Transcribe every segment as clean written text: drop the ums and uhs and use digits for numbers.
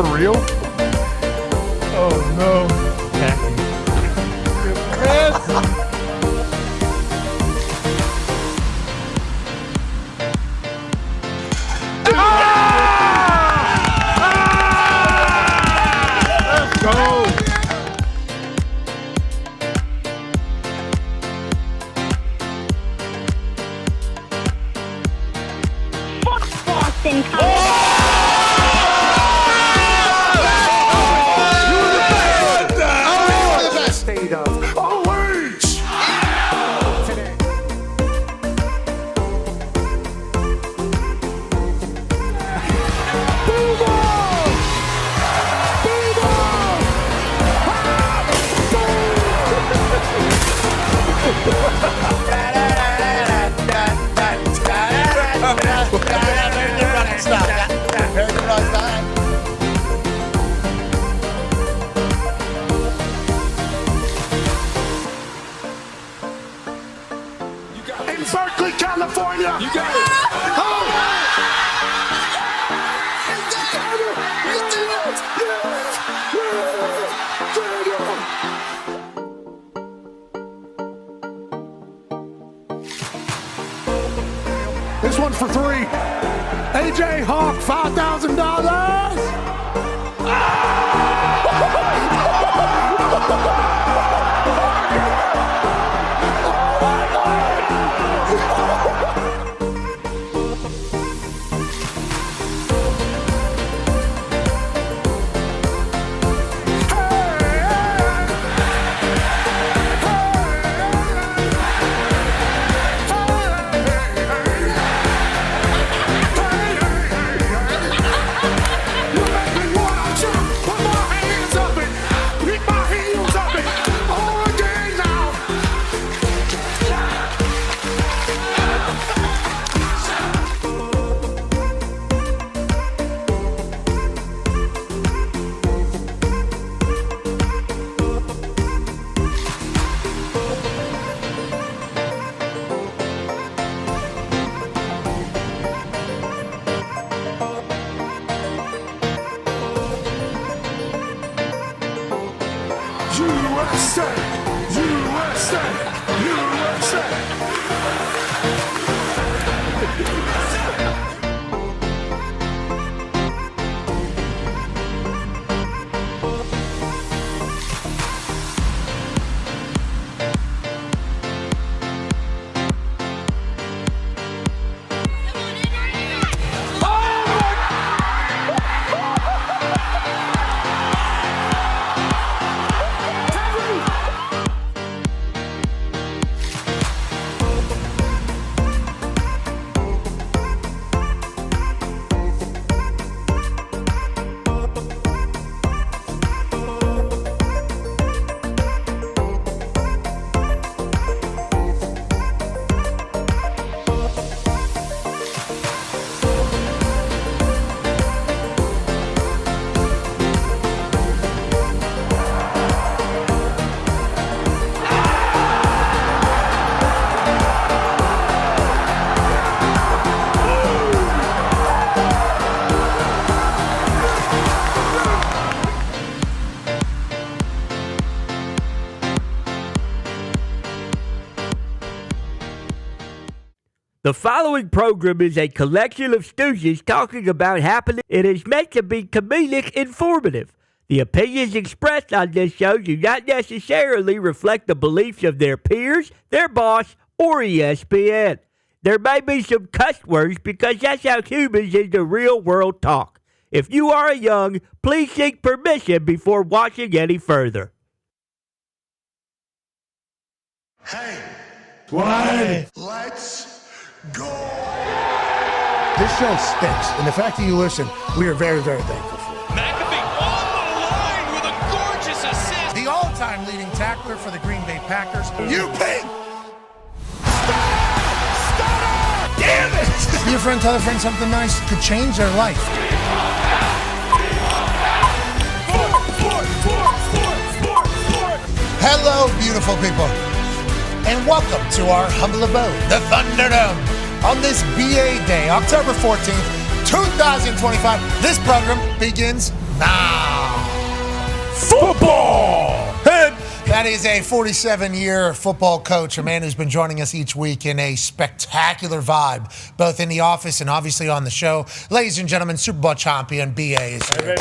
For real? Oh no. Let's go. Boston State of OH! Today. In Berkeley, California. You got it. This one's for three. AJ Hawk, $5,000. USA! USA! USA! The following program is a collection of stooges talking about happenings. It is meant to be comedic informative. The opinions expressed on this show do not necessarily reflect the beliefs of their peers, their boss, or ESPN. There may be some cuss words because that's how humans in the real world talk. If you are young, please seek permission before watching any further. Hey, What? let's go! This show stinks, and the fact that you listen, we are very, very thankful for. McAfee on the line with a gorgeous assist. The all-time leading tackler for the Green Bay Packers. You pig! Damn it! Be a friend, tell a friend something nice could change their life. Hello, beautiful people, and welcome to our humble abode, the Thunderdome. On this BA Day, October 14th, 2025, this program begins Football. Head. That is a 47-year football coach, a man who's been joining us each week in a spectacular vibe, both in the office and obviously on the show. Ladies and gentlemen, Super Bowl champion B.A. is here.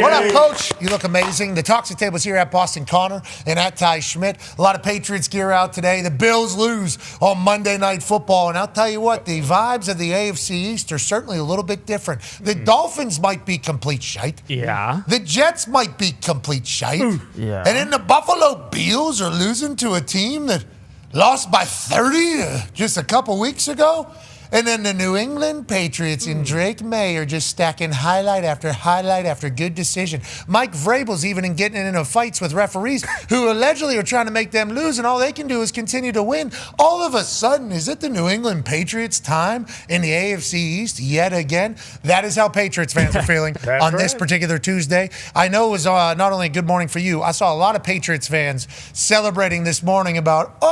What up, Coach? You look amazing. The Toxic Table's here at Boston Connor and at Ty Schmidt. A lot of Patriots gear out today. The Bills lose on Monday Night Football, and I'll tell you what, the vibes of the AFC East are certainly a little bit different. The Dolphins might be complete shite. Yeah. The Jets might be complete shite. Yeah. And then the Buffalo Bills are losing to a team that lost by 30 just a couple weeks ago. And then the New England Patriots and Drake May are just stacking highlight after good decision. Mike Vrabel's even getting into fights with referees who allegedly are trying to make them lose, and all they can do is continue to win. All of a sudden, is it the New England Patriots' time in the AFC East yet again? That is how Patriots fans are feeling on this particular Tuesday. I know it was not only a good morning for you, I saw a lot of Patriots fans celebrating this morning about,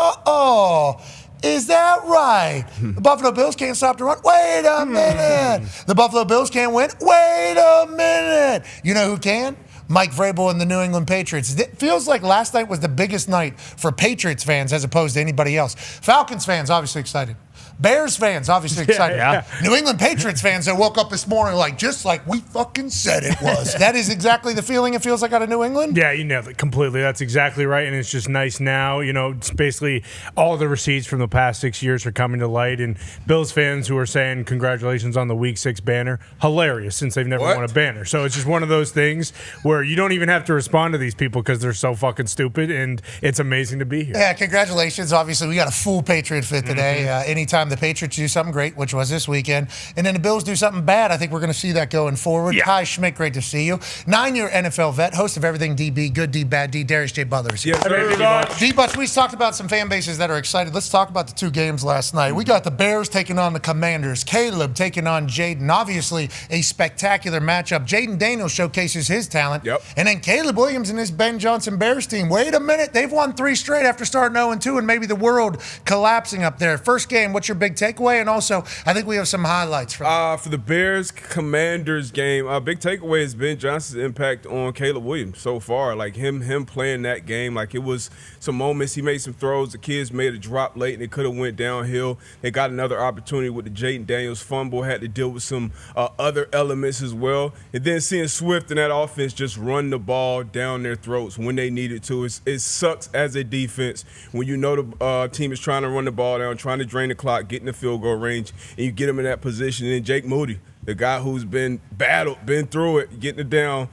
is that right? The Buffalo Bills can't stop the run. Wait a minute. The Buffalo Bills can't win. Wait a minute. You know who can? Mike Vrabel and the New England Patriots. It feels like last night was the biggest night for Patriots fans as opposed to anybody else. Falcons fans, obviously excited. Bears fans, obviously excited. Yeah. New England Patriots fans that woke up this morning just like we fucking said it was. That is exactly the feeling it feels like out of New England? Yeah, you nailed it completely. That's exactly right, and it's just nice now. It's basically all the receipts from the past 6 years are coming to light, and Bills fans who are saying congratulations on the Week 6 banner, hilarious since they've never won a banner. So it's just one of those things where you don't even have to respond to these people because they're so fucking stupid, and it's amazing to be here. Yeah, congratulations. Obviously, we got a full Patriot fit today. Anytime the Patriots do something great, which was this weekend, and then the Bills do something bad, I think we're going to see that going forward. Yeah. Ty Schmidt, great to see you. 9-year NFL vet, host of Everything DB, Good D, Bad D, Darius J. Butlers. Yes, sir. D-Butch, we talked about some fan bases that are excited. Let's talk about the two games last night. We got the Bears taking on the Commanders, Caleb taking on Jaden. Obviously, a spectacular matchup. Jaden Daniels showcases his talent. Yep. And then Caleb Williams and his Ben Johnson Bears team. Wait a minute. They've won 3 straight after starting 0-2 and maybe the world collapsing up there. First game, what's your big takeaway? And also, I think we have some highlights from for the Bears-Commanders game, big takeaway is Ben Johnson's impact on Caleb Williams so far. Like him playing that game, like it was some moments. He made some throws. The kids made a drop late, and it could have went downhill. They got another opportunity with the Jaden Daniels fumble. Had to deal with some other elements as well. And then seeing Swift and that offense just run the ball down their throats when they needed to. It sucks as a defense when you know the team is trying to run the ball down, trying to drain the clock, get in the field goal range, and you get him in that position. And Jake Moody, the guy who's been battled, been through it, getting it down.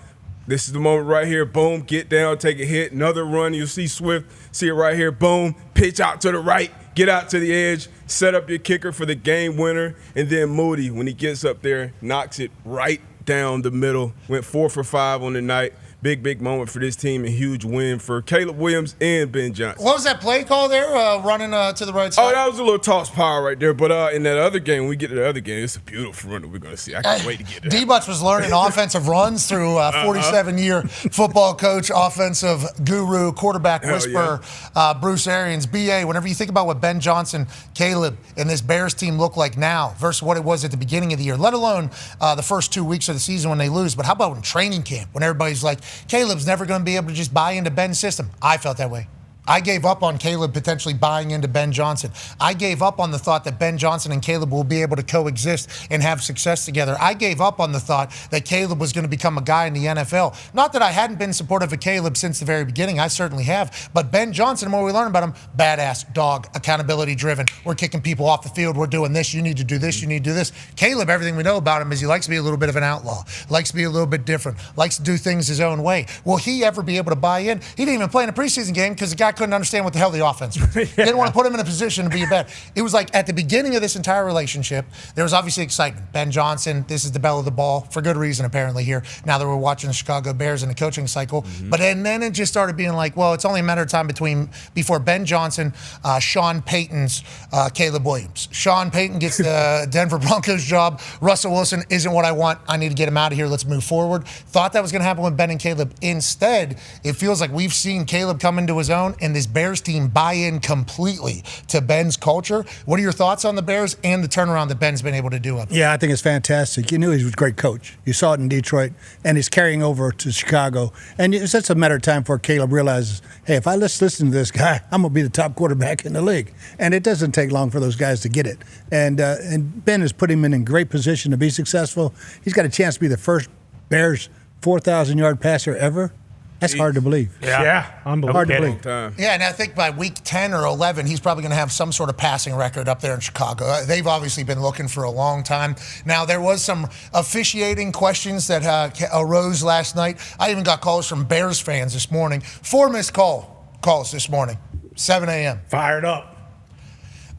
This is the moment right here. Boom, get down, take a hit, another run. You'll see Swift, see it right here. Boom, pitch out to the right, get out to the edge, set up your kicker for the game winner. And then Moody, when he gets up there, knocks it right down the middle. Went 4 for 5 on the night. Big moment for this team. A huge win for Caleb Williams and Ben Johnson. What was that play call there, running to the right side? Oh, that was a little toss power right there. But in that other game, when we get to the other game, it's a beautiful run that we're going to see. I can't wait to get to that. D-Butch was learning offensive runs through 47-year football coach, offensive guru, quarterback whisperer, Bruce Arians. B.A., whenever you think about what Ben Johnson, Caleb, and this Bears team look like now versus what it was at the beginning of the year, let alone the first 2 weeks of the season when they lose, but how about in training camp when everybody's like, Caleb's never going to be able to just buy into Ben's system? I felt that way. I gave up on Caleb potentially buying into Ben Johnson. I gave up on the thought that Ben Johnson and Caleb will be able to coexist and have success together. I gave up on the thought that Caleb was going to become a guy in the NFL. Not that I hadn't been supportive of Caleb since the very beginning. I certainly have. But Ben Johnson, the more we learn about him, badass, dog, accountability driven. We're kicking people off the field. We're doing this. You need to do this. You need to do this. Caleb, everything we know about him is he likes to be a little bit of an outlaw, likes to be a little bit different, likes to do things his own way. Will he ever be able to buy in? He didn't even play in a preseason game because the guy couldn't understand what the hell the offense was. They didn't want to put him in a position to be a bad. It was like at the beginning of this entire relationship, there was obviously excitement. Ben Johnson, this is the belle of the ball, for good reason apparently here, now that we're watching the Chicago Bears in the coaching cycle. But then it just started being like, well, it's only a matter of time before Ben Johnson, Sean Payton's Caleb Williams. Sean Payton gets the Denver Broncos job. Russell Wilson isn't what I want. I need to get him out of here. Let's move forward. Thought that was going to happen with Ben and Caleb. Instead, it feels like we've seen Caleb come into his own and this Bears team buy in completely to Ben's culture. What are your thoughts on the Bears and the turnaround that Ben's been able to do up there? Yeah, I think it's fantastic. You knew he was a great coach. You saw it in Detroit, and he's carrying over to Chicago. And it's just a matter of time before Caleb realizes, hey, if I listen to this guy, I'm going to be the top quarterback in the league. And it doesn't take long for those guys to get it. And Ben has put him in a great position to be successful. He's got a chance to be the first Bears 4,000-yard passer ever. That's hard to believe. Yeah. Unbelievable. Hard to believe. Yeah, and I think by week 10 or 11, he's probably going to have some sort of passing record up there in Chicago. They've obviously been looking for a long time. Now, there was some officiating questions that arose last night. I even got calls from Bears fans this morning. 4 missed calls this morning, 7 a.m. Fired up.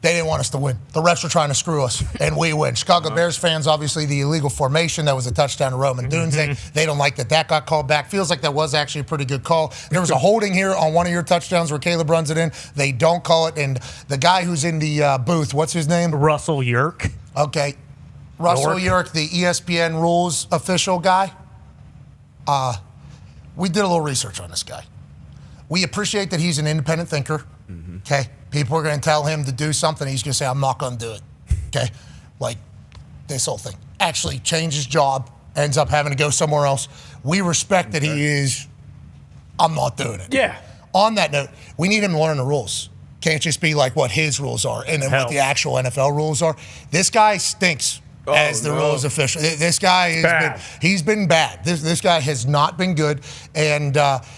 They didn't want us to win. The refs were trying to screw us, and we win. Chicago Bears fans, obviously, the illegal formation, that was a touchdown to Roman Dunze. They don't like that got called back. Feels like that was actually a pretty good call. There was a holding here on one of your touchdowns where Caleb runs it in. They don't call it, and the guy who's in the booth, what's his name? Russell Yerk. Okay. Russell Yerk, the ESPN rules official guy. We did a little research on this guy. We appreciate that he's an independent thinker, okay? People are going to tell him to do something. He's going to say, I'm not going to do it. Okay? Like this whole thing. Actually change his job, ends up having to go somewhere else. We respect that he is, I'm not doing it. Yeah. On that note, we need him to learn the rules. Can't just be like what his rules are and then what the actual NFL rules are. This guy stinks as the rules official. This guy he's been bad. This guy has not been good, and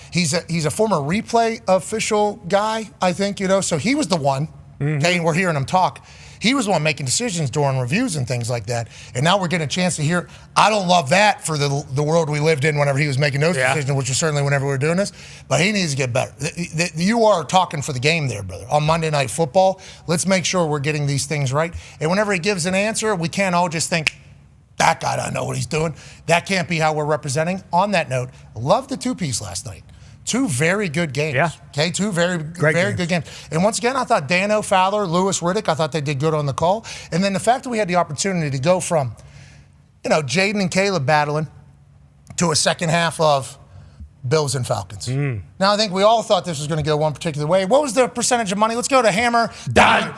he's a former replay official guy, I think, so he was the one. Okay, and we're hearing him talk. He was the one making decisions during reviews and things like that, and now we're getting a chance to hear. I don't love that for the world we lived in whenever he was making those decisions, which was certainly whenever we were doing this, but he needs to get better. You are talking for the game there, brother. On Monday Night Football, let's make sure we're getting these things right, and whenever he gives an answer, we can't all just think, that guy doesn't know what he's doing. That can't be how we're representing. On that note, love the two-piece last night. 2 very good games. Yeah. Okay, 2 very good games. And once again, I thought Dano, Fowler, Lewis, Riddick, I thought they did good on the call. And then the fact that we had the opportunity to go from, Jaden and Caleb battling to a second half of Bills and Falcons. Now, I think we all thought this was going to go one particular way. What was the percentage of money? Let's go to Hammer. Dahn.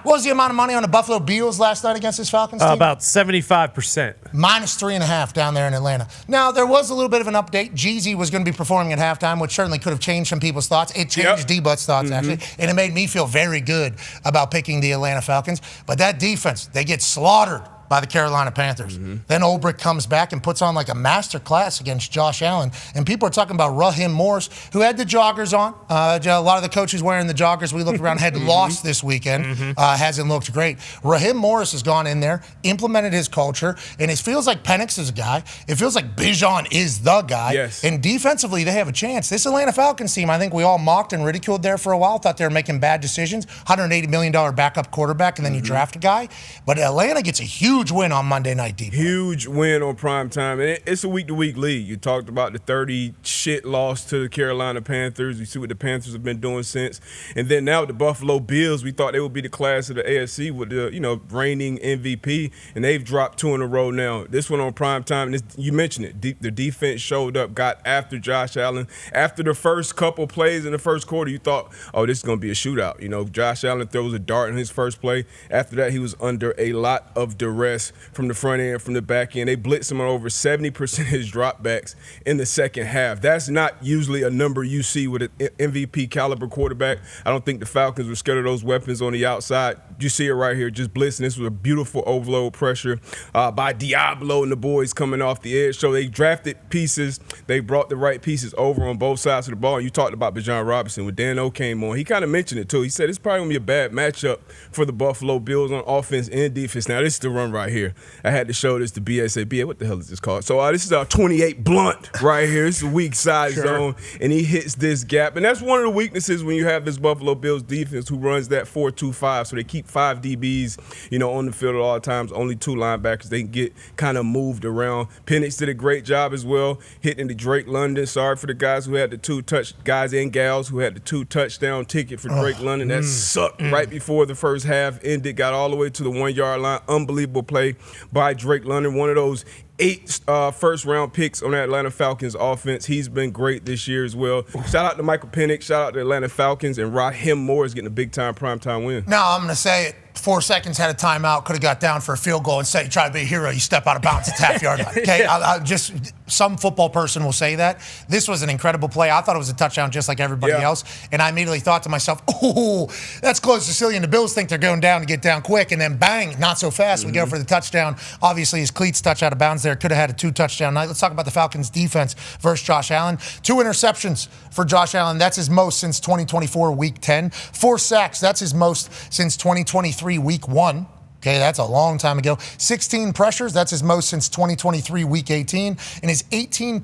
What was the amount of money on the Buffalo Bills last night against this Falcons team? About 75%. Minus 3.5 down there in Atlanta. Now, there was a little bit of an update. Jeezy was going to be performing at halftime, which certainly could have changed some people's thoughts. It changed D-Butt's thoughts, actually, and it made me feel very good about picking the Atlanta Falcons. But that defense, they get slaughtered by the Carolina Panthers. Then Olbrich comes back and puts on like a master class against Josh Allen. And people are talking about Raheem Morris, who had the joggers on. A lot of the coaches wearing the joggers we looked around had lost this weekend. Hasn't looked great. Raheem Morris has gone in there, implemented his culture, and it feels like Penix is a guy. It feels like Bijan is the guy. Yes. And defensively, they have a chance. This Atlanta Falcons team, I think we all mocked and ridiculed there for a while, thought they were making bad decisions. $180 million backup quarterback, and then you draft a guy. But Atlanta gets a huge win on Monday Night Deep. Huge win on prime time. And it's a week-to-week league. You talked about the 30-shit loss to the Carolina Panthers. You see what the Panthers have been doing since. And then now with the Buffalo Bills, we thought they would be the class of the AFC with the reigning MVP, and they've dropped 2 in a row now. This one on prime time, and you mentioned it. The defense showed up, got after Josh Allen. After the first couple plays in the first quarter, you thought, oh, this is going to be a shootout. Josh Allen throws a dart in his first play. After that, he was under a lot of duress from the front end, from the back end. They blitzed him on over 70% of his dropbacks in the second half. That's not usually a number you see with an MVP caliber quarterback. I don't think the Falcons were scared of those weapons on the outside. You see it right here, just blitzing. This was a beautiful overload pressure by Diablo and the boys coming off the edge. So they drafted pieces. They brought the right pieces over on both sides of the ball. And you talked about Bijan Robinson. When Dan O came on, he kind of mentioned it too. He said it's probably going to be a bad matchup for the Buffalo Bills on offense and defense. Now, this is the run right here. I had to show this to BA. Say, BA, what the hell is this called? So this is our 28 blunt right here. It's a weak side zone, and he hits this gap. And that's one of the weaknesses when you have this Buffalo Bills defense who runs that 4-2-5. So they keep 5 DBs, on the field at all times. Only 2 linebackers. They can get kind of moved around. Penix did a great job as well, hitting the Drake London. Sorry for the guys who had the guys and gals who had the 2 touchdown ticket for Drake London. That sucked right before the first half ended. Got all the way to the 1-yard line. Unbelievable play by Drake London, one of those 8 first-round picks on that Atlanta Falcons offense. He's been great this year as well. Shout out to Michael Penix. Shout out to Atlanta Falcons. And Raheem Morris getting a big-time primetime win. Now, I'm going to say it. 4 seconds, had a timeout, could have got down for a field goal. Instead, you try to be a hero, you step out of bounds at half-yard line. Okay, just some football person will say that. This was an incredible play. I thought it was a touchdown just like everybody else. And I immediately thought to myself, oh, that's close to silly. And the Bills think they're going down to get down quick. And then bang, not so fast. We go for the touchdown. Obviously, his cleats touch out of bounds there. Could have had a 2-touchdown night. Let's talk about the Falcons' defense versus Josh Allen. 2 interceptions for Josh Allen. That's his most since 2024, Week 10. 4 sacks. That's his most since 2023, Week 1. Okay, that's a long time ago. 16 pressures, that's his most since 2023, Week 18. And his 18.7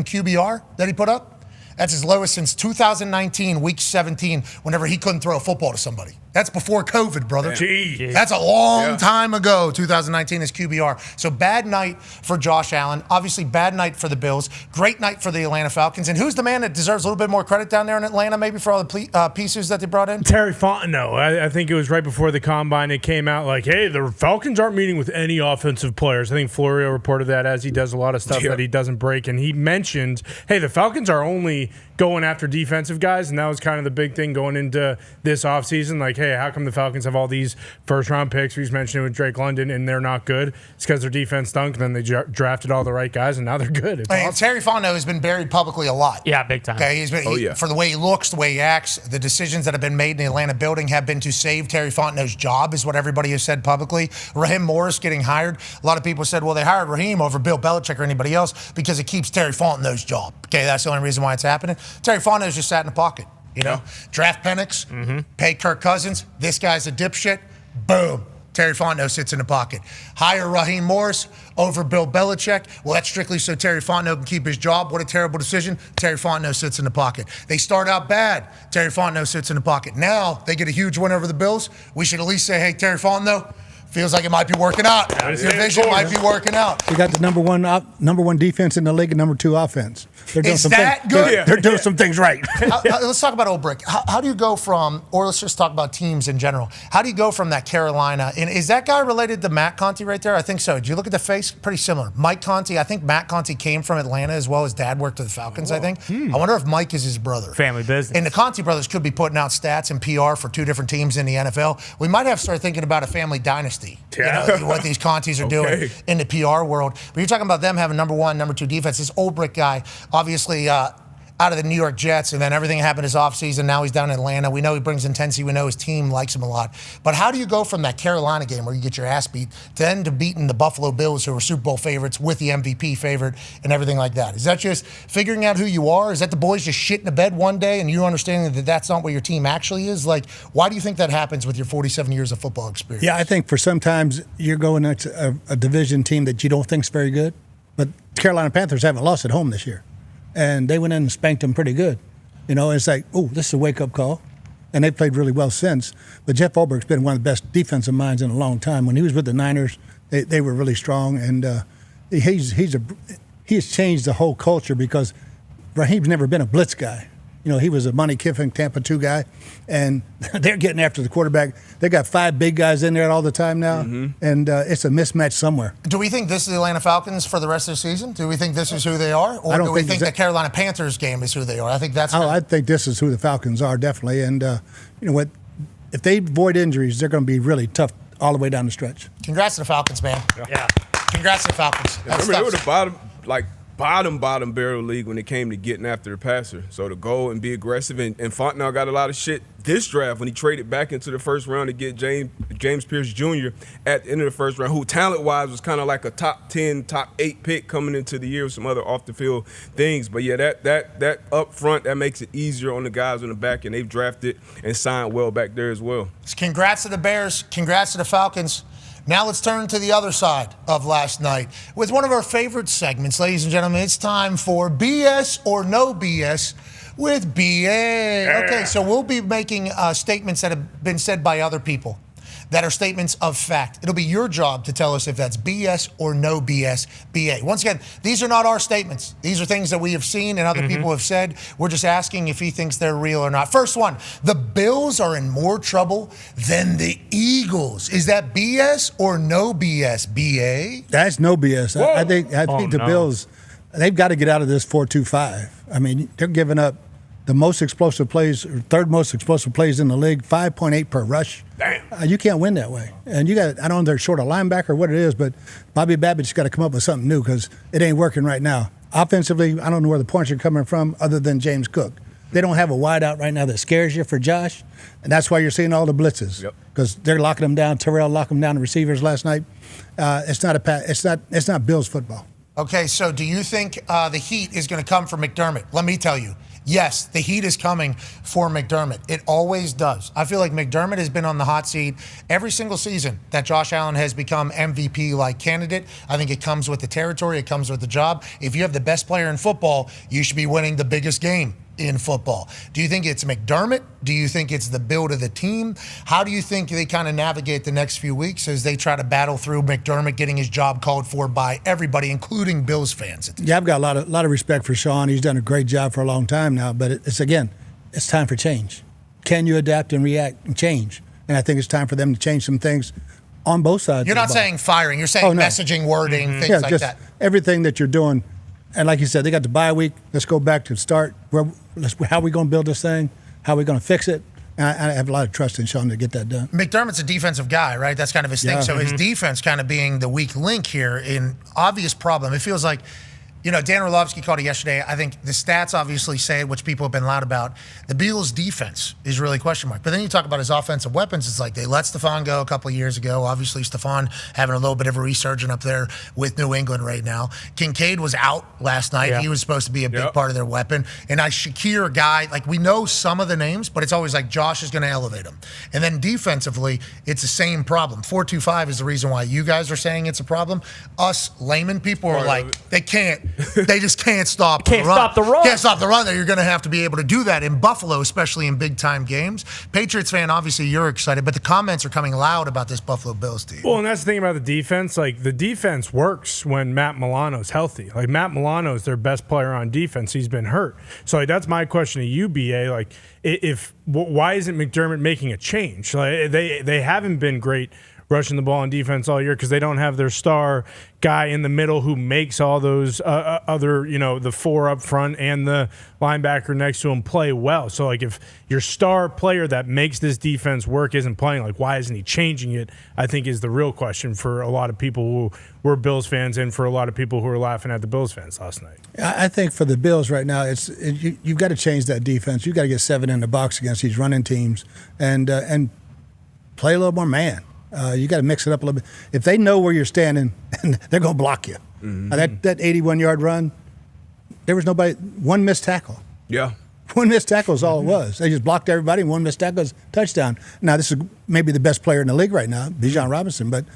QBR that he put up, that's his lowest since 2019, Week 17, whenever he couldn't throw a football to somebody. That's before COVID, brother. Jeez. That's a long time ago, 2019 is QBR. So bad night for Josh Allen. Obviously, bad night for the Bills. Great night for the Atlanta Falcons. And who's the man that deserves a little bit more credit down there in Atlanta, maybe for all the pieces that they brought in? Terry Fontenot. I think it was right before the Combine. It came out like, hey, the Falcons aren't meeting with any offensive players. I think Florio reported that, as he does a lot of stuff that he doesn't break. And he mentioned, hey, the Falcons are only going after defensive guys. And that was kind of the big thing going into this offseason. Like, hey, how come the Falcons have all these first-round picks? He's mentioned it with Drake London, and they're not good. It's because their defense stunk, and then they drafted all the right guys, and now they're good. It's awesome. Terry Fontenot has been buried publicly a lot. Yeah, big time. Okay, he's been, for the way he looks, the way he acts, the decisions that have been made in the Atlanta building have been to save Terry Fontenot's job, is what everybody has said publicly. Raheem Morris getting hired. A lot of people said, well, they hired Raheem over Bill Belichick or anybody else because it keeps Terry Fontenot's job. Okay, that's the only reason why it's happening. Terry Fontenot's just sat in the pocket. You know, draft Penix, pay Kirk Cousins. This guy's a dipshit. Boom. Terry Fontenot sits in the pocket. Hire Raheem Morris over Bill Belichick. Well, that's strictly so Terry Fontenot can keep his job. What a terrible decision. Terry Fontenot sits in the pocket. They start out bad. Terry Fontenot sits in the pocket. Now they get a huge win over the Bills. We should at least say, hey, Terry Fontenot, feels like it might be working out. Your vision might be working out. We got the number one defense in the league and number 2 offense. They're doing Is that good? They're doing some things right. Let's talk about Old Brick. How do you go from, or let's just talk about teams in general. How do you go from that Carolina? And is that guy related to Matt Conti right there? I think so. Did you look at the face? Pretty similar. Mike Conti. I think Matt Conti came from Atlanta as well. His dad worked with the Falcons, I think. I wonder if Mike is his brother. Family business. And the Conti brothers could be putting out stats and PR for 2 different teams in the NFL. We might have to start thinking about a family dynasty. Yeah. You know, what these Contis are doing in the PR world. But you're talking about them having number 1, number 2 defense. This Old Brick guy, obviously out of the New York Jets, and then everything happened his offseason. Now he's down in Atlanta. We know he brings intensity. We know his team likes him a lot. But how do you go from that Carolina game where you get your ass beat to then to beating the Buffalo Bills, who are Super Bowl favorites, with the MVP favorite and everything like that? Is that just figuring out who you are? Is that the boys just shit in the bed one day and you understanding that that's not what your team actually is? Like, why do you think that happens with your 47 years of football experience? Yeah, I think for sometimes you're going to a division team that you don't think is very good. But Carolina Panthers haven't lost at home this year. And they went in and spanked them pretty good. You know, it's like, oh, this is a wake-up call. And they played really well since. But Jeff Ulbricht's been one of the best defensive minds in a long time. When he was with the Niners, they were really strong. And he has changed the whole culture because Raheem's never been a blitz guy. You know, he was a Monty Kiffin Tampa 2 guy, and they're getting after the quarterback. They got 5 big guys in there all the time now, and it's a mismatch somewhere. Do we think this is the Atlanta Falcons for the rest of the season? Do we think this is who they are? Or do we think the Carolina Panthers game is who they are? I think that's I think this is who the Falcons are, definitely. And you know what? If they avoid injuries, they're going to be really tough all the way down the stretch. Congrats to the Falcons, man. Yeah. Congrats to the Falcons. I remember they were the bottom barrel league when it came to getting after the passer. So to go and be aggressive, and Fontenot got a lot of shit this draft when he traded back into the first round to get James Pierce Jr. at the end of the first round, who talent-wise was kind of like a top 10, top 8 pick coming into the year with some other off-the-field things. But yeah, that up front, that makes it easier on the guys on the back, and they've drafted and signed well back there as well. Congrats to the Bears. Congrats to the Falcons. Now let's turn to the other side of last night with one of our favorite segments, ladies and gentlemen. It's time for BS or No BS with BA. Okay, so we'll be making statements that have been said by other people. that are statements of fact. It'll be your job to tell us if that's BS or no BS, BA. Once again, these are not our statements. These are things that we have seen and other people have said. We're just asking if he thinks they're real or not. First one, the Bills are in more trouble than the Eagles. Is that BS or no BS, BA? That's no BS. I think the Bills, they've got to get out of this 4-2-5. I mean, they're giving up the most explosive plays, or third most explosive plays in the league, 5.8 per rush. Damn. You can't win that way. And I don't know if they're short a linebacker or what it is, but Bobby Babbitt's got to come up with something new because it ain't working right now. Offensively, I don't know where the points are coming from other than James Cook. They don't have a wideout right now that scares you for Josh, and that's why you're seeing all the blitzes because they're locking them down. Terrell locked them down to receivers last night. It's not Bills football. Okay, so do you think the heat is going to come for McDermott? Let me tell you. Yes, the heat is coming for McDermott. It always does. I feel like McDermott has been on the hot seat every single season that Josh Allen has become MVP-like candidate. I think it comes with the territory. It comes with the job. If you have the best player in football, you should be winning the biggest game in football. Do you think it's McDermott? Do you think it's the build of the team? How do you think they kind of navigate the next few weeks as they try to battle through McDermott getting his job called for by everybody, including Bills fans? Yeah, I've got a lot of respect for Sean. He's done a great job for a long time now, but it's time for change. Can you adapt and react and change? And I think it's time for them to change some things on both sides. You're not saying firing. You're saying messaging, wording, things like that. Everything that you're doing. And like you said, they got the bye week. Let's go back to the start. How are we going to build this thing? How are we going to fix it? And I have a lot of trust in Sean to get that done. McDermott's a defensive guy, right? That's kind of his thing. So his defense kind of being the weak link here in obvious problem. It feels like, Dan Orlovsky called it yesterday. I think the stats obviously say, which people have been loud about, the Bills' defense is really question mark. But then you talk about his offensive weapons. It's like they let Stephon go a couple of years ago. Obviously, Stephon having a little bit of a resurgence up there with New England right now. Kincaid was out last night. Yeah. He was supposed to be a big part of their weapon. And Shakir, a guy, like we know some of the names, but it's always like Josh is going to elevate him. And then defensively, it's the same problem. 4-2-5 is the reason why you guys are saying it's a problem. Us layman people are like, they just can't stop the run. Can't stop the run. You're going to have to be able to do that in Buffalo, especially in big-time games. Patriots fan, obviously you're excited, but the comments are coming loud about this Buffalo Bills team. Well, and that's the thing about the defense. Like, the defense works when Matt Milano's healthy. Like, Matt Milano's their best player on defense. He's been hurt. So, like, that's my question to you, BA. Like, why isn't McDermott making a change? Like, they haven't been great rushing the ball on defense all year because they don't have their star guy in the middle who makes all those other, the four up front and the linebacker next to him play well. So, like, if your star player that makes this defense work isn't playing, like, why isn't he changing it, I think is the real question for a lot of people who were Bills fans and for a lot of people who were laughing at the Bills fans last night. I think for the Bills right now, you've got to change that defense. You've got to get 7 in the box against these running teams and play a little more man. You got to mix it up a little bit. If they know where you're standing, they're going to block you. Mm-hmm. That 81-yard run, there was one missed tackle. Yeah. One missed tackle is all it was. They just blocked everybody, and one missed tackle is touchdown. Now, this is maybe the best player in the league right now, Bijan Robinson, but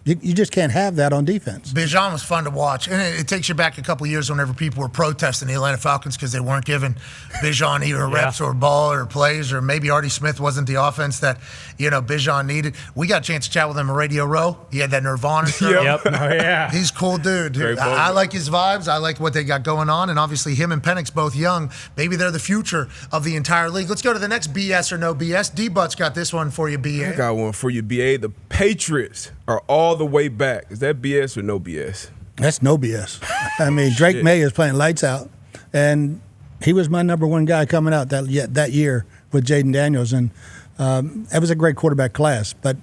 you just can't have that on defense. Bijan was fun to watch, and it takes you back a couple of years whenever people were protesting the Atlanta Falcons because they weren't giving Bijan either reps or ball or plays, or maybe Artie Smith wasn't the offense that Bijan needed. We got a chance to chat with him at Radio Row. He had that Nirvana shirt. Yep. Oh, yeah. He's a cool dude. I like his vibes. I like what they got going on, and obviously him and Penix both young. Maybe they're the future of the entire league. Let's go to the next BS or no BS. D-But's got this one for you, BA. I got one for you, BA. The Patriots are all the way back. Is that BS or no BS? That's no BS. I mean, Drake May is playing lights out, and he was my number one guy coming out that year with Jaden Daniels, and that was a great quarterback class. But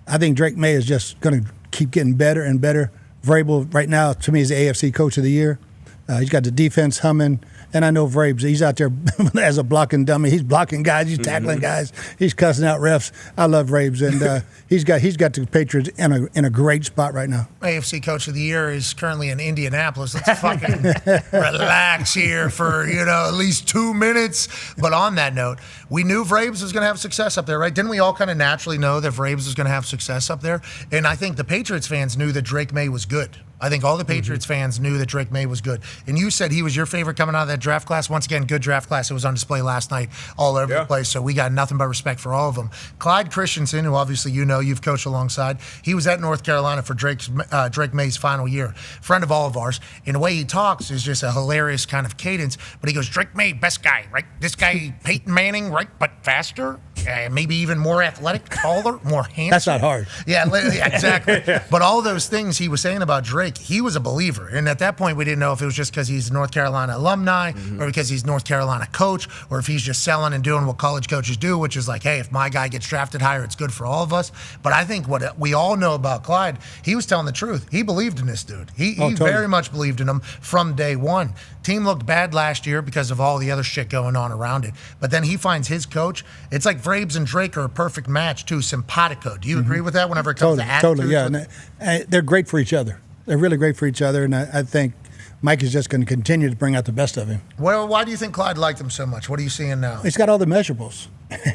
I think Drake May is just going to keep getting better and better. Vrabel right now, to me, is the AFC Coach of the Year. He's got the defense humming. And I know Vrabes, he's out there as a blocking dummy. He's blocking guys. He's tackling guys. He's cussing out refs. I love Vrabes, and he's got the Patriots in a great spot right now. AFC Coach of the Year is currently in Indianapolis. Let's fucking relax here for at least 2 minutes. But on that note, we knew Vrabes was going to have success up there, right? Didn't we all kind of naturally know that Vrabes was going to have success up there? And I think the Patriots fans knew that Drake May was good. I think all the Patriots fans knew that Drake May was good. And you said he was your favorite coming out of that draft class. Once again, good draft class. It was on display last night all over the place, so we got nothing but respect for all of them. Clyde Christensen, who obviously you've coached alongside, he was at North Carolina for Drake May's final year. Friend of all of ours. And the way he talks is just a hilarious kind of cadence. But he goes, Drake May, best guy, right? This guy, Peyton Manning, right? But faster, maybe even more athletic, taller, more handsome. That's not hard. Yeah, exactly. But all those things he was saying about Drake, he was a believer. And at that point, we didn't know if it was just because he's a North Carolina alumni or because he's North Carolina coach or if he's just selling and doing what college coaches do, which is like, hey, if my guy gets drafted higher, it's good for all of us. But I think what we all know about Clyde, he was telling the truth. He believed in this dude. He totally. very much believed in him from day one. Team looked bad last year because of all the other shit going on around it. But then he finds his coach. It's like Vrabes and Drake are a perfect match, too. Simpatico. Do you agree with that whenever it comes to attitude? Totally, yeah. And they're great for each other. They're really great for each other, and I think Mike is just going to continue to bring out the best of him. Well, why do you think Clyde liked him so much? What are you seeing now? He's got all the measurables.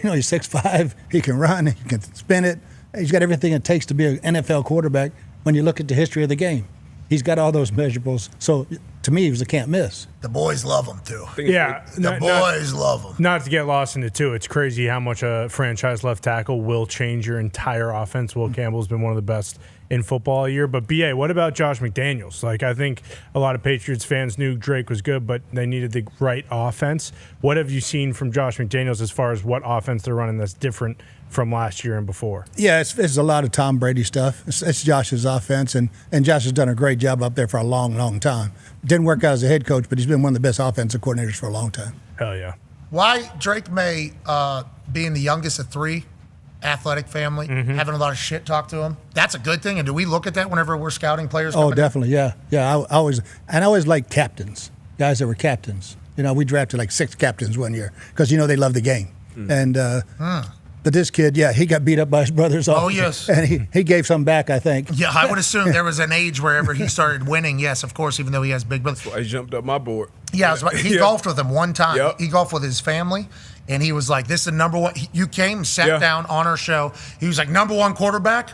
He's 6'5", he can run, he can spin it. He's got everything it takes to be an NFL quarterback when you look at the history of the game. He's got all those measurables. So, to me, he was a can't miss. The boys love him, too. Yeah. The boys love him. Not to get lost in it, too. It's crazy how much a franchise left tackle will change your entire offense. Will Campbell's been one of the best in football all year. But, B.A., what about Josh McDaniels? Like, I think a lot of Patriots fans knew Drake was good, but they needed the right offense. What have you seen from Josh McDaniels as far as what offense they're running that's different from last year and before? Yeah, it's a lot of Tom Brady stuff. It's Josh's offense, and Josh has done a great job up there for a long, long time. Didn't work out as a head coach, but he's been one of the best offensive coordinators for a long time. Hell yeah. Why Drake May, being the youngest of three, athletic family, having a lot of shit talked to him, that's a good thing. And do we look at that whenever we're scouting players? Oh, definitely, yeah. I always liked captains, guys that were captains. We drafted like 6 captains one year because, they love the game. And but this kid, he got beat up by his brothers. Oh, yes. And he gave some back, I think. Yeah, I would assume there was an age wherever he started winning. Yes, of course, even though he has big brothers. That's why he jumped up my board. Yeah, he golfed with him one time. Yep. He golfed with his family, and he was like, this is the number one. You came, sat down on our show. He was like, number one quarterback?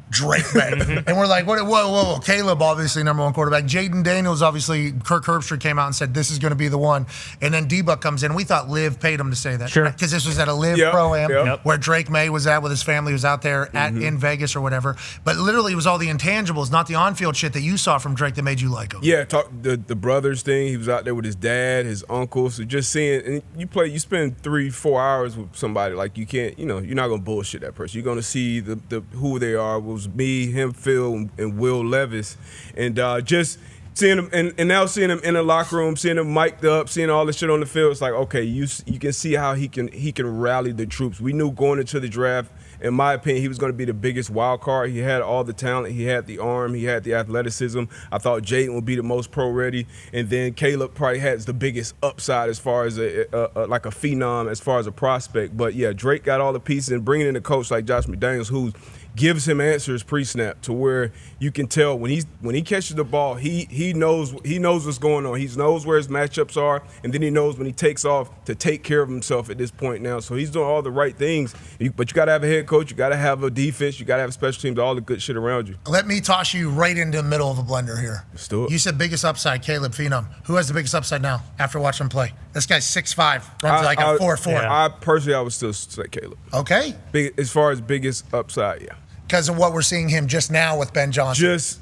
Drake May. And we're like, whoa. Caleb, obviously, number one quarterback. Jaden Daniels, obviously, Kirk Herbstreit came out and said, this is going to be the one. And then D-Buck comes in. We thought Liv paid him to say that. Sure. Because this was at a Liv Pro-Am where Drake May was at with his family. He was out there in Vegas or whatever. But literally, it was all the intangibles, not the on-field shit that you saw from Drake that made you like him. Yeah, the brothers thing. He was out there with his dad, his uncle. So just seeing, and you spend 3-4 hours with somebody. Like, you can't, you're not going to bullshit that person. You're going to see the who they are. It was me, him, Phil, and Will Levis. And just seeing him, and now seeing him in the locker room, seeing him mic'd up, seeing all this shit on the field, it's like, okay, you can see how he can rally the troops. We knew going into the draft, in my opinion, he was going to be the biggest wild card. He had all the talent. He had the arm. He had the athleticism. I thought Jaden would be the most pro-ready. And then Caleb probably has the biggest upside as far as like a phenom, as far as a prospect. But, yeah, Drake got all the pieces, and bringing in a coach like Josh McDaniels, who gives him answers pre-snap to where you can tell when he catches the ball, he knows what's going on. He knows where his matchups are, and then he knows when he takes off to take care of himself at this point now. So he's doing all the right things. But you got to have a head coach. You got to have a defense. You got to have special teams, all the good shit around you. Let me toss you right into the middle of a blender here. Let's do it. You said biggest upside, Caleb Phenom. Who has the biggest upside now after watching him play? This guy's 6'5", runs like a 4'4". I would still say Caleb. Okay. As far as biggest upside, yeah. Because of what we're seeing him just now with Ben Johnson. Just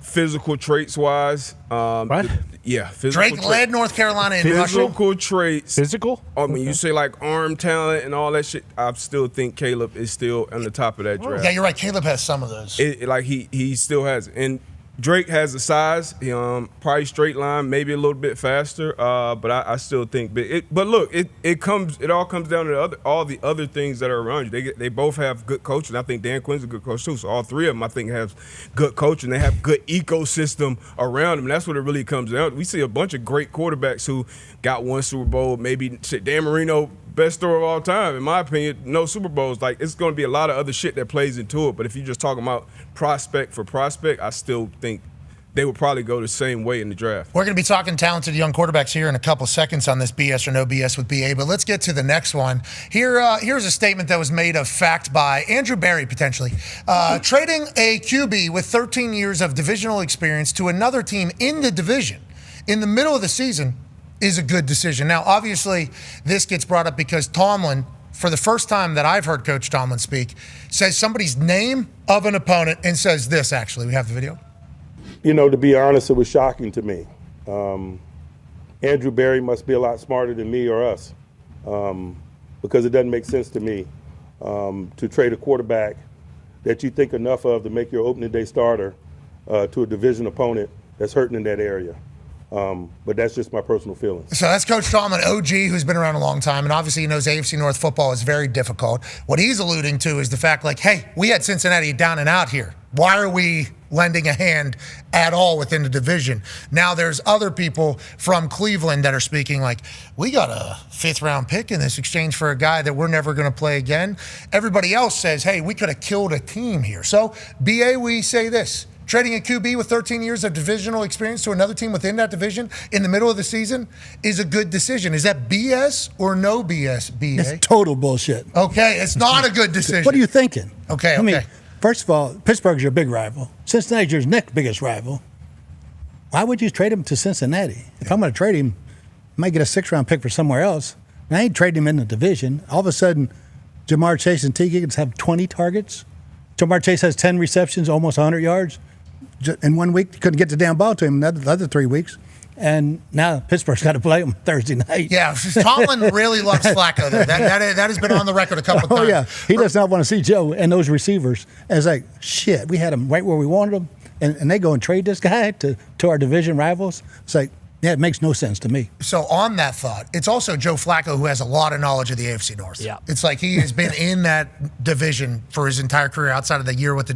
physical traits-wise. What? Yeah. Drake led North Carolina in rushing. Physical traits. Physical? When you say like arm talent and all that shit, I still think Caleb is still on the top of that draft. Yeah, you're right. Caleb has some of those. He still has it. And Drake has the size, probably straight line, maybe a little bit faster, but I still think. But look, it all comes down to all the other things that are around you. They both have good coaching. I think Dan Quinn's a good coach too. So all three of them, I think, have good coaching. They have good ecosystem around them. And that's what it really comes down to. We see a bunch of great quarterbacks who got one Super Bowl, maybe Dan Marino. Best thrower of all time, in my opinion. No Super Bowls. Like, it's going to be a lot of other shit that plays into it. But if you're just talking about prospect for prospect, I still think they would probably go the same way in the draft. We're going to be talking talented young quarterbacks here in a couple seconds on this BS or no BS with BA, but let's get to the next one. Here's a statement that was made of fact by Andrew Berry, potentially. Trading a QB with 13 years of divisional experience to another team in the division in the middle of the season is a good decision. Now, obviously, this gets brought up because Tomlin, for the first time that I've heard Coach Tomlin speak, says somebody's name of an opponent and says this, actually. We have the video. You know, to be honest, it was shocking to me. Andrew Berry must be a lot smarter than me or us because it doesn't make sense to me to trade a quarterback that you think enough of to make your opening day starter to a division opponent that's hurting in that area. But that's just my personal feelings. So that's Coach Tomlin, OG, who's been around a long time, and obviously he knows AFC North football is very difficult. What he's alluding to is the fact, like, hey, we had Cincinnati down and out here. Why are we lending a hand at all within the division? Now there's other people from Cleveland that are speaking like, we got a 5th-round pick in this exchange for a guy that we're never going to play again. Everybody else says, hey, we could have killed a team here. So, BA, we say this. Trading a QB with 13 years of divisional experience to another team within that division in the middle of the season is a good decision. Is that BS or no BS, BA? It's total bullshit. Okay, it's not a good decision. What are you thinking? Okay. I mean, first of all, Pittsburgh's your big rival. Cincinnati's your next biggest rival. Why would you trade him to Cincinnati? If I'm going to trade him, I might get a 6th-round pick for somewhere else. And I ain't trading him in the division. All of a sudden, Jamar Chase and T. Higgins have 20 targets. Jamar Chase has 10 receptions, almost 100 yards. In 1 week, couldn't get the damn ball to him the other 3 weeks. And now Pittsburgh's got to play him Thursday night. Yeah, Tomlin really loves Flacco. That has been on the record a couple of times. Oh, yeah. He does not want to see Joe and those receivers. And it's like, shit, we had him right where we wanted him. And they go and trade this guy to our division rivals. It's like, yeah, it makes no sense to me. So on that thought, it's also Joe Flacco who has a lot of knowledge of the AFC North. Yeah. It's like he has been in that division for his entire career outside of the year with the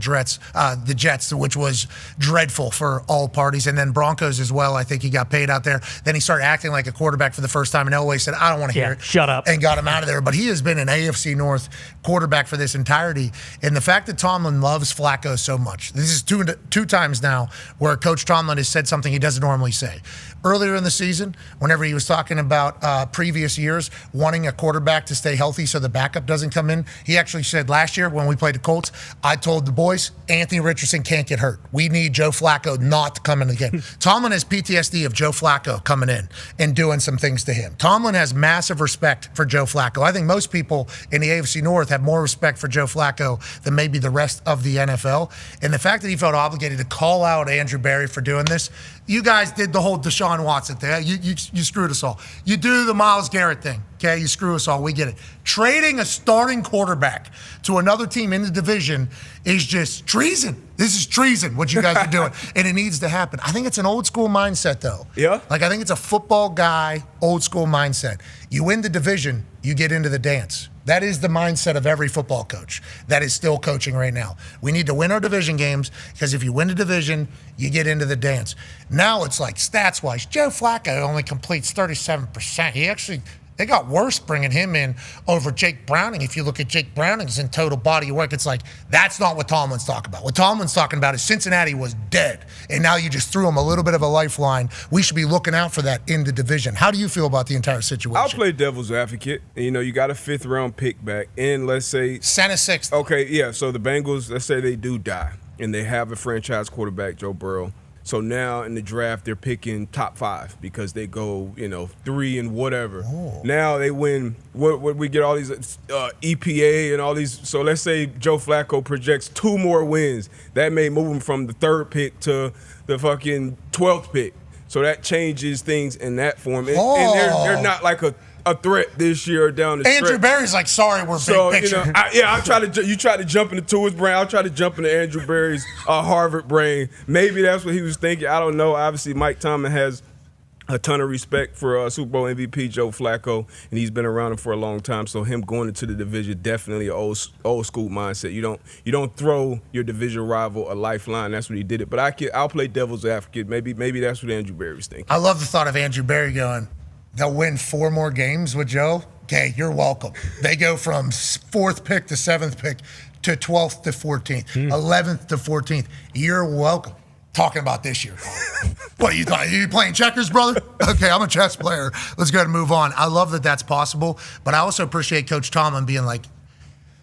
Jets, which was dreadful for all parties. And then Broncos as well. I think he got paid out there. Then he started acting like a quarterback for the first time and Elway said, I don't want to hear it. Shut up. And got him out of there. But he has been an AFC North quarterback for this entirety. And the fact that Tomlin loves Flacco so much, this is two times now where Coach Tomlin has said something he doesn't normally say. Earlier in the season, whenever he was talking about previous years, wanting a quarterback to stay healthy so the backup doesn't come in, he actually said last year when we played the Colts, I told the boys, Anthony Richardson can't get hurt. We need Joe Flacco not to come in again. Tomlin has PTSD of Joe Flacco coming in and doing some things to him. Tomlin has massive respect for Joe Flacco. I think most people in the AFC North have more respect for Joe Flacco than maybe the rest of the NFL. And the fact that he felt obligated to call out Andrew Berry for doing this, you guys did the whole Deshaun Watson thing. You screwed us all. You do the Myles Garrett thing. Okay, you screw us all. We get it. Trading a starting quarterback to another team in the division is just treason. This is treason, what you guys are doing. And it needs to happen. I think it's an old school mindset, though. Yeah? Like, I think it's a football guy, old school mindset. You win the division, you get into the dance. That is the mindset of every football coach that is still coaching right now. We need to win our division games because if you win the division, you get into the dance. Now it's like stats-wise, Joe Flacco only completes 37%. They got worse bringing him in over Jake Browning. If you look at Jake Browning's in total body of work, it's like, that's not what Tomlin's talking about. What Tomlin's talking about is Cincinnati was dead, and now you just threw him a little bit of a lifeline. We should be looking out for that in the division. How do you feel about the entire situation? I'll play devil's advocate. You know, you got a 5th-round pick back, and let's say send a 6th. Okay, yeah, so the Bengals, let's say they do die, and they have a franchise quarterback, Joe Burrow. So now in the draft, they're picking top 5 because they go, 3 and whatever. Oh. Now they win. What we get all these EPA and all these. So let's say Joe Flacco projects 2 more wins. That may move him from the 3rd pick to the fucking 12th pick. So that changes things in that form. And they're not like a threat this year down the stretch. Andrew Berry's like, sorry, we're big picture. You try to jump into his brain. I'll try to jump into Andrew Berry's Harvard brain. Maybe that's what he was thinking. I don't know. Obviously, Mike Tomlin has a ton of respect for Super Bowl MVP Joe Flacco, and he's been around him for a long time. So him going into the division, definitely an old school mindset. You don't throw your division rival a lifeline. That's what he did it. But I'll play devil's advocate. Maybe that's what Andrew Berry's thinking. I love the thought of Andrew Berry going, they'll win 4 more games with Joe. Okay, you're welcome. They go from 4th pick to 7th pick to 12th to 14th, 11th to 14th. You're welcome. talking about this year. What are you thought? Are you playing checkers, brother? Okay, I'm a chess player. Let's go ahead and move on. I love that that's possible, but I also appreciate Coach Tomlin being like,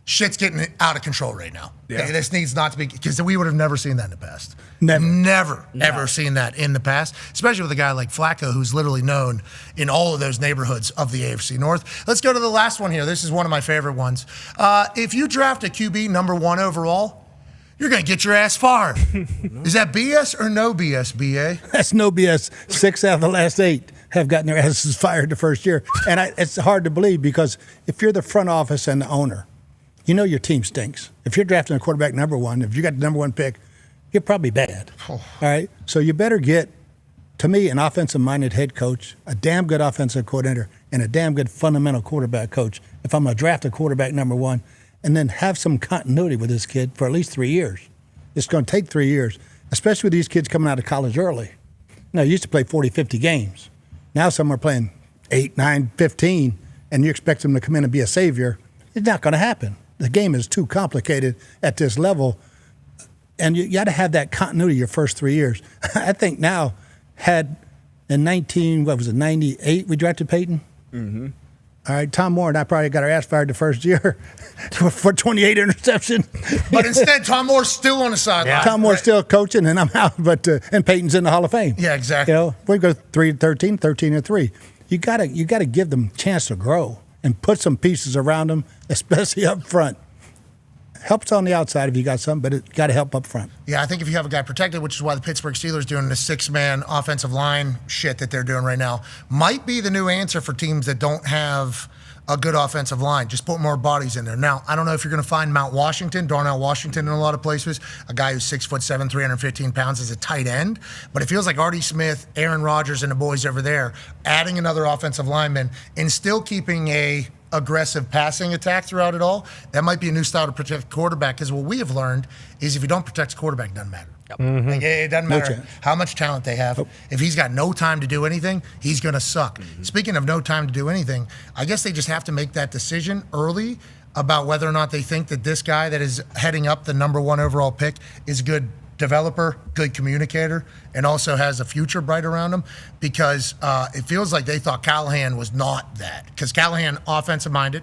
shit's getting out of control right now. Yeah. Okay, this needs not to be, because we would have never seen that in the past. Never. Ever seen that in the past, especially with a guy like Flacco, who's literally known in all of those neighborhoods of the AFC North. Let's go to the last one here. This is one of my favorite ones. If you draft a QB number 1 overall, you're going to get your ass fired. Is that BS or no BS, BA? That's no BS. 6 out of the last 8 have gotten their asses fired the first year. And it's hard to believe because if you're the front office and the owner, you know your team stinks. If you're drafting a quarterback number 1, if you got the number 1 pick, you're probably bad. All right? So you better get, to me, an offensive-minded head coach, a damn good offensive coordinator, and a damn good fundamental quarterback coach if I'm going to draft a quarterback number 1, and then have some continuity with this kid for at least 3 years. It's going to take 3 years, especially with these kids coming out of college early. You used to play 40, 50 games. Now some are playing 8, 9, 15, and you expect them to come in and be a savior. It's not going to happen. The game is too complicated at this level, and you got to have that continuity your first 3 years. I think now, had in 98 we drafted Peyton? Mm-hmm. All right, Tom Moore and I probably got our ass fired the first year for 28 interceptions. But instead, Tom Moore's still on the sideline. Yeah. Tom Moore's still coaching, and I'm out, and Peyton's in the Hall of Fame. Yeah, exactly. We go 3-13, 13-3. You gotta give them a chance to grow and put some pieces around them, especially up front. Helps on the outside if you got some, but it got to help up front. Yeah, I think if you have a guy protected, which is why the Pittsburgh Steelers doing the 6-man offensive line shit that they're doing right now, might be the new answer for teams that don't have a good offensive line. Just put more bodies in there. Now, I don't know if you're going to find Darnell Washington in a lot of places, a guy who's 6'7", 315 pounds as a tight end, but it feels like Artie Smith, Aaron Rodgers, and the boys over there adding another offensive lineman and still keeping a aggressive passing attack throughout it all. That might be a new style to protect the quarterback, because what we have learned is if you don't protect the quarterback, it doesn't matter. Mm-hmm. Like, it doesn't matter how much talent they have. If he's got no time to do anything, he's going to suck. Mm-hmm. Speaking of no time to do anything, I guess they just have to make that decision early about whether or not they think that this guy that is heading up the number 1 overall pick is a good developer, good communicator, and also has a future bright around him, because it feels like they thought Callahan was not that. Because Callahan, offensive-minded,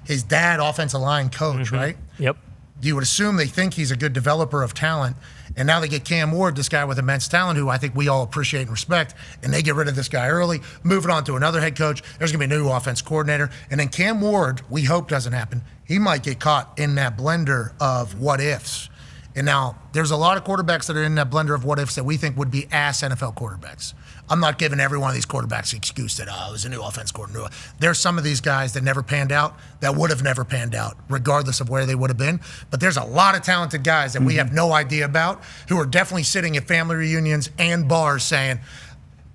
his dad, offensive line coach, right? Yep. You would assume they think he's a good developer of talent, and now they get Cam Ward, this guy with immense talent, who I think we all appreciate and respect, and they get rid of this guy early, moving on to another head coach. There's going to be a new offense coordinator, and then Cam Ward, we hope doesn't happen. He might get caught in that blender of what-ifs. And now, there's a lot of quarterbacks that are in that blender of what-ifs that we think would be ass NFL quarterbacks. I'm not giving every one of these quarterbacks the excuse that, it was a new offense coordinator. There's some of these guys that never panned out, that would have never panned out, regardless of where they would have been. But there's a lot of talented guys that we have no idea about, who are definitely sitting at family reunions and bars saying,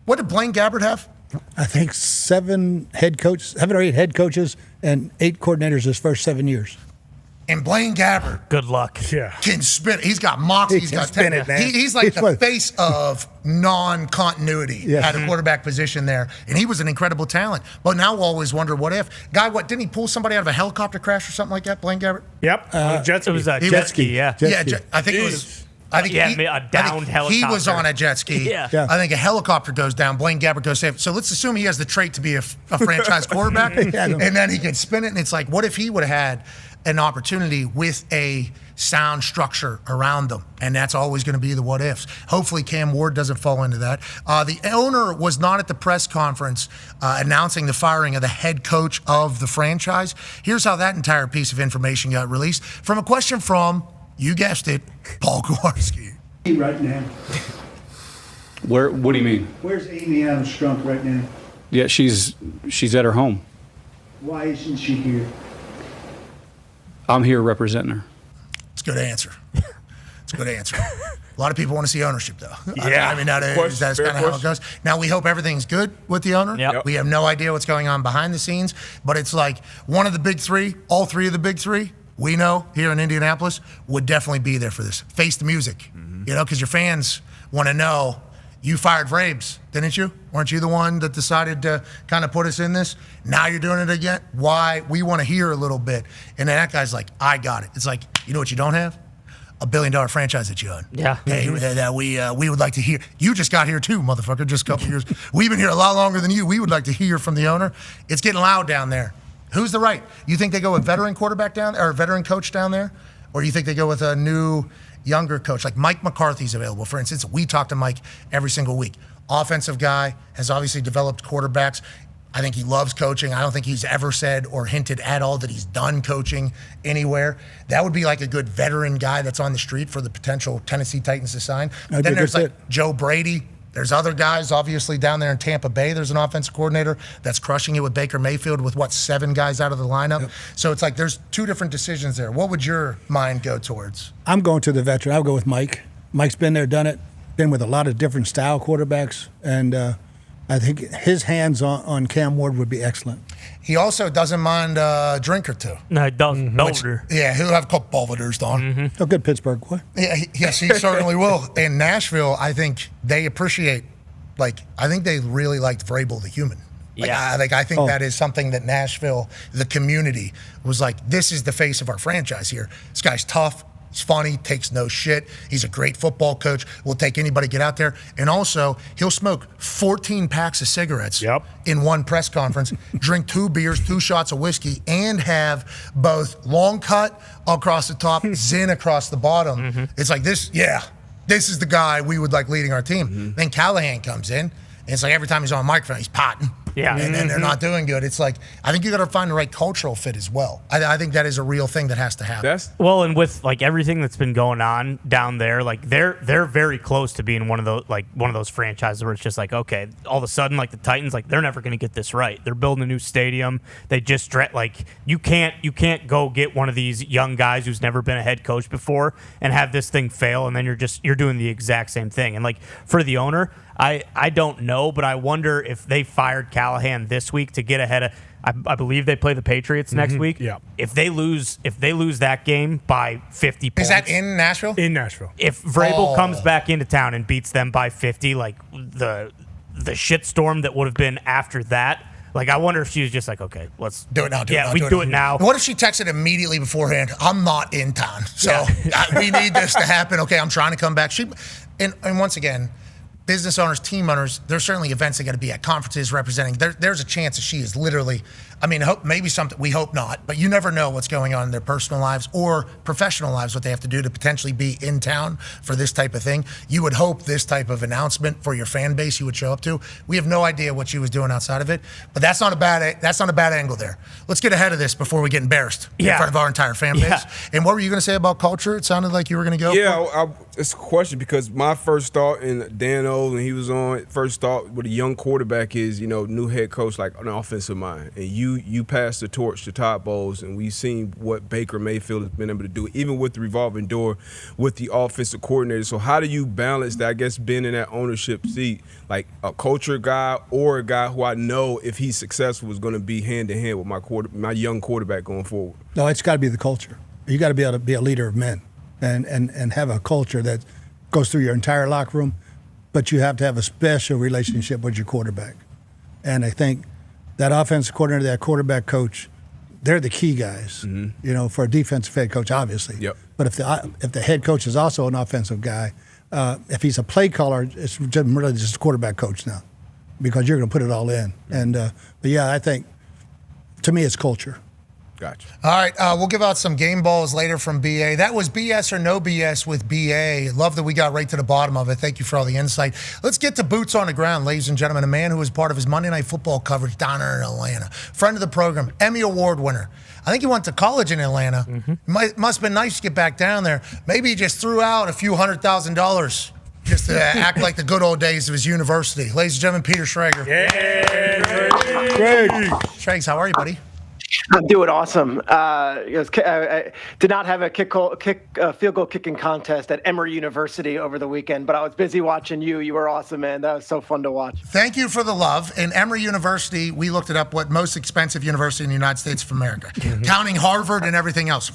what did Blaine Gabbert have? I think 7 or 8 head coaches and 8 coordinators his first 7 years. And Blaine Gabbert, good luck. Yeah, can spin it. He's got moxie. He's got spin it, man. He's like the face of non-continuity at a quarterback position there. And he was an incredible talent. But now we'll always wonder, what if? Guy, didn't he pull somebody out of a helicopter crash or something like that, Blaine Gabbert? Yep. Jet ski. It was a jet ski, yeah. I think it was. A downed helicopter. He was on a jet ski. Yeah. I think a helicopter goes down. Blaine Gabbert goes safe. So let's assume he has the trait to be a franchise quarterback, and then he can spin it. And it's like, what if he would have had an opportunity with a sound structure around them? And that's always going to be the what ifs. Hopefully Cam Ward doesn't fall into that. The owner was not at the press conference announcing the firing of the head coach of the franchise. Here's how that entire piece of information got released from a question from, you guessed it, Paul Kowarski. Right now. Where? What do you mean? Where's Amy Adams Strunk right now? Yeah, she's at her home. Why isn't she here? I'm here representing her. It's a good answer. It's a good answer. A lot of people want to see ownership, though. Yeah. I mean, that's kind of how it goes. Now, we hope everything's good with the owner. Yep. We have no idea what's going on behind the scenes, but it's like one of the big 3, all 3 of the big 3, we know here in Indianapolis, would definitely be there for this. Face the music, because your fans want to know, you fired Vrabes, didn't you? Weren't you the one that decided to kind of put us in this? Now you're doing it again? Why? We want to hear a little bit. And then that guy's like, I got it. It's like, you know what you don't have? a $1 billion franchise that you own. Yeah. Hey, that we would like to hear. You just got here too, motherfucker, just a couple years. We've been here a lot longer than you. We would like to hear from the owner. It's getting loud down there. Who's the right? You think they go with veteran quarterback down or veteran coach down there? Or you think they go with a new, younger coach? Like Mike McCarthy's available, for instance. We talk to Mike every single week. Offensive guy, has obviously developed quarterbacks. I think he loves coaching. I don't think he's ever said or hinted at all that he's done coaching anywhere. That would be like a good veteran guy that's on the street for the potential Tennessee Titans to sign. Then there's like Joe Brady. There's other guys, obviously, down there in Tampa Bay. There's an offensive coordinator that's crushing it with Baker Mayfield with, 7 guys out of the lineup? Yep. So it's like there's 2 different decisions there. What would your mind go towards? I'm going to the veteran. I'll go with Mike. Mike's been there, done it, been with a lot of different style quarterbacks, and I think his hands on Cam Ward would be excellent. He also doesn't mind a drink or two. No, he doesn't. Yeah, he'll have a couple bollivers, Dahn. Mm-hmm. A good Pittsburgh boy. Yeah, yes, he certainly will. In Nashville, I think they appreciate, I think they really liked Vrabel the human. I think that is something that Nashville, the community, was like, this is the face of our franchise here. This guy's tough. He's funny, takes no shit. He's a great football coach. Will take anybody get out there. And also, he'll smoke 14 packs of cigarettes in one press conference, drink 2 beers, 2 shots of whiskey, and have both long cut across the top, Zin across the bottom. Mm-hmm. It's like this is the guy we would like leading our team. Mm-hmm. Then Callahan comes in, and it's like every time he's on a microphone, he's potting. Yeah. And they're not doing good. It's like, I think you got to find the right cultural fit as well. I think that is a real thing that has to happen. And with everything that's been going on down there, they're very close to being one of those franchises where it's just okay, all of a sudden the Titans, they're never going to get this right. They're building a new stadium. They just you can't go get one of these young guys who's never been a head coach before and have this thing fail, and then you're doing the exact same thing. And for the owner, I don't know, but I wonder if they fired Callahan this week to get ahead of. I believe they play the Patriots next week. Yeah. If they lose that game by 50 points, is that in Nashville? In Nashville. If Vrabel comes back into town and beats them by 50, the shitstorm that would have been after that. I wonder if she was just okay, let's do it now. We do it now. What if she texted immediately beforehand? I'm not in town, so we need this to happen. Okay, I'm trying to come back. And once again, business owners, team owners, there's certainly events they got to be at, conferences representing. There's a chance that she is literally, maybe something, we hope not, but you never know what's going on in their personal lives or professional lives, what they have to do to potentially be in town for this type of thing. You would hope this type of announcement for your fan base you would show up to. We have no idea what she was doing outside of it, but that's not a bad angle there. Let's get ahead of this before we get embarrassed in front of our entire fan base. Yeah. And what were you going to say about culture? It sounded like you were going to go. Yeah, it's a question because my first thought, and Dan O, when he was on, first thought with a young quarterback is, new head coach, an offensive mind. And you pass the torch to Todd Bowles, and we've seen what Baker Mayfield has been able to do, even with the revolving door with the offensive coordinator. So how do you balance that, I guess, being in that ownership seat, a culture guy or a guy who I know if he's successful is going to be hand-in-hand with my young quarterback going forward? No, it's got to be the culture. You got to be able to be a leader of men and have a culture that goes through your entire locker room, but you have to have a special relationship with your quarterback. And I think that offensive coordinator, that quarterback coach, they're the key guys, for a defensive head coach, obviously. Yep. But if the head coach is also an offensive guy, if he's a play caller, it's really just a quarterback coach now because you're going to put it all in. And but yeah, I think, to me, it's culture. Gotcha. All right, we'll give out some game balls later from BA. That was BS or no BS with BA. Love that we got right to the bottom of it. Thank you for all the insight. Let's get to boots on the ground, ladies and gentlemen. A man who was part of his Monday Night Football coverage down in Atlanta. Friend of the program, Emmy Award winner. I think he went to college in Atlanta. Mm-hmm. Must have been nice to get back down there. Maybe he just threw out a few $100,000 just to act like the good old days of his university. Ladies and gentlemen, Peter Schrager. Yeah, Greg. Schrags, how are you, buddy? I'm doing awesome. I did not have a field goal kicking contest at Emory University over the weekend, but I was busy watching you. You were awesome, man. That was so fun to watch. Thank you for the love. In Emory University, we looked it up, what most expensive university in the United States of America, counting Harvard and everything else.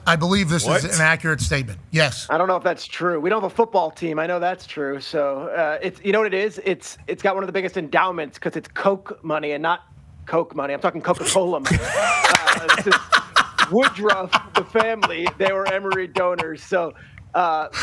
I believe this is an accurate statement. Yes. I don't know if that's true. We don't have a football team. I know that's true. So it's, you know what it is? It's got one of the biggest endowments because it's Coke money and not Coke money. I'm talking Coca-Cola money. Woodruff, the family, they were Emory donors. So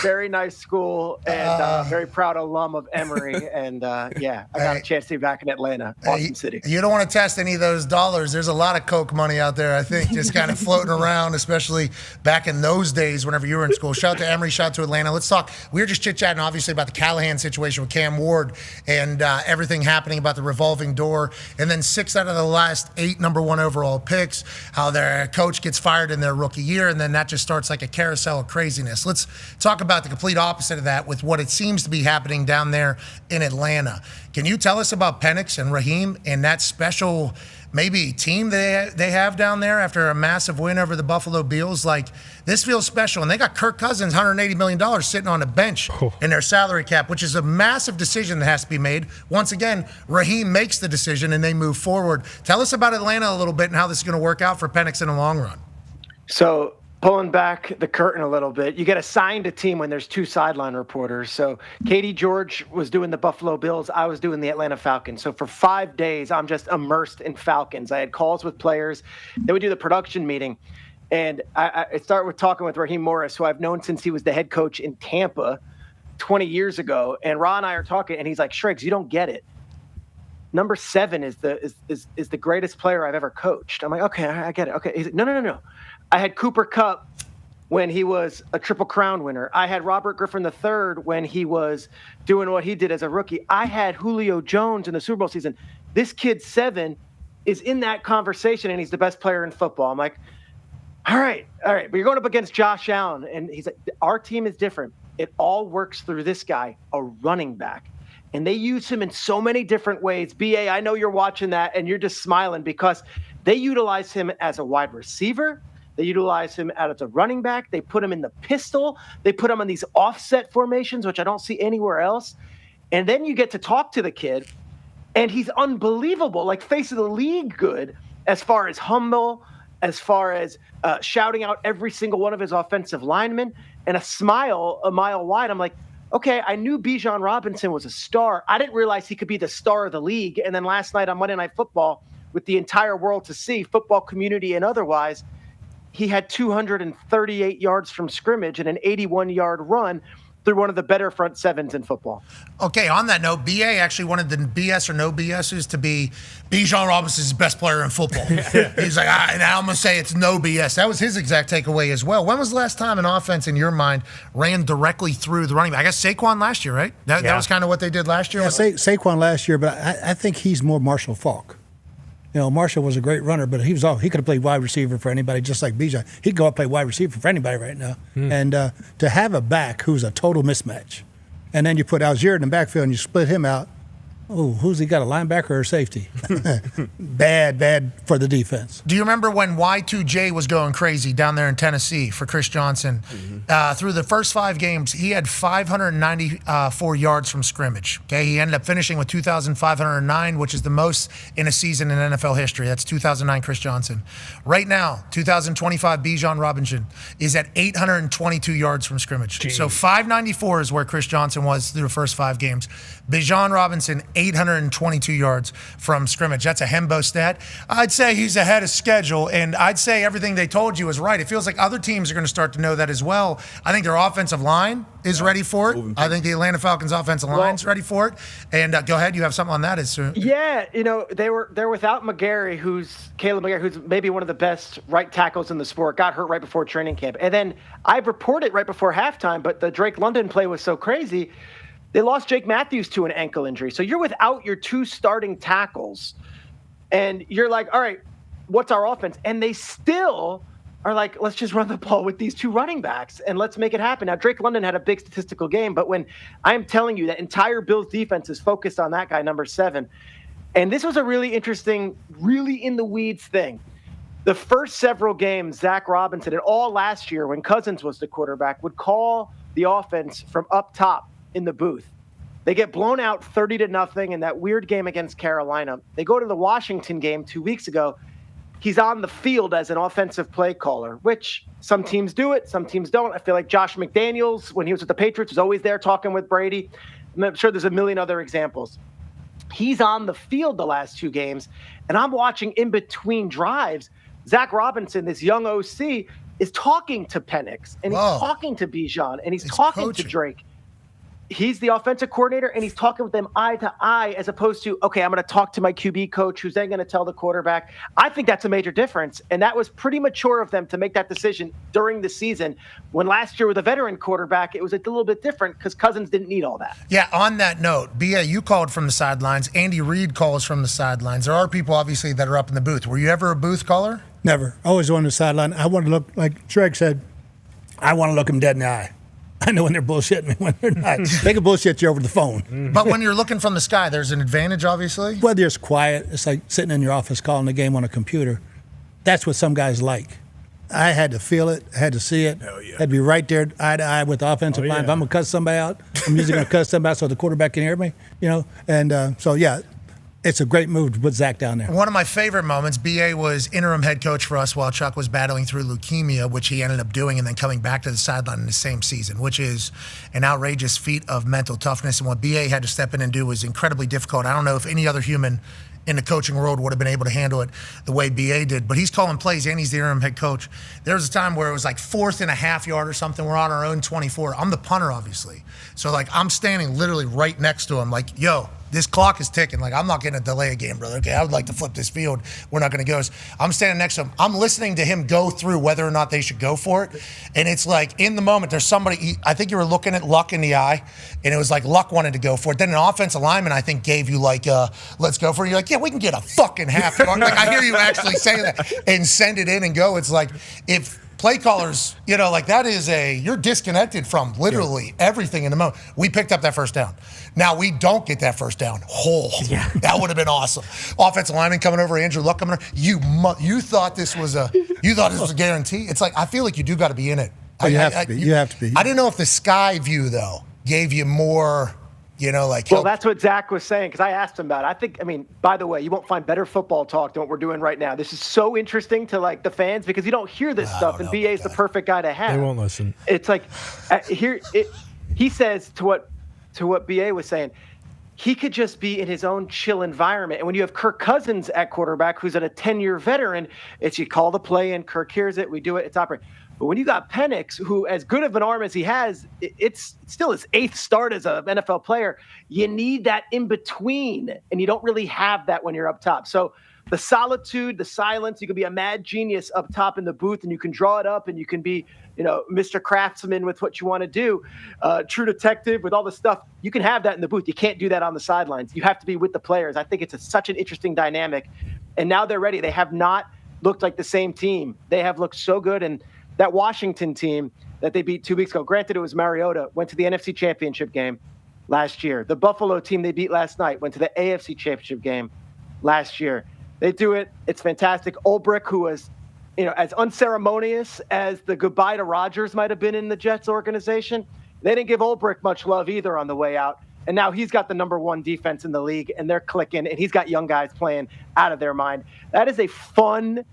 Very nice school and very proud alum of Emory. And I got a chance to be back in Atlanta, awesome city. You don't want to test any of those dollars. There's a lot of Coke money out there, I think, just kind of floating around, especially back in those days whenever you were in school. Shout out to Emory, shout out to Atlanta. Let's talk. We were just chit-chatting, obviously, about the Callahan situation with Cam Ward and everything happening about the revolving door. And then 6 out of the last 8 number 1 overall picks, how their coach gets fired in their rookie year, and then that just starts like a carousel of craziness. Let's talk about the complete opposite of that with what it seems to be happening down there in Atlanta. Can you tell us about Penix and Raheem and that special maybe team they have down there after a massive win over the Buffalo Bills? Like, this feels special. And they got Kirk Cousins, $180 million sitting on a bench in their salary cap, which is a massive decision that has to be made. Once again, Raheem makes the decision and they move forward. Tell us about Atlanta a little bit and how this is going to work out for Penix in the long run. So, pulling back the curtain a little bit, you get assigned a team when there's 2 sideline reporters. So Katie George was doing the Buffalo Bills. I was doing the Atlanta Falcons. So for 5 days, I'm just immersed in Falcons. I had calls with players. Then we do the production meeting. And I start with talking with Raheem Morris, who I've known since he was the head coach in Tampa 20 years ago. And Ra and I are talking, and he's like, Schrags, you don't get it. Number 7 is the greatest player I've ever coached. I'm like, okay, I get it. Okay. He's like, no. I had Cooper Kupp when he was a Triple Crown winner. I had Robert Griffin III when he was doing what he did as a rookie. I had Julio Jones in the Super Bowl season. This kid 7 is in that conversation, and he's the best player in football. I'm like, all right. But you're going up against Josh Allen. And he's like, our team is different. It all works through this guy, a running back. And they use him in so many different ways. BA, I know you're watching that, and you're just smiling because they utilize him as a wide receiver. They utilize him as a running back. They put him in the pistol. They put him in these offset formations, which I don't see anywhere else. And then you get to talk to the kid, and he's unbelievable, like face of the league good, as far as humble, as far as shouting out every single one of his offensive linemen, and a smile a mile wide. I'm like, okay, I knew Bijan Robinson was a star. I didn't realize he could be the star of the league. And then last night on Monday Night Football, with the entire world to see, football community and otherwise, he had 238 yards from scrimmage and an 81-yard run through one of the better front 7s in football. Okay, on that note, BA actually wanted the BS or no BSs to be Bijan Robinson's best player in football. He's like, and I'm going to say it's no BS. That was his exact takeaway as well. When was the last time an offense, in your mind, ran directly through the running back? I guess Saquon last year, right? That was kind of what they did last year? Yeah, Saquon last year, but I think he's more Marshall Faulk. You know, Marshall was a great runner, but he could have played wide receiver for anybody, just like Bijan. He could go out and play wide receiver for anybody right now. And to have a back who's a total mismatch, and then you put Algier in the backfield and you split him out, who's he got, a linebacker or a safety? Bad for the defense. Do you remember when Y2J was going crazy down there in Tennessee for Chris Johnson? Through the first 5 games, he had 594 yards from scrimmage. Okay, he ended up finishing with 2,509, which is the most in a season in NFL history. That's 2009 Chris Johnson. Right now, 2025 Bijan Robinson is at 822 yards from scrimmage. Jeez. So 594 is where Chris Johnson was through the first 5 games. Bijan Robinson, 822 yards from scrimmage. That's a Hembo stat. I'd say he's ahead of schedule, and I'd say everything they told you is right. It feels like other teams are going to start to know that as well. I think their offensive line is ready for it. I think the Atlanta Falcons offensive line's ready for it. And go ahead, you have something on that. Yeah, they're without Caleb McGarry, who's maybe one of the best right tackles in the sport, got hurt right before training camp. And then I reported right before halftime, but the Drake London play was so crazy, they lost Jake Matthews to an ankle injury. So you're without your 2 starting tackles. And you're like, all right, what's our offense? And they still are like, let's just run the ball with these 2 running backs and let's make it happen. Now, Drake London had a big statistical game, but when I'm telling you that entire Bills defense is focused on that guy, number 7. And this was a really interesting, really in the weeds thing. The first several games, Zach Robinson, and all last year when Cousins was the quarterback, would call the offense from up top in the booth. They get blown out 30-0 in that weird game against Carolina. They go to the Washington game 2 weeks ago. He's on the field as an offensive play caller, which some teams do it, some teams don't. I feel like Josh McDaniels, when he was with the Patriots, was always there talking with Brady. I'm sure there's a million other examples. He's on the field the last 2 games, and I'm watching in between drives, Zach Robinson, this young OC, is talking to Penix, and he's talking to Bijan, and he's talking to Drake. He's the offensive coordinator, and he's talking with them eye to eye, as opposed to, okay, I'm going to talk to my QB coach, who's then going to tell the quarterback. I think that's a major difference, and that was pretty mature of them to make that decision during the season. When last year with a veteran quarterback, it was a little bit different because Cousins didn't need all that. Yeah, on that note, B.A., you called from the sidelines. Andy Reid calls from the sidelines. There are people, obviously, that are up in the booth. Were you ever a booth caller? Never. Always on the sideline. I want to look, like Schrager said, I want to look them dead in the eye. I know when they're bullshitting me, when they're not. They can bullshit you over the phone. But when you're looking from the sky, there's an advantage, obviously? Whether it's quiet, it's like sitting in your office calling the game on a computer. That's what some guys like. I had to feel it, had to see it, had to be right there eye to eye with the offensive line. If I'm going to cuss somebody out, I'm usually going to cuss somebody out so the quarterback can hear me, And so, yeah, it's a great move to put Zach down there. One of my favorite moments, B.A. was interim head coach for us while Chuck was battling through leukemia, which he ended up doing, and then coming back to the sideline in the same season, which is an outrageous feat of mental toughness. And what B.A. had to step in and do was incredibly difficult. I don't know if any other human in the coaching world would have been able to handle it the way B.A. did. But he's calling plays, and he's the interim head coach. There was a time where it was like 4th and a half yard or something. We're on our own 24. I'm the punter, obviously. So, like, I'm standing literally right next to him, like, yo, this clock is ticking. Like, I'm not going to delay a game, brother. Okay, I would like to flip this field. We're not going to go. I'm standing next to him. I'm listening to him go through whether or not they should go for it. And it's like, in the moment, there's somebody, I think you were looking at Luck in the eye, and it was like Luck wanted to go for it. Then an offensive lineman, I think, gave you like, let's go for it. You're like, yeah, we can get a fucking half yard. Like, I hear you actually say that and send it in and go. It's like, if play callers, like that is you're disconnected from literally everything in the moment. We picked up that first down. Now we don't get that first down. That would have been awesome. Offensive lineman coming over, Andrew Luck coming over. You thought this was a guarantee. It's like, I feel like you do got to be in it. You have to be. You have to be. I didn't know if the sky view though gave you more. Well, that's what Zach was saying, because I asked him about it. By the way, you won't find better football talk than what we're doing right now. This is so interesting to the fans, because you don't hear this stuff, and BA is the perfect guy to have. They won't listen. It's like he says to what BA was saying, he could just be in his own chill environment. And when you have Kirk Cousins at quarterback, who's a 10-year veteran, it's you call the play in, Kirk hears it, we do it, it's operating. But when you got Penix, who, as good of an arm as he has, it's still his 8th start as an NFL player. You need that in between, and you don't really have that when you're up top. So the solitude, the silence, you can be a mad genius up top in the booth, and you can draw it up, and you can be, Mr. Craftsman with what you want to do, true detective with all the stuff. You can have that in the booth. You can't do that on the sidelines. You have to be with the players. I think it's such an interesting dynamic. And now they're ready. They have not looked like the same team. They have looked so good, and that Washington team that they beat 2 weeks ago, granted it was Mariota, went to the NFC Championship game last year. The Buffalo team they beat last night went to the AFC Championship game last year. They do it. It's fantastic. Ulbrich, who was, as unceremonious as the goodbye to Rodgers might have been in the Jets organization, they didn't give Ulbrich much love either on the way out. And now he's got the number 1 defense in the league, and they're clicking, and he's got young guys playing out of their mind. That is a fun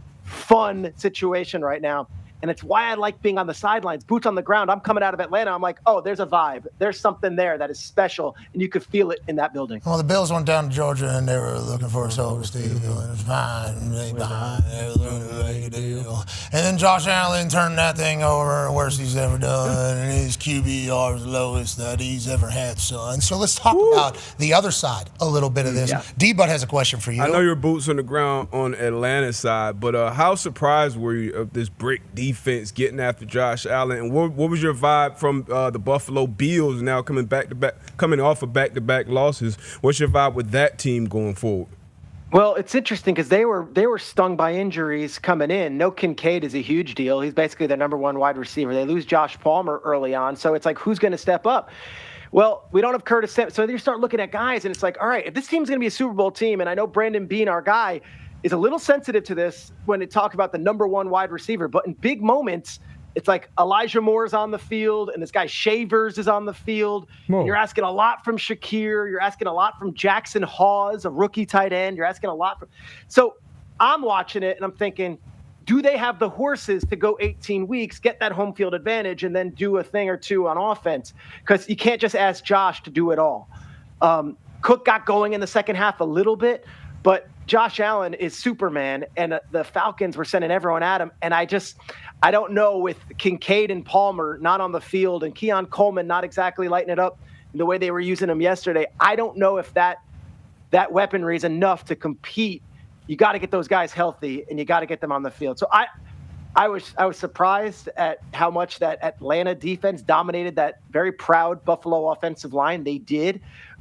situation right now. And it's why I like being on the sidelines, boots on the ground. I'm coming out of Atlanta. I'm like, oh, there's a vibe. There's something there that is special, and you could feel it in that building. Well, the Bills went down to Georgia, and they were looking for a soldier, Steve. It was fine. They behind. They were looking to make a deal. And then Josh Allen turned that thing over, worst he's ever done, and his QBR is the lowest that he's ever had, son. So let's talk about the other side a little bit of this. Yeah. D-Bud has a question for you. I know your boots on the ground on Atlanta's side, but how surprised were you of this brick defense getting after Josh Allen, and what was your vibe from the Buffalo Bills now coming off of back-to-back losses? What's your vibe with that team going forward? Well, it's interesting because they were stung by injuries coming in. No Kincaid is a huge deal. He's basically their number 1 wide receiver. They lose Josh Palmer early on, so it's like, who's going to step up? Well, we don't have Curtis Samuel, so you start looking at guys, and it's like, all right, if this team's going to be a Super Bowl team, and I know Brandon Beane, our guy, is a little sensitive to this when they talk about the number 1 wide receiver. But in big moments, it's like Elijah Moore's on the field, and this guy Shavers is on the field. And you're asking a lot from Shakir. You're asking a lot from Jackson Hawes, a rookie tight end. You're asking a lot from. So I'm watching it, and I'm thinking, do they have the horses to go 18 weeks, get that home field advantage, and then do a thing or two on offense? Because you can't just ask Josh to do it all. Cook got going in the second half a little bit, but Josh Allen is Superman, and the Falcons were sending everyone at him. And I don't know, with Kincaid and Palmer not on the field and Keon Coleman not exactly lighting it up the way they were using him yesterday, I don't know if that weaponry is enough to compete. You got to get those guys healthy, and you got to get them on the field. So I was surprised at how much that Atlanta defense dominated that very proud Buffalo offensive line. They did.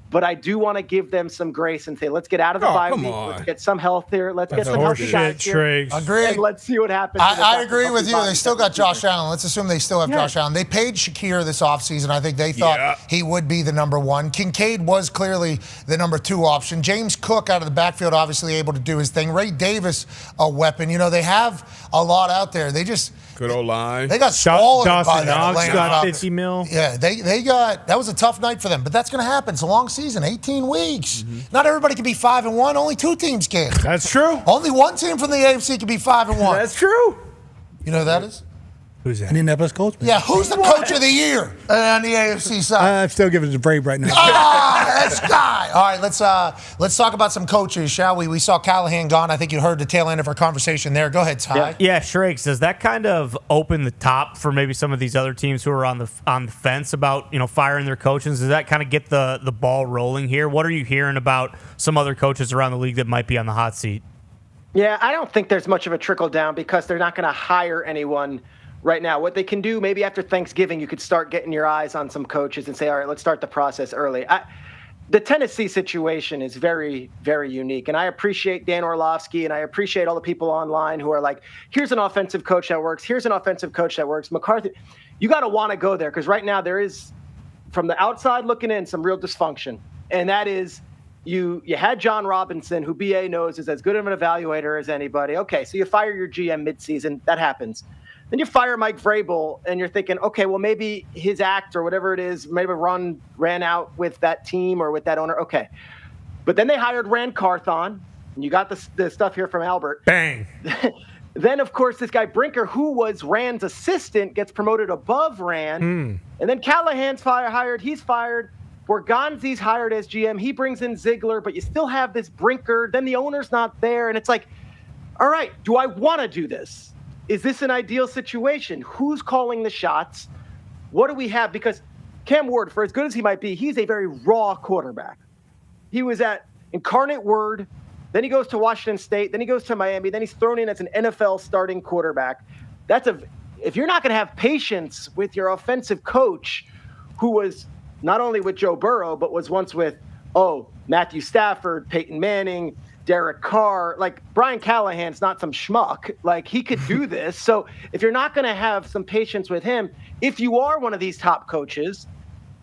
But I do want to give them some grace and say, let's get out of the bye week. Let's get some health here. Let's get some healthy guys here. Agreed. And let's see what happens. I agree with you. They still got Josh Allen. Let's assume they still have Josh Allen. They paid Shakir this offseason. I think they thought he would be the number one. Kincaid was clearly the number two option. James Cook out of the backfield, obviously able to do his thing. Ray Davis, a weapon. You know, they have a lot out there. They just... Good old line. They got swallowed by Dawson that Knox Atlanta got Falcons. 50 mil. Yeah, they got, that was a tough night for them, but that's going to happen. It's a long season, 18 weeks. Not everybody can be 5-1. Only 2 teams can. That's true. Only one team from the AFC can be 5-1. That's true. You know who that is? Who's that? Indianapolis Colts. Yeah, who's the coach of the year on the AFC side? I'm still giving it to Brave right now. This guy. All right, let's talk about some coaches, shall we? We saw Callahan gone. I think you heard the tail end of our conversation there. Go ahead, Ty. Yeah, Schrager, does that kind of open the top for maybe some of these other teams who are on the fence about firing their coaches? Does that kind of get the ball rolling here? What are you hearing about some other coaches around the league that might be on the hot seat? Yeah, I don't think there's much of a trickle down because they're not going to hire anyone right now. What they can do, maybe after Thanksgiving, you could start getting your eyes on some coaches and say, all right, let's start the process early. The Tennessee situation is very, very unique. And I appreciate Dan Orlovsky, and I appreciate all the people online who are like, here's an offensive coach that works. Here's an offensive coach that works. McCarthy, you got to want to go there because right now there is, from the outside looking in, some real dysfunction. And that is, you had John Robinson, who BA knows is as good of an evaluator as anybody. Okay, so you fire your GM midseason. That happens. Then you fire Mike Vrabel, and you're thinking, okay, well, maybe his act or whatever it is, maybe ran out with that team or with that owner. Okay. But then they hired Rand Carthon, and you got the stuff here from Albert. Bang. Then, of course, this guy Brinker, who was Rand's assistant, gets promoted above Rand. And then Callahan's hired. He's fired. Borgonzi's hired as GM. He brings in Ziegler, but you still have this Brinker. Then the owner's not there. And it's like, all right, do I want to do this? Is this an ideal situation? Who's calling the shots? What do we have? Because Cam Ward, for as good as he might be, he's a very raw quarterback. He was at Incarnate Word, then he goes to Washington State, then he goes to Miami, then he's thrown in as an NFL starting quarterback. If you're not going to have patience with your offensive coach, who was not only with Joe Burrow, but was once with, Matthew Stafford, Peyton Manning, Derek Carr, like Brian Callahan's not some schmuck. Like he could do this. So if you're not going to have some patience with him, if you are one of these top coaches,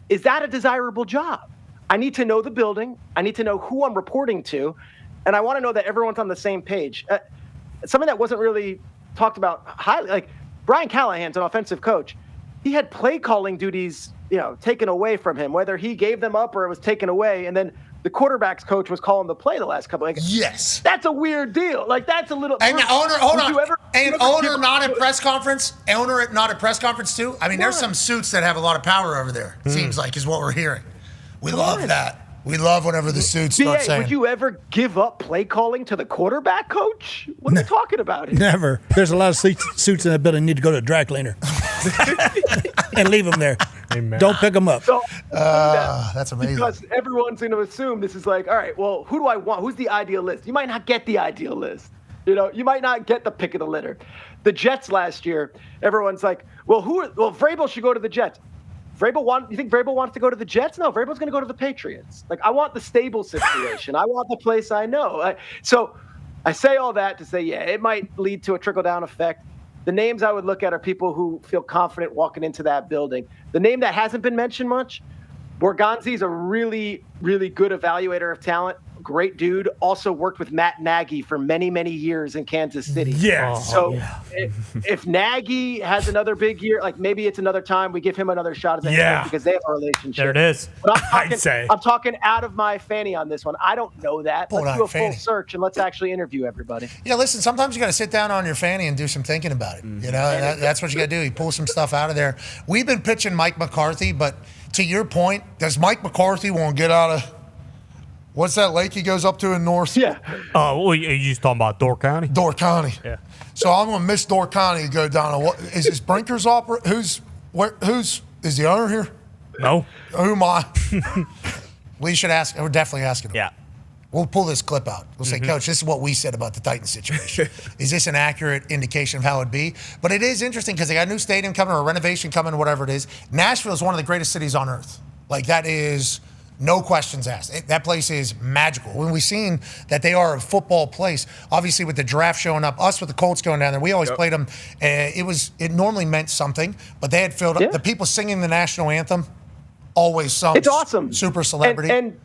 is that a desirable job? I need to know the building. I need to know who I'm reporting to. And I want to know that everyone's on the same page. Something that wasn't really talked about highly, like Brian Callahan's an offensive coach. He had play calling duties, taken away from him, whether he gave them up or it was taken away. And then the quarterback's coach was calling the play the last couple of games. Yes. That's a weird deal. Like, that's a little... And owner, hold on. Owner not at press conference? Owner not at press conference, too? I mean, there's some suits that have a lot of power over there, seems like, is what we're hearing. We love that. We love whenever the suits start saying... Would you ever give up play calling to the quarterback coach? What are you talking about? Never. There's a lot of suits in that building need to go to a dry cleaner. And leave them there. Amen. Don't pick them up. So, that's amazing. Because everyone's going to assume this is like, all right, well, who do I want? Who's the ideal list? You might not get the ideal list. You might not get the pick of the litter. The Jets last year, everyone's like, well, Vrabel should go to the Jets. You think Vrabel wants to go to the Jets? No, Vrabel's going to go to the Patriots. Like, I want the stable situation. I want the place I know. So I say all that to say, yeah, it might lead to a trickle-down effect. The names I would look at are people who feel confident walking into that building. The name that hasn't been mentioned much, Borgonzi's a really, really good evaluator of talent. Great dude. Also worked with Matt Nagy for many, many years in Kansas City. If Nagy has another big year, like maybe it's another time we give him another shot as a head coach because they have a relationship. There it is. But I'm talking out of my fanny on this one. I don't know that. Let's do a full search and let's actually interview everybody. Yeah, listen, sometimes you got to sit down on your fanny and do some thinking about it. That's what you got to do. You pull some stuff out of there. We've been pitching Mike McCarthy, but to your point, does Mike McCarthy want to get out of What's that lake he goes up to in North? Yeah. Oh, well, you just talking about Door County? Door County. Yeah. So I'm going to miss Door County and go down. What is this Brinker's opera? Who's is the owner here? No. Who am I? We should ask. We're definitely asking him. Yeah. We'll pull this clip out. We'll say, Coach, this is what we said about the Titans situation. Is this an accurate indication of how it'd be? But it is interesting because they got a new stadium coming or a renovation coming, whatever it is. Nashville is one of the greatest cities on earth. Like, that is no questions asked. That place is magical. When we've seen that they are a football place, obviously with the draft showing up, us with the Colts going down there, we always played them. It normally meant something, but they had filled up. The people singing the national anthem, always some It's awesome. super celebrity. And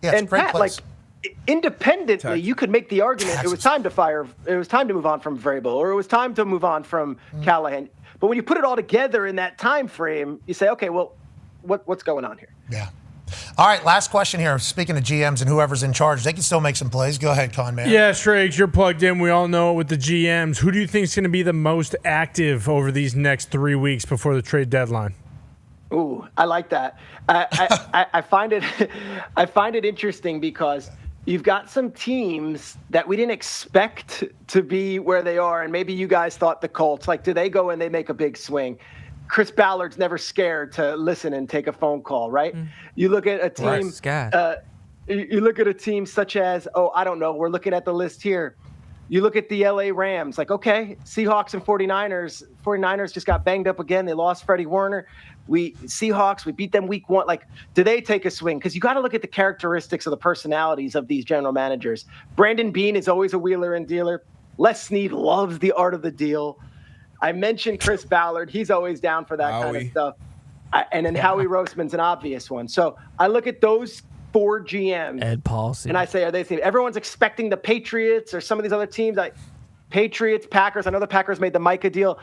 yeah, it's a great Pat, place. like, independently, you could make the argument it was time to fire. It was time to move on from Vrabel, or it was time to move on from Callahan. But when you put it all together in that time frame, you say, okay, well, what's going on here? Yeah. All right, last question here. Speaking of GMs and whoever's in charge, they can still make some plays. Go ahead, Con Man. Yeah, Schrager, you're plugged in. We all know it with the GMs. Who do you think is going to be the most active over these next 3 weeks before the trade deadline? Ooh, I like that. I find it interesting because you've got some teams that we didn't expect to be where they are, and maybe you guys thought the Colts. Like, do they go and they make a big swing? Chris Ballard's never scared to listen and take a phone call, right? You look at a team. You look at a team such as, I don't know. We're looking at the list here. You look at the LA Rams, like, okay, Seahawks and 49ers. 49ers just got banged up again. They lost Freddie Warner. We beat them week 1. Like, do they take a swing? Because you got to look at the characteristics of the personalities of these general managers. Brandon Beane is always a wheeler and dealer. Les Snead loves the art of the deal. I mentioned Chris Ballard. He's always down for that kind of stuff. And then Howie Roseman's an obvious one. So I look at those 4 GMs. Ed Policy. And I say, are they – everyone's expecting the Patriots or some of these other teams. Like Patriots, Packers. I know the Packers made the Micah deal.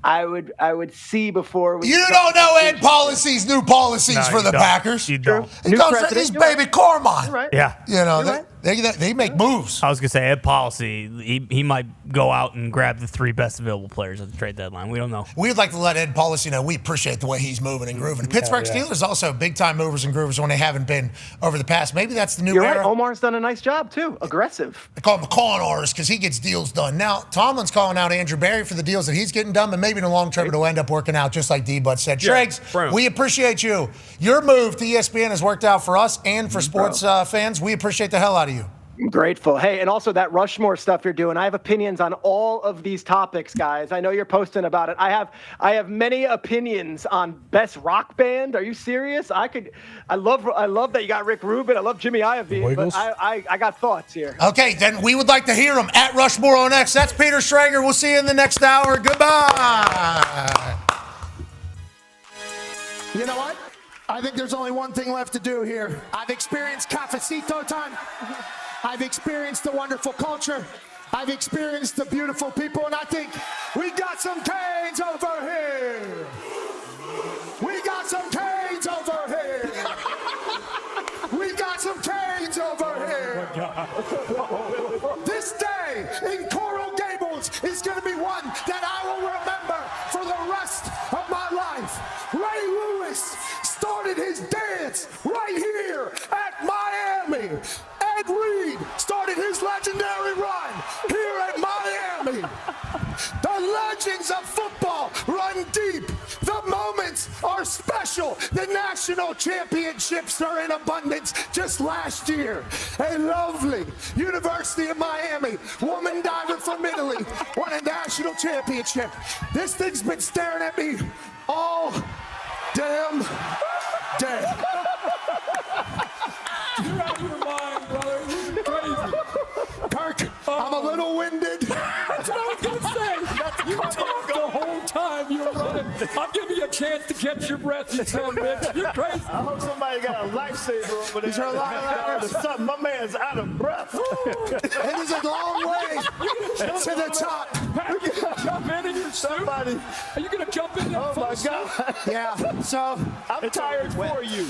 I would see before we. You don't know Ed Policy's new policies for the Packers. You don't. He comes to his baby Carmine. Right. Yeah. You know, they make moves. I was going to say, Ed Policy, he might go out and grab the 3 best available players at the trade deadline. We don't know. We'd like to let Ed Policy know we appreciate the way he's moving and grooving. Pittsburgh Steelers also big-time movers and groovers when they haven't been over the past. Maybe that's the new You're era. right. Omar's done a nice job, too. Aggressive. They call him a con artist because he gets deals done. Now, Tomlin's calling out Andrew Berry for the deals that he's getting done, but maybe in the long term it'll end up working out just like D-Bud said. Shregs, we appreciate you. Your move to ESPN has worked out for us and for sports fans. We appreciate the hell out of you. I'm grateful. Hey, and also that Rushmore stuff you're doing. I have opinions on all of these topics, guys. I know you're posting about it. I have many opinions on best rock band. Are you serious? I love that you got Rick Rubin. I love Jimmy Iovine, but I got thoughts here. Okay, then we would like to hear them at Rushmore on X. That's Peter Schrager. We'll see you in the next hour. Goodbye. You know what? I think there's only one thing left to do here. I've experienced cafecito time. I've experienced the wonderful culture. I've experienced the beautiful people, and I think we got some Canes over here. We got some Canes over here. We got some Canes over here. This day in Coral Gables is going to be one that I will remember for the rest of my life. Ray Lewis started his dance right here at Miami. Ed Reed started his legendary run here at Miami. The legends of football run deep. The moments are special. The national championships are in abundance. Just last year, a lovely University of Miami woman diver from Italy won a national championship. This thing's been staring at me all damn day. You're out of your mind, brother. You're crazy. Kirk, I'm a little winded. That's what I was going to say. You talked the whole time you were running. I'm giving you a chance to catch your breath, you son of a bitch. You're crazy. I hope somebody got a lifesaver over there. Is there a lot of something? My man's out of breath. It is a long way to the top. Are you going to jump in your suit? Are you going to jump in that my God. Yeah, so I'm tired for you.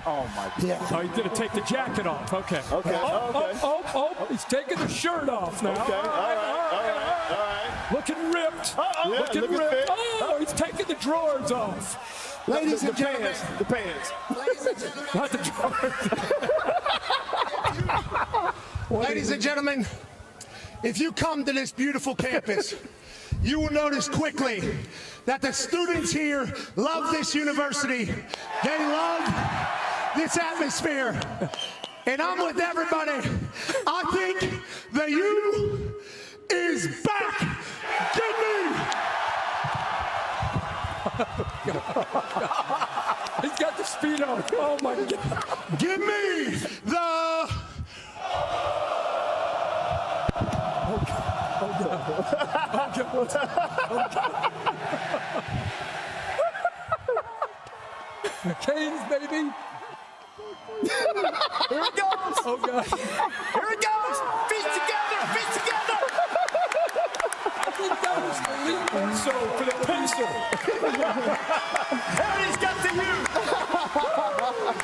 Oh, my God. Yeah. Oh, he's going to take the jacket off. Okay. Okay. Oh, he's taking the shirt off now. Okay. All right. Looking ripped. Yeah, looking ripped. fit. Oh, he's taking the drawers off. Ladies and gentlemen. The pants. Ladies and gentlemen. Not the drawers. Ladies and gentlemen, if you come to this beautiful campus, you will notice quickly that the students here love this university. They love this atmosphere. And I'm with everybody. I think the U is back. Give me. He's got the speed on. Oh my God. Give me the. Canes, baby. Here it goes. Oh God. Here it goes. Feet together. Feet together. I think that was the lead so for the pencil. And he's got the U.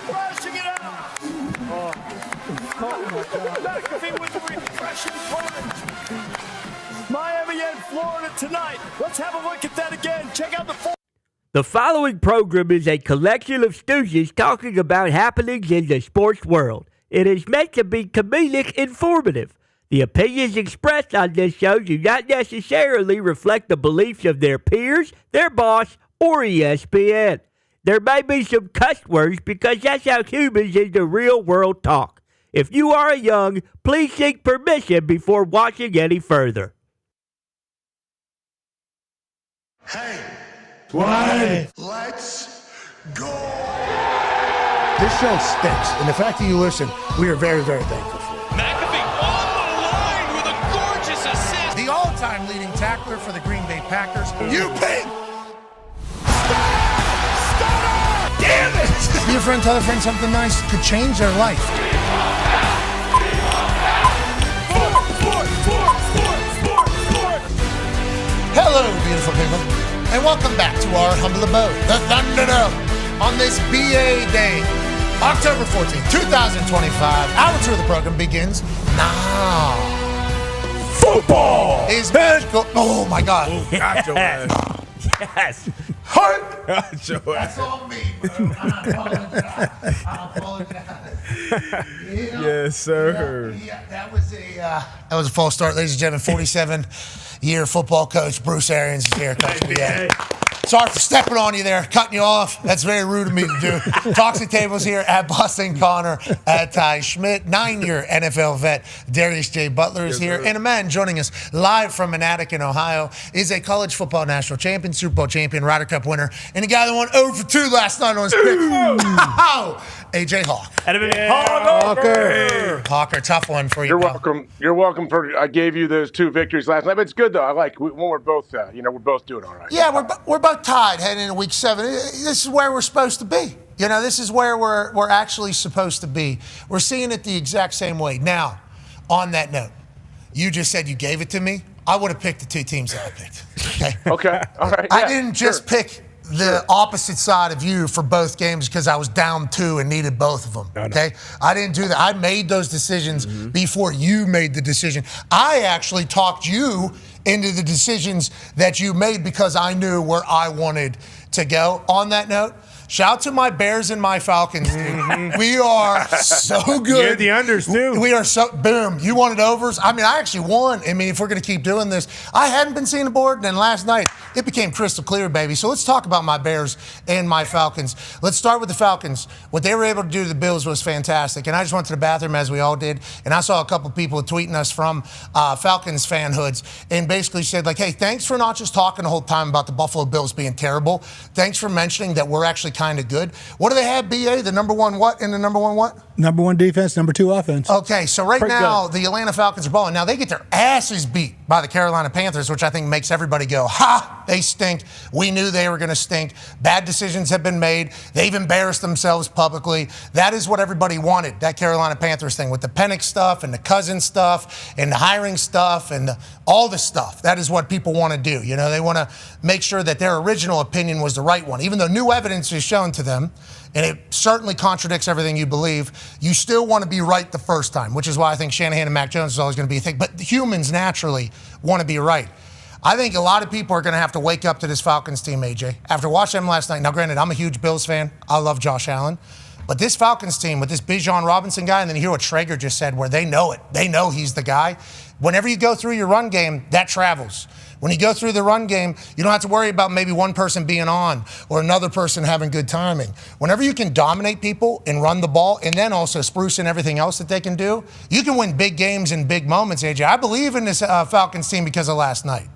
Flashing it out. Oh my God. McAfee with the refreshing plunge. Miami and Florida tonight. Let's have a look at that again. Check out the The following program is a collection of stooges talking about happenings in the sports world. It is meant to be comedic informative. The opinions expressed on this show do not necessarily reflect the beliefs of their peers, their boss, or ESPN. There may be some cuss words because that's how humans in the real world talk. If you are young, please seek permission before watching any further. Hey. Why? Let's go. This show stinks, and the fact that you listen, we are very, very thankful for. McAfee on the line with a gorgeous assist. The all-time leading tackler for the Green Bay Packers, you pig! Damn it! Your friend tell a friend something nice could change their life. Hello, beautiful people, and welcome back to our humble abode, the Thunderdome, on this BA Day, October 14th, 2025. Hour 2 of the program begins now. Football is magical. Oh my God! Got your ass. Yes. Heart. Got your That's ass. on me, bro. I apologize. You know, Yes, sir. Yeah, that was a false start, ladies and gentlemen. 47-year football coach Bruce Arians is here. Coach BA. Sorry for stepping on you there, cutting you off. That's very rude of me to do. Toxic Tables here at Boston Connor, at Ty Schmidt. 9-year NFL vet Darius J. Butler is here. sir. And a man joining us live from an attic in Ohio is a college football national champion, Super Bowl champion, Ryder Cup winner, and a guy that won 0 for 2 last night on his pick. AJ Hawk. Hawker, tough one for you. You're pal. welcome. You're welcome for. I gave you those 2 victories last night, but it's good though. I like when we're both. We're both doing all right. Yeah, we're both tied heading into week 7. This is where we're supposed to be. You know, this is where we're actually supposed to be. We're seeing it the exact same way. Now, on that note, you just said you gave it to me. I would have picked the 2 teams that I picked. Okay. Okay. All right. I Yeah, didn't just pick the opposite side of you for both games because I was down 2 and needed both of them. Okay. I didn't do that. I made those decisions before you made the decision. I actually talked you into the decisions that you made because I knew where I wanted to go. On that note, shout out to my Bears and my Falcons, dude. We are so good. You had the unders, too. We are so, boom. You wanted overs? I mean, I actually won. I mean, if we're going to keep doing this, I hadn't been seeing the board, and then last night, it became crystal clear, baby. So let's talk about my Bears and my Falcons. Let's start with the Falcons. What they were able to do to the Bills was fantastic. And I just went to the bathroom, as we all did, and I saw a couple people tweeting us from Falcons fanhoods and basically said, like, hey, thanks for not just talking the whole time about the Buffalo Bills being terrible. Thanks for mentioning that we're actually kind of good. What do they have, BA? The number one what and the number one what? Number 1 defense, number 2 offense. Okay, so right Pretty now, good. the Atlanta Falcons are balling. Now, they get their asses beat by the Carolina Panthers, which I think makes everybody go, ha, they stink. We knew they were going to stink. Bad decisions have been made. They've embarrassed themselves publicly. That is what everybody wanted, that Carolina Panthers thing, with the Penix stuff and the Cousins stuff and the hiring stuff and all the stuff. That is what people want to do. You know, they want to make sure that their original opinion was the right one, even though new evidence is shown to them. And it certainly contradicts everything you believe. You still want to be right the first time, which is why I think Shanahan and Mac Jones is always going to be a thing. But humans naturally want to be right. I think a lot of people are going to have to wake up to this Falcons team, AJ. After watching them last night, now granted, I'm a huge Bills fan. I love Josh Allen. But this Falcons team with this Bijan Robinson guy, and then you hear what Schrager just said, where they know it. They know he's the guy. Whenever you go through your run game, that travels. When you go through the run game, you don't have to worry about maybe one person being on or another person having good timing. Whenever you can dominate people and run the ball and then also spruce in everything else that they can do, you can win big games and big moments, AJ. I believe in this Falcons team because of last night.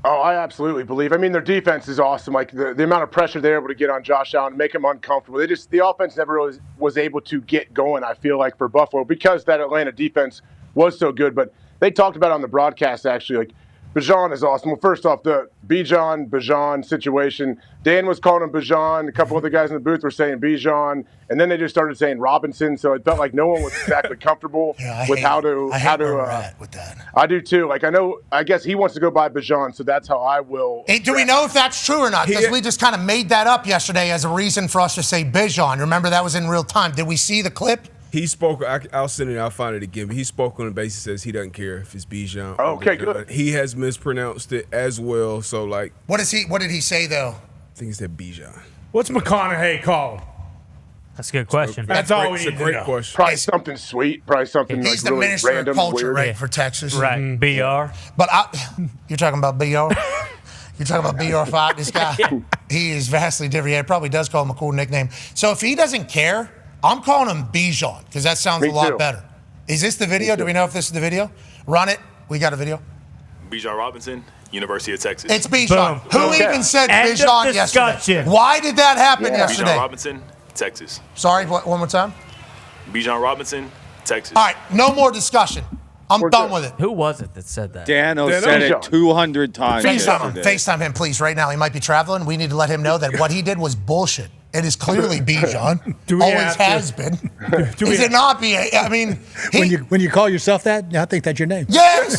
Oh, I absolutely believe. I mean, their defense is awesome. Like the amount of pressure they're able to get on Josh Allen, make him uncomfortable. The offense never really was able to get going, I feel like, for Buffalo because that Atlanta defense was so good. But they talked about it on the broadcast, actually, like, Bijan is awesome. Well, first off, the Bijan situation, Dan was calling him Bijan. A couple other guys in the booth were saying Bijan, and then they just started saying Robinson. So it felt like no one was exactly comfortable with how to with that. I do too. Like I guess he wants to go by Bijan, so that's how I will. Hey, do we know if that's true or not? Because we just kind of made that up yesterday as a reason for us to say Bijan. Remember, that was in real time. Did we see the clip? He spoke. I'll send it. I'll find it again. But he spoke on the basis says he doesn't care if it's Bijan. Okay, Bijan. good. He has mispronounced it as well. So like, what did he say though? I think he said Bijan. What's McConaughey called? That's a good question. That's all we need It's a to great know. question. Probably something sweet. Probably something He's like the really minister random, of culture, weird. right, for Texas. Right, BR. But you're talking about BR? You're talking about BR5? This guy, he is vastly different. Yeah, it probably does call him a cool nickname. So if he doesn't care, I'm calling him Bijan because that sounds a lot better. Is this the video? Do we know if this is the video? Run it. We got a video. Bijan Robinson, University of Texas. It's Bijan. Boom. Who even said Bijan yesterday? Why did that happen yesterday? Bijan Robinson, Texas. Sorry, one more time. Bijan Robinson, Texas. All right, no more discussion. I'm done with it. Who was it that said that? Dano said it 200 times. FaceTime him, please, right now. He might be traveling. We need to let him know that what he did was bullshit. It is clearly Bijan. Always has been. Is it not B.A.? I mean, when you call yourself that, I think that's your name. Yes.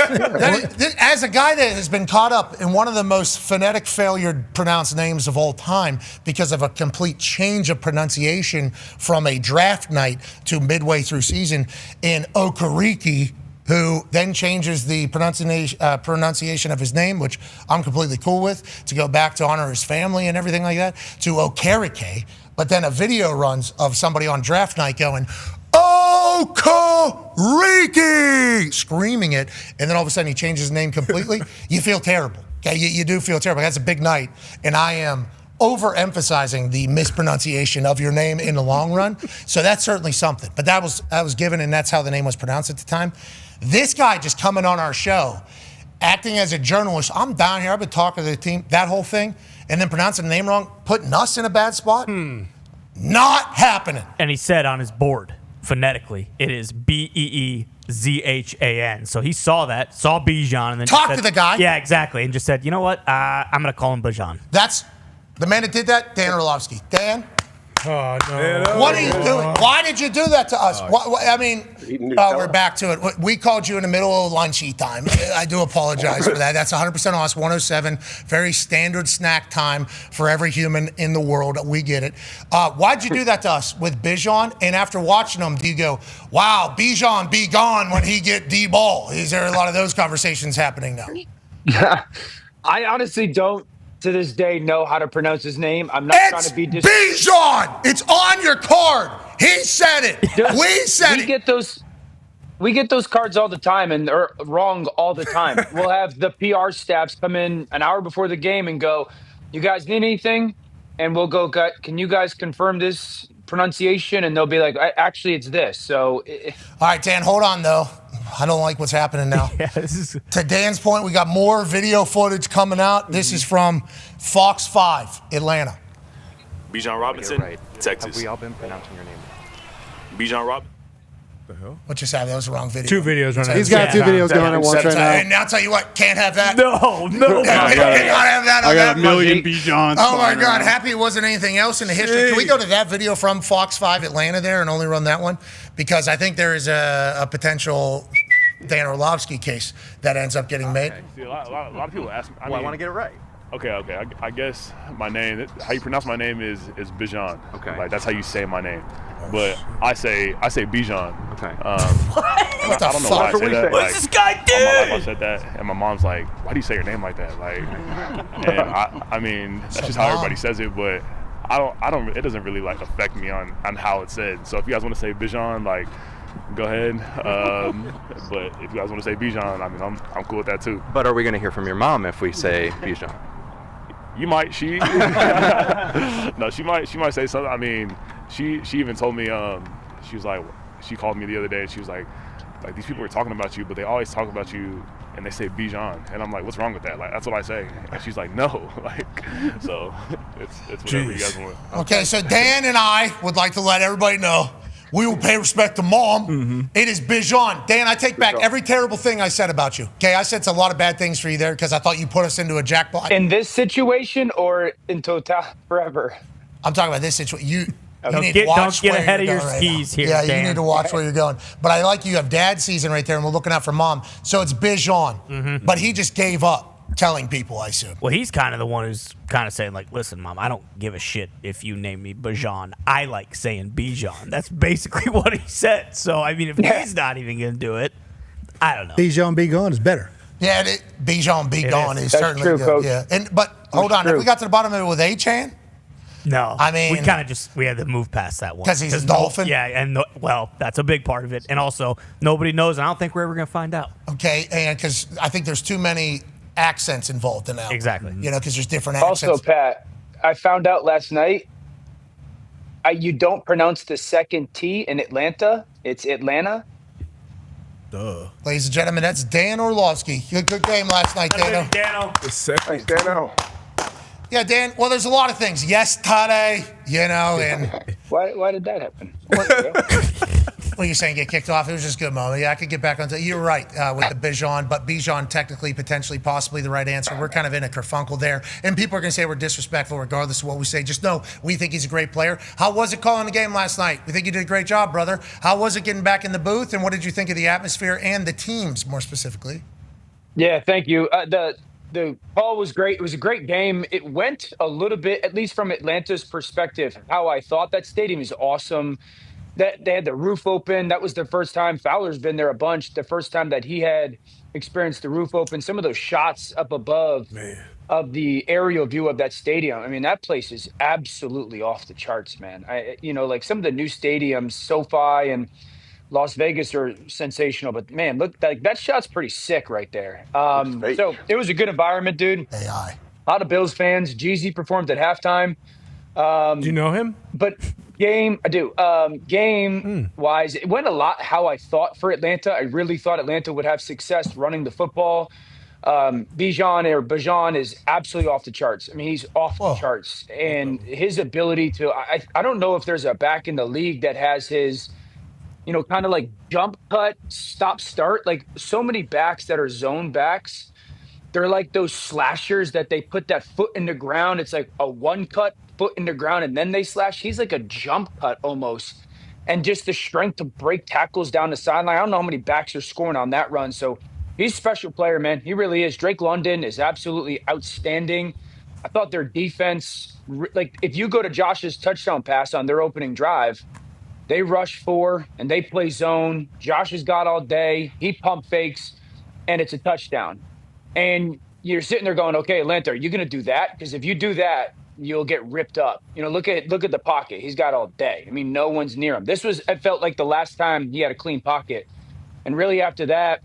As a guy that has been caught up in one of the most phonetic failure pronounced names of all time because of a complete change of pronunciation from a draft night to midway through season in Okereke, who then changes the pronunciation of his name, which I'm completely cool with, to go back to honor his family and everything like that, to Okereke. But then a video runs of somebody on draft night going, Okereke, screaming it, and then all of a sudden he changes his name completely. You feel terrible. Okay, you do feel terrible. That's a big night, and I am overemphasizing the mispronunciation of your name in the long run. So that's certainly something. But that was given, and that's how the name was pronounced at the time. This guy just coming on our show, acting as a journalist. I'm down here. I've been talking to the team, that whole thing, and then pronouncing the name wrong, putting us in a bad spot. Not happening. And he said on his board, phonetically, it is Beezhan. So he saw Bijan, and then talked to the guy. Yeah, exactly, and just said, you know what? I'm going to call him Bijan. That's the man that did that, Dan Orlovsky. Dan? Oh, no. What are you doing? Why did you do that to us? I mean, we're back to it. We called you in the middle of lunchy time. I do apologize for that. That's 100% us, 107. Very standard snack time for every human in the world. We get it. Why'd you do that to us with Bijan? And after watching him, do you go, wow, Bijan, be gone when he get D-ball? Is there a lot of those conversations happening now? I honestly don't, to this day, know how to pronounce his name. I'm not trying to be Bijan! It's on your card. He said it. We said it. We get those cards all the time, and they're wrong all the time. We'll have the PR staffs come in an hour before the game and go, you guys need anything? And we'll go, can you guys confirm this pronunciation? And they'll be like, actually, it's this. So, all right, Dan, hold on, though. I don't like what's happening now. To Dan's point, we got more video footage coming out. This is from Fox 5, Atlanta. Bijan Robinson, Texas. Have we all been pronouncing your name? Bijan Robinson. The hell? What you said? That was the wrong video. Two videos running. He's got two videos going at once right now. And I'll tell you what, can't have that. No. Cannot have that. I got a million Bijans. Oh my God! Happy it wasn't anything else in the history. Can we go to that video from Fox 5 Atlanta there and only run that one? Because I think there is a potential Dan Orlovsky case that ends up getting made. See, a lot of people ask me. I want to get it right. Okay. I guess my name, how you pronounce my name is Bijan. Okay. Like that's how you say my name. But I say Bijan. Okay. What the I don't know why I say that. What's this guy do? All my life I said that, and my mom's like, "Why do you say your name like that?" Like, and I mean, that's just how everybody says it. But I don't. It doesn't really like affect me on how it's said. So if you guys want to say Bijan, like, go ahead. But if you guys want to say Bijan, I mean, I'm cool with that too. But are we going to hear from your mom if we say Bijan? You might. She no. She might say something. I mean, she even told me. She was like, she called me the other day. And she was like these people are talking about you, but they always talk about you and they say Bijan, and I'm like, what's wrong with that? Like, that's what I say. And she's like, no. Like, so it's whatever you guys want. Okay, so Dan and I would like to let everybody know we will pay respect to Mom. It is Bijan. Dan, I take back every terrible thing I said about you. Okay, I said a lot of bad things for you there because I thought you put us into a jackpot. In this situation or in total forever? I'm talking about this situation. You Don't need get, to watch don't get where ahead of you're your going skis right here, now. Yeah, Dan. you need to watch where you're going. But I like you have dad season right there, and we're looking out for Mom. So it's Bijan, but he just gave up telling people, I assume. Well, he's kind of the one who's kind of saying, like, listen, Mom, I don't give a shit if you name me Bijan. I like saying Bijan. That's basically what he said. So, I mean, if he's not even going to do it, I don't know. Bijan be gone is better. Yeah, Bijan be gone is That's certainly true, good. Coach. Yeah, but hold on, if we got to the bottom of it with Achan? No, I mean, we kind of we had to move past that one 'Cause he's a Dolphin? Yeah, and well, that's a big part of it. And also, nobody knows, and I don't think we're ever going to find out. Okay, and because I think there's too many accents involved in that. Exactly. You know, because there's different accents. Also, Pat, I found out last night you don't pronounce the second T in Atlanta. It's Atlanta. Duh. Ladies and gentlemen, that's Dan Orlovsky. Good game last night, Dano. The second. Thanks, Dano. Yeah, Dan. Well, there's a lot of things. Yes, Tade, you know, and Why did that happen? what you're saying, get kicked off. It was just a good moment. Yeah, I could get back on. You're right with the Bijan, but Bijan technically, potentially, possibly the right answer. We're kind of in a kerfunkle there, and people are going to say we're disrespectful regardless of what we say. Just know we think he's a great player. How was it calling the game last night? We think you did a great job, brother. How was it getting back in the booth, and what did you think of the atmosphere and the teams more specifically? Yeah, thank you. The call was great. It was a great game. It went a little bit, at least from Atlanta's perspective, how I thought. That stadium is awesome. That they had the roof open. That was the first time. Fowler's been there a bunch. The first time that he had experienced the roof open. Some of those shots up above of the aerial view of that stadium. I mean, that place is absolutely off the charts, man. Like some of the new stadiums, SoFi and Las Vegas are sensational, but man, look, that shot's pretty sick right there. So it was a good environment, dude. AI. A lot of Bills fans. Jeezy performed at halftime. Do you know him? But game wise, it went a lot how I thought for Atlanta. I really thought Atlanta would have success running the football. Bijan is absolutely off the charts. I mean, he's off the charts, and his ability to I don't know if there's a back in the league that has his, kind of like jump cut, stop, start. Like so many backs that are zone backs, they're like those slashers that they put that foot in the ground. It's like a one cut foot in the ground and then they slash. He's like a jump cut almost. And just the strength to break tackles down the sideline. I don't know how many backs are scoring on that run. So he's a special player, man. He really is. Drake London is absolutely outstanding. I thought their defense, like if you go to Josh's touchdown pass on their opening drive, they rush 4 and they play zone. Josh has got all day. He pump fakes, and it's a touchdown. And you're sitting there going, okay, Atlanta, are you going to do that? Because if you do that, you'll get ripped up. Look at the pocket. He's got all day. I mean, no one's near him. It felt like the last time he had a clean pocket. And really after that,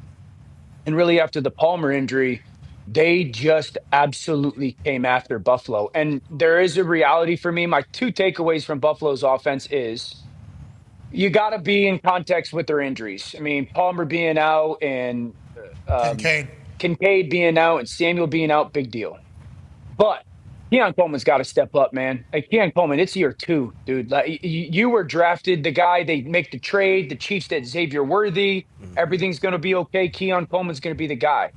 and really after the Palmer injury, they just absolutely came after Buffalo. And there is a reality for me. My 2 takeaways from Buffalo's offense is you got to be in context with their injuries. I mean, Palmer being out and Kincaid being out and Samuel being out, big deal. But Keon Coleman's got to step up, man. Like Keon Coleman, it's year 2, dude. Like you were drafted, the guy they make the trade, the Chiefs that Xavier Worthy, everything's going to be okay. Keon Coleman's going to be the guy.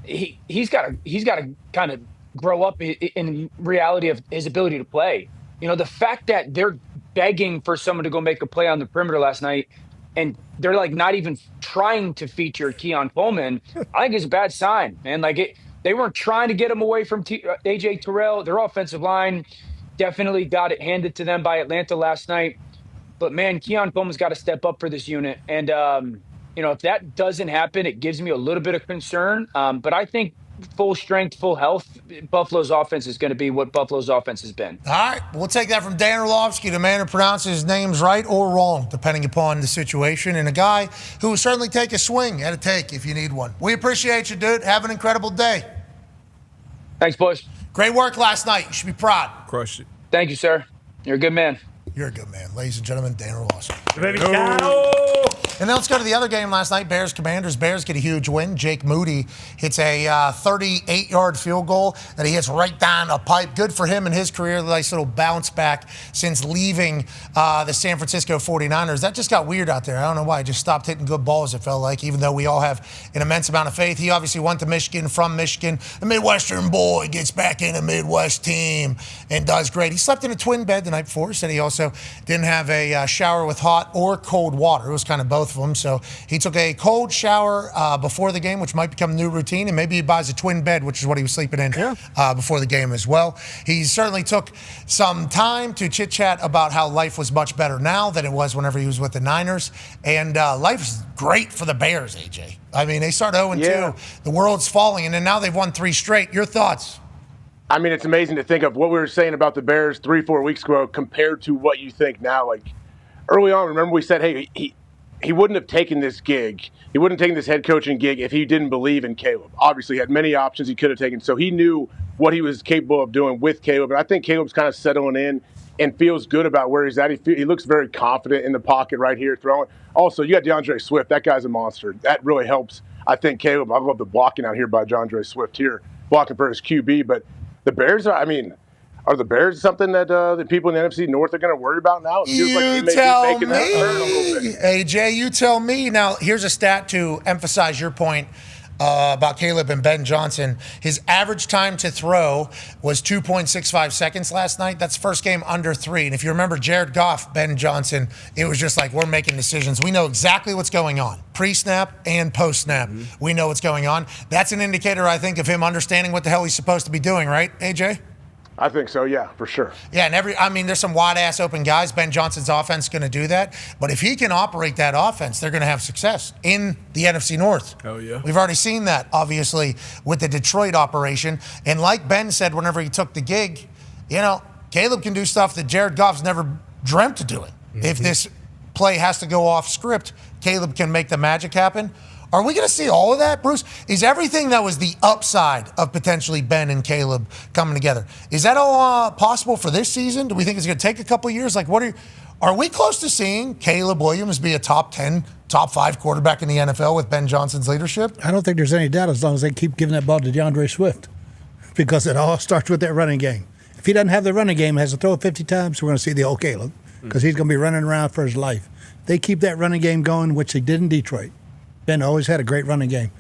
He's got to kind of grow up in reality of his ability to play. The fact that they're begging for someone to go make a play on the perimeter last night, and they're like not even trying to feature Keon Coleman, I think is a bad sign, man. Like they weren't trying to get him away from AJ Terrell. Their offensive line definitely got it handed to them by Atlanta last night. But man, Keon Coleman's got to step up for this unit. And if that doesn't happen, it gives me a little bit of concern. But I think full strength, full health, Buffalo's offense is going to be what Buffalo's offense has been. All right, we'll take that from Dan Orlovsky, the man who pronounces his names right or wrong, depending upon the situation, and a guy who will certainly take a swing at a take if you need one. We appreciate you, dude. Have an incredible day. Thanks, boys. Great work last night. You should be proud. Crushed it. Thank you, sir. You're a good man. You're a good man. Ladies and gentlemen, Dan Orlovsky. Baby, And then let's go to the other game last night, Bears-Commanders. Bears get a huge win. Jake Moody hits a 38-yard field goal that he hits right down a pipe. Good for him in his career. Nice little bounce back since leaving the San Francisco 49ers. That just got weird out there. I don't know why. He just stopped hitting good balls, it felt like, even though we all have an immense amount of faith. He obviously went to Michigan, from Michigan. The Midwestern boy gets back in a Midwest team and does great. He slept in a twin bed the night before. Said he also didn't have a shower with hot or cold water. It was kind of both of them. So he took a cold shower before the game, which might become a new routine, and maybe he buys a twin bed, which is what he was sleeping in before the game as well. He certainly took some time to chit-chat about how life was much better now than it was whenever he was with the Niners, and life is great for the Bears, AJ. I mean, they start 0-2. The world's falling, and then now they've won 3 straight. Your thoughts? I mean, it's amazing to think of what we were saying about the Bears 3-4 weeks ago compared to what you think now. Like, early on, remember we said, hey, he wouldn't have taken this gig. He wouldn't have taken this head coaching gig if he didn't believe in Caleb. Obviously, he had many options he could have taken. So he knew what he was capable of doing with Caleb. And I think Caleb's kind of settling in and feels good about where he's at. He looks very confident in the pocket right here throwing. Also, you got DeAndre Swift. That guy's a monster. That really helps, I think, Caleb. I love the blocking out here by DeAndre Swift here, blocking for his QB. But the Bears are the Bears something that the people in the NFC North are going to worry about now? You tell me, AJ, you tell me. Now, here's a stat to emphasize your point about Caleb and Ben Johnson. His average time to throw was 2.65 seconds last night. That's first game under 3. And if you remember Jared Goff, Ben Johnson, it was just like, we're making decisions. We know exactly what's going on. Pre-snap and post-snap. We know what's going on. That's an indicator, I think, of him understanding what the hell he's supposed to be doing, right, AJ? I think so, yeah, for sure. Yeah, and there's some wide-ass open guys. Ben Johnson's offense is going to do that. But if he can operate that offense, they're going to have success in the NFC North. Oh, yeah. We've already seen that, obviously, with the Detroit operation. And like Ben said whenever he took the gig, Caleb can do stuff that Jared Goff's never dreamt of doing. If this play has to go off script, Caleb can make the magic happen. Are we going to see all of that, Bruce? Is everything that was the upside of potentially Ben and Caleb coming together, is that all possible for this season? Do we think it's going to take a couple of years? Like, are we close to seeing Caleb Williams be a top 10, top 5 quarterback in the NFL with Ben Johnson's leadership? I don't think there's any doubt as long as they keep giving that ball to DeAndre Swift, because it all starts with that running game. If he doesn't have the running game, has to throw it 50 times, we're going to see the old Caleb, because he's going to be running around for his life. They keep that running game going, which they did in Detroit. Ben always had a great running game.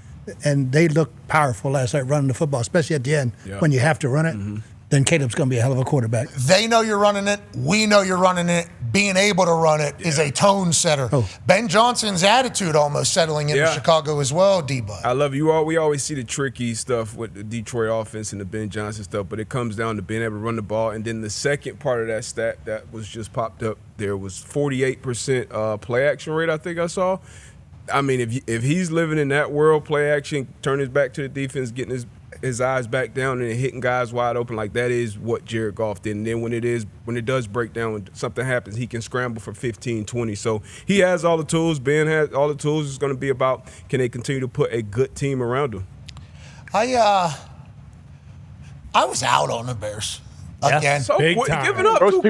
And they looked powerful last night running the football, especially at the end when you have to run it. Then Caleb's going to be a hell of a quarterback. They know you're running it. We know you're running it. Being able to run it is a tone setter. Ben Johnson's attitude almost settling into Chicago as well, D-Bud. I love you. We always see the tricky stuff with the Detroit offense and the Ben Johnson stuff, but it comes down to being able to run the ball. And then the second part of that stat that was just popped up there was 48% play action rate, I think I saw. I mean, if he's living in that world, play action, turn his back to the defense, getting his eyes back down and hitting guys wide open, like that is what Jared Goff did. And then when it does break down, when something happens, he can scramble for 15, 20. So he has all the tools. Ben has all the tools. It's going to be about, can they continue to put a good team around him? I was out on the Bears. Again, so big time. Giving up most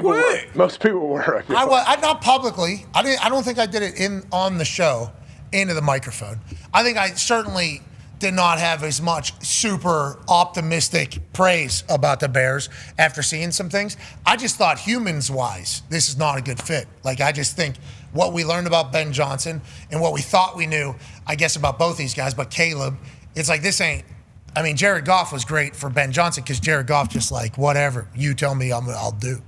people were. I not publicly. I don't think I did it on the show into the microphone. I think I certainly did not have as much super optimistic praise about the Bears after seeing some things. I just thought humans-wise, this is not a good fit. Like, I just think what we learned about Ben Johnson and what we thought we knew, I guess, about both these guys, but Caleb, it's like this ain't. I mean, Jared Goff was great for Ben Johnson because Jared Goff just like, whatever you tell me, I'll do,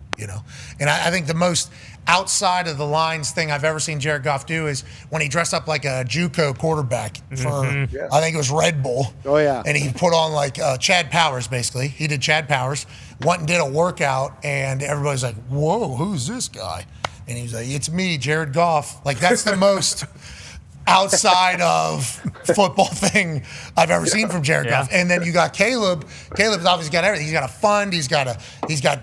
And I think the most outside of the lines thing I've ever seen Jared Goff do is when he dressed up like a JUCO quarterback for, I think it was Red Bull. Oh, yeah. And he put on like Chad Powers, basically. He did Chad Powers, went and did a workout, and everybody's like, whoa, who's this guy? And he's like, it's me, Jared Goff. Like, that's the most outside of football thing I've ever seen from Jared Goff. And then you got Caleb. Caleb's obviously got everything. He's got a fund. He's got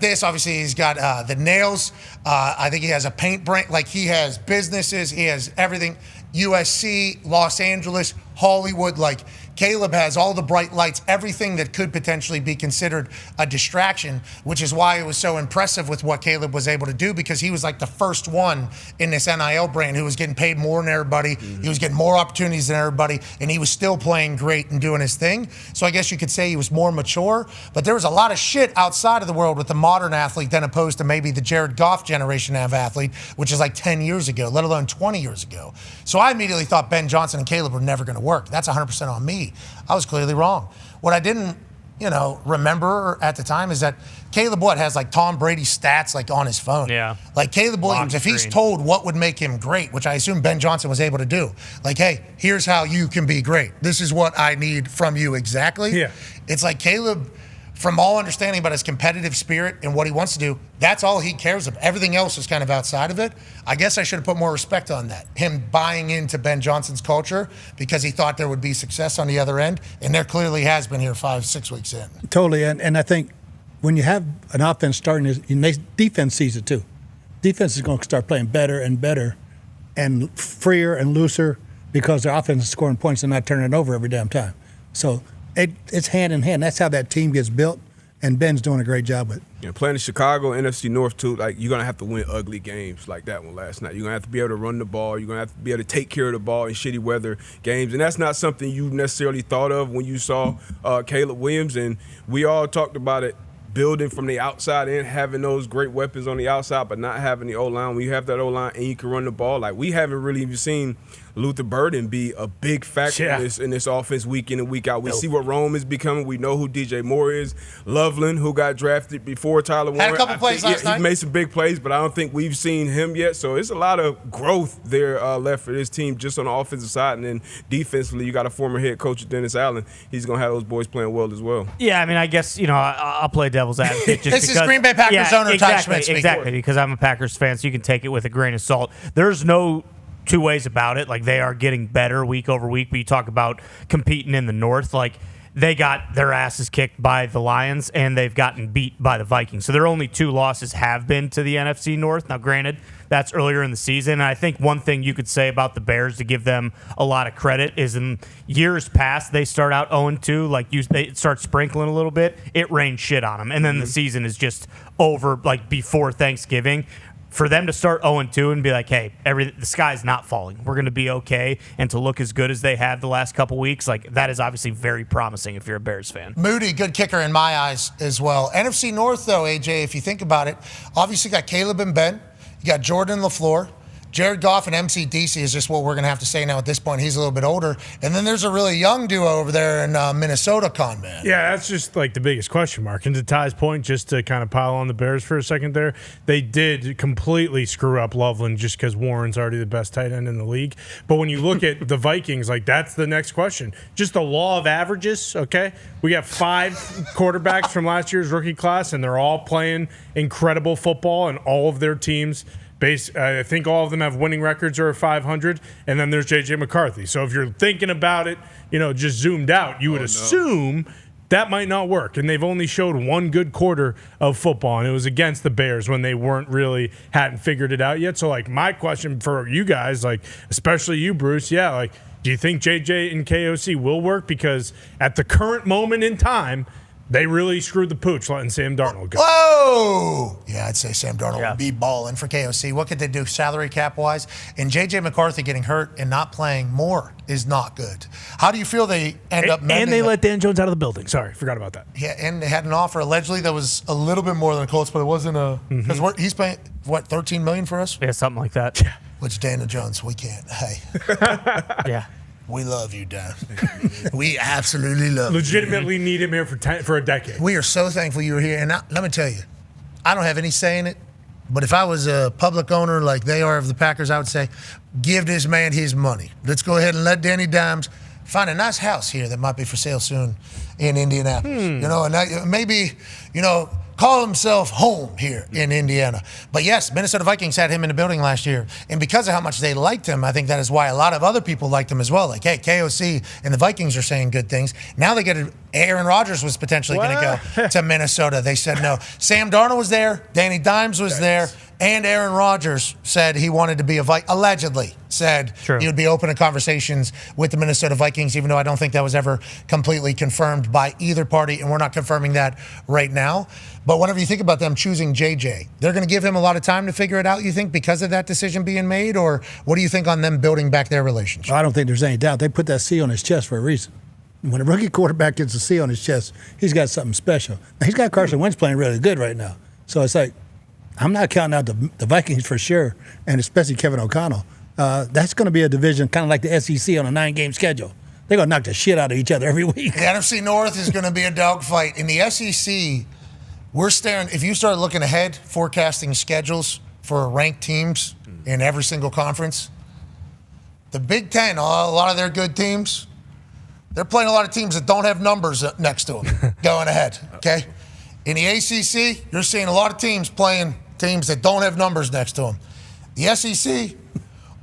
this. Obviously, he's got the nails. I think he has a paint brand. Like, he has businesses. He has everything. USC, Los Angeles, Hollywood. Like, Caleb has all the bright lights, everything that could potentially be considered a distraction, which is why it was so impressive with what Caleb was able to do, because he was like the first one in this NIL brand who was getting paid more than everybody. He was getting more opportunities than everybody, and he was still playing great and doing his thing. So I guess you could say he was more mature, but there was a lot of shit outside of the world with the modern athlete than opposed to maybe the Jared Goff generation of athlete, which is like 10 years ago, let alone 20 years ago. So I immediately thought Ben Johnson and Caleb were never going to work. That's 100% on me. I was clearly wrong. What I didn't, remember at the time is that Caleb has like Tom Brady's stats like on his phone. Yeah. Like Caleb Williams, if he's told what would make him great, which I assume Ben Johnson was able to do, like, hey, here's how you can be great. This is what I need from you exactly. Yeah. It's like Caleb, from all understanding about his competitive spirit and what he wants to do, that's all he cares about. Everything else is kind of outside of it. I guess I should have put more respect on that. Him buying into Ben Johnson's culture because he thought there would be success on the other end, and there clearly has been here 5-6 weeks in. Totally, and I think when you have an offense starting, defense sees it too. Defense is going to start playing better and better and freer and looser because their offense is scoring points and not turning it over every damn time. So it's hand in hand. That's how that team gets built, and Ben's doing a great job with it. Yeah, playing in Chicago, NFC North too, like, you're going to have to win ugly games like that one last night. You're going to have to be able to run the ball. You're going to have to be able to take care of the ball in shitty weather games. And that's not something you necessarily thought of when you saw Caleb Williams. And we all talked about it, building from the outside in, having those great weapons on the outside, but not having the O-line. When you have that O-line and you can run the ball, like, we haven't really even seen Luther Burden be a big factor in this offense week in and week out. We see what Rome is becoming. We know who DJ Moore is. Loveland, who got drafted before Tyler Warren. Had a couple plays last night. He made some big plays, but I don't think we've seen him yet. So it's a lot of growth there left for this team just on the offensive side. And then defensively, you got a former head coach, Dennis Allen. He's going to have those boys playing well as well. Yeah, I mean, I guess, I'll play devil's advocate. This is Green Bay Packers owner Ty Schmidt speaking. Exactly, because I'm a Packers fan, so you can take it with a grain of salt. There's no two ways about it. Like, they are getting better week over week, but you talk about competing in the North. Like, they got their asses kicked by the Lions, and they've gotten beat by the Vikings. So their only two losses have been to the NFC North. Now, granted, that's earlier in the season. And I think one thing you could say about the Bears to give them a lot of credit is in years past, they start out 0-2. Like, they start sprinkling a little bit. It rains shit on them. And then the season is just over, like, before Thanksgiving. For them to start 0-2 and be like, hey, the sky's not falling. We're going to be okay. And to look as good as they have the last couple weeks, like, that is obviously very promising if you're a Bears fan. Moody, good kicker in my eyes as well. NFC North, though, AJ, if you think about it, obviously you got Caleb and Ben. You got Jordan LaFleur. Jared Goff and MC DC is just what we're going to have to say now at this point. He's a little bit older. And then there's a really young duo over there in Minnesota, Conman. Yeah, that's just like the biggest question mark. And to Ty's point, just to kind of pile on the Bears for a second there, they did completely screw up Loveland just because Warren's already the best tight end in the league. But when you look at the Vikings, like, that's the next question. Just the law of averages, okay? We got 5 quarterbacks from last year's rookie class, and they're all playing incredible football, and all of their teams – I think all of them have winning records or 500, and then there's J.J. McCarthy. So if you're thinking about it, just zoomed out, you would assume that might not work. And they've only showed one good quarter of football, and it was against the Bears when they hadn't figured it out yet. So, like, my question for you guys, like, especially you, Bruce, do you think J.J. and KOC will work? Because at the current moment in time, they really screwed the pooch letting Sam Darnold go. Whoa! Yeah, I'd say Sam Darnold would be balling for KOC. What could they do salary cap-wise? And J.J. McCarthy getting hurt and not playing more is not good. How do you feel they end up mending And they let Dan Jones out of the building. Sorry, forgot about that. Yeah, and they had an offer allegedly that was a little bit more than the Colts, but it wasn't a... Because he's paying, $13 million for us? Yeah, something like that. Yeah. Which Daniel Jones, we can't. Hey. Yeah. We love you, Dan. We absolutely love you. Legitimately need him here for a decade. We are so thankful you were here. And let me tell you, I don't have any say in it, but if I was a public owner like they are of the Packers, I would say, give this man his money. Let's go ahead and let Danny Dimes find a nice house here that might be for sale soon in Indianapolis. And maybe, call himself home here in Indiana. But yes, Minnesota Vikings had him in the building last year. And because of how much they liked him, I think that is why a lot of other people liked him as well. Like, hey, KOC and the Vikings are saying good things. Now they get Aaron Rodgers was potentially going to go to Minnesota. They said no. Sam Darnold was there. Danny Dimes was there. And Aaron Rodgers said he wanted to be allegedly said he would be open to conversations with the Minnesota Vikings, even though I don't think that was ever completely confirmed by either party, and we're not confirming that right now. But whenever you think about them choosing JJ, they're going to give him a lot of time to figure it out, you think, because of that decision being made? Or what do you think on them building back their relationship? I don't think there's any doubt. They put that C on his chest for a reason. When a rookie quarterback gets a C on his chest, he's got something special. Now, he's got Carson Wentz playing really good right now. So it's like, I'm not counting out the Vikings for sure, and especially Kevin O'Connell. That's going to be a division kind of like the SEC on a 9-game schedule. They're going to knock the shit out of each other every week. The NFC North is going to be a dogfight. In the SEC, we're staring. If you start looking ahead, forecasting schedules for ranked teams in every single conference, the Big Ten, a lot of their good teams, they're playing a lot of teams that don't have numbers next to them going ahead, okay? In the ACC, you're seeing a lot of teams playing teams that don't have numbers next to them. The SEC,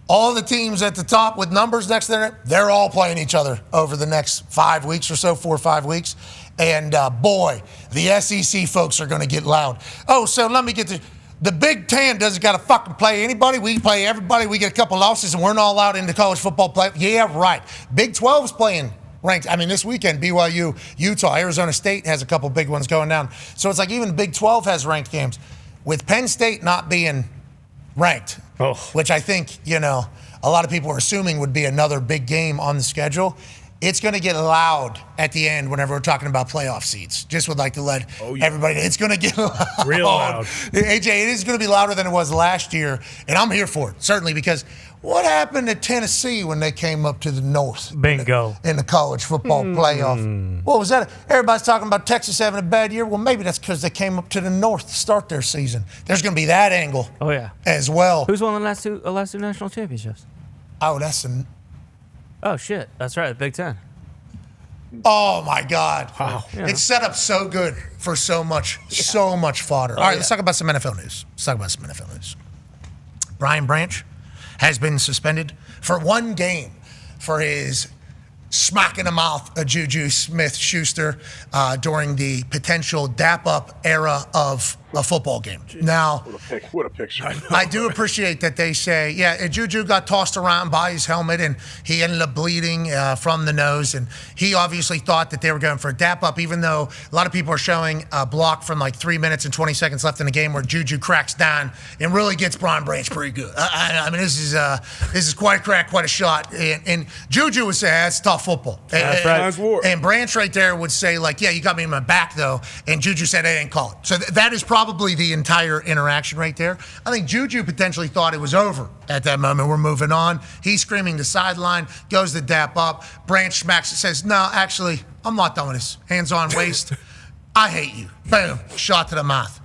all the teams at the top with numbers next to them, they're all playing each other over the next 5 weeks or so, 4 or 5 weeks. And boy, the SEC folks are going to get loud. Oh, so let me get the Big Ten doesn't got to fucking play anybody. We play everybody. We get a couple losses and we're not allowed into college football play. Yeah, right. Big 12's playing ranked. I mean, this weekend, BYU, Utah, Arizona State has a couple big ones going down. So it's like even Big 12 has ranked games. With Penn State not being ranked, which I think, a lot of people are assuming would be another big game on the schedule, it's going to get loud at the end whenever we're talking about playoff seeds. Just would like to let everybody know. It's going to get loud. Real loud. AJ, it is going to be louder than it was last year, and I'm here for it, certainly, because what happened to Tennessee when they came up to the North? Bingo. In the college football playoff. What was that? Everybody's talking about Texas having a bad year. Well, maybe that's because they came up to the North to start their season. There's going to be that angle as well. Who's won the last two national championships? Oh, that's Oh, shit. That's right, the Big Ten. Oh, my God. Wow. It's set up so good for so much fodder. All right, let's talk about some NFL news. Brian Branch has been suspended for 1 game for his smack in the mouth of Juju Smith-Schuster during the potential dap-up era of a football game. Now, what a picture. I do appreciate that they say, Juju got tossed around by his helmet and he ended up bleeding from the nose. And he obviously thought that they were going for a dap up, even though a lot of people are showing a block from like 3 minutes and 20 seconds left in the game where Juju cracks down and really gets Brian Branch pretty good. I mean, this is quite a crack, quite a shot. And Juju would say, that's tough football. That's right. And Branch right there would say, like, you got me in my back, though. And Juju said, I didn't call it. So that is probably the entire interaction right there. I think Juju potentially thought it was over at that moment. We're moving on. He's screaming the sideline, goes to dap up. Branch smacks it, says, no, actually, I'm not done with this. Hands on waist. I hate you. Boom. Shot to the mouth.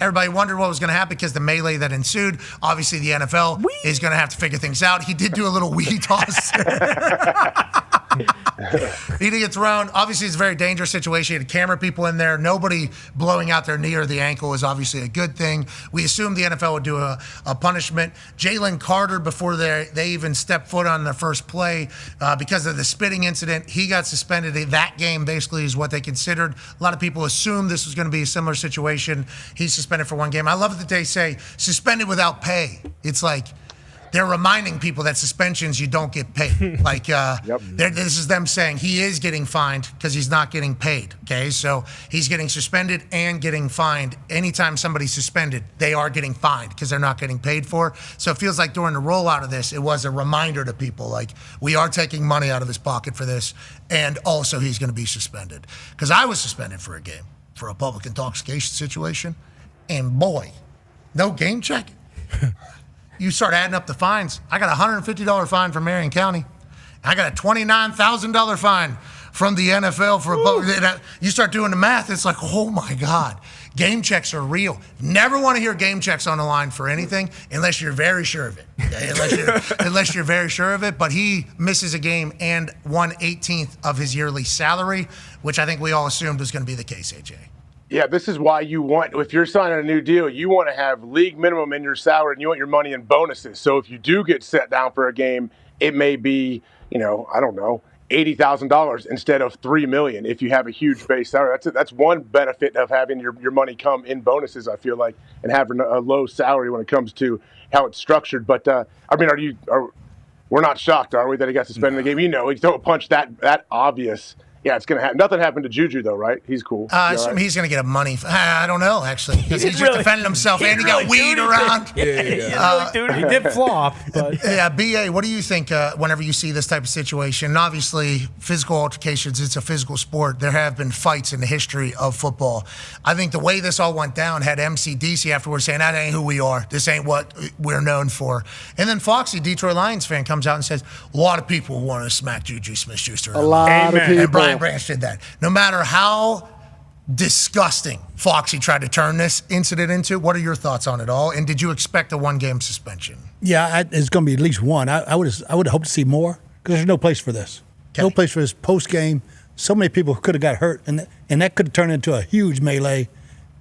Everybody wondered what was going to happen because the melee that ensued. Obviously, the NFL is going to have to figure things out. He did do a little wee toss. He did get thrown. Obviously, it's a very dangerous situation. You had camera people in there. Nobody blowing out their knee or the ankle is obviously a good thing. We assumed the NFL would do a punishment. Jalen Carter, before they even stepped foot on the first play, because of the spitting incident, he got suspended. That game basically is what they considered. A lot of people assumed this was going to be a similar situation. He's suspended for 1 game. I love that they say suspended without pay. It's like they're reminding people that suspensions, you don't get paid. Like, this is them saying he is getting fined because he's not getting paid. Okay, so he's getting suspended and getting fined. Anytime somebody's suspended, they are getting fined because they're not getting paid for. So it feels like during the rollout of this, it was a reminder to people, like, we are taking money out of his pocket for this, and also he's going to be suspended. Because I was suspended for a game for a public intoxication situation, and boy, no game check. You start adding up the fines. I got a $150 fine from Marion County. I got a $29,000 fine from the NFL for a. You start doing the math, it's like, oh my God, game checks are real. Never want to hear game checks on the line for anything unless you're very sure of it. Unless you're very sure of it. But he misses a game and 1/18 of his yearly salary, which I think we all assumed was going to be the case, AJ. Yeah, this is why you want, if you're signing a new deal, you want to have league minimum in your salary and you want your money in bonuses. So if you do get set down for a game, it may be, I don't know, $80,000 instead of $3 million if you have a huge base salary. That's one benefit of having your money come in bonuses, I feel like, and having a low salary when it comes to how it's structured. But, we're not shocked, are we, that he got suspended in the game? He's don't punch that obvious. Yeah, it's going to happen. Nothing happened to Juju, though, right? He's cool. I assume he's going to get a money. I don't know, actually, because he's just defending himself, and he got weed around. He did flop. But. Yeah, BA, what do you think whenever you see this type of situation? And obviously, physical altercations, it's a physical sport. There have been fights in the history of football. I think the way this all went down had MC/DC afterwards saying, that ain't who we are. This ain't what we're known for. And then Foxy, Detroit Lions fan, comes out and says, a lot of people want to smack Juju Smith-Schuster. A lot of people. And Brian Branch did that. No matter how disgusting Foxy tried to turn this incident into, what are your thoughts on it all? And did you expect a one-game suspension? Yeah, it's going to be at least one. I would hope to see more because there's no place for this. Okay. No place for this post-game. So many people could have got hurt, and that could have turned into a huge melee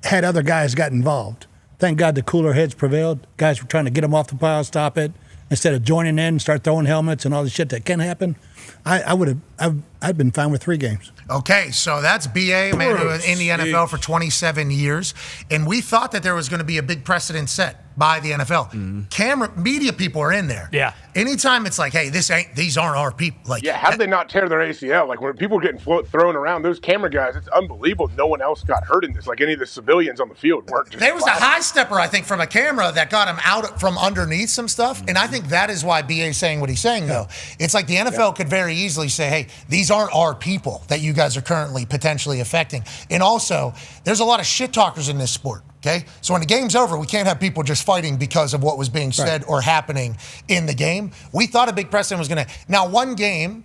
had other guys got involved. Thank God the cooler heads prevailed. Guys were trying to get them off the pile, stop it, instead of joining in and start throwing helmets and all the shit that can happen. I'd been fine with 3 games. Okay, so that's BA, man, who was in the NFL for 27 years. And we thought that there was going to be a big precedent set by the NFL. Media people are in there. Yeah. Anytime it's like, hey, these aren't our people. Like, yeah, how did they not tear their ACL? Like, when people are getting thrown around, those camera guys, it's unbelievable. No one else got hurt in this. Like, any of the civilians on the field weren't just. There was a high stepper, I think, from a camera that got him out from underneath some stuff. And I think that is why BA is saying what he's saying, though. It's like the NFL could very easily say, hey, these aren't our people that you guys are currently potentially affecting. And also, there's a lot of shit talkers in this sport. Okay, so when the game's over, we can't have people just fighting because of what was being said or happening in the game. We thought a big precedent was going to. Now, one game,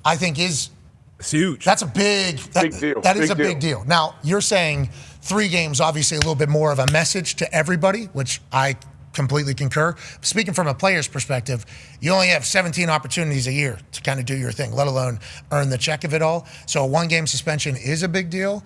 I think, it's huge. That's a big deal. That is a big deal. Now, you're saying 3 games, obviously, a little bit more of a message to everybody, which I completely concur. Speaking from a player's perspective, you only have 17 opportunities a year to kind of do your thing, let alone earn the check of it all. So a 1-game suspension is a big deal.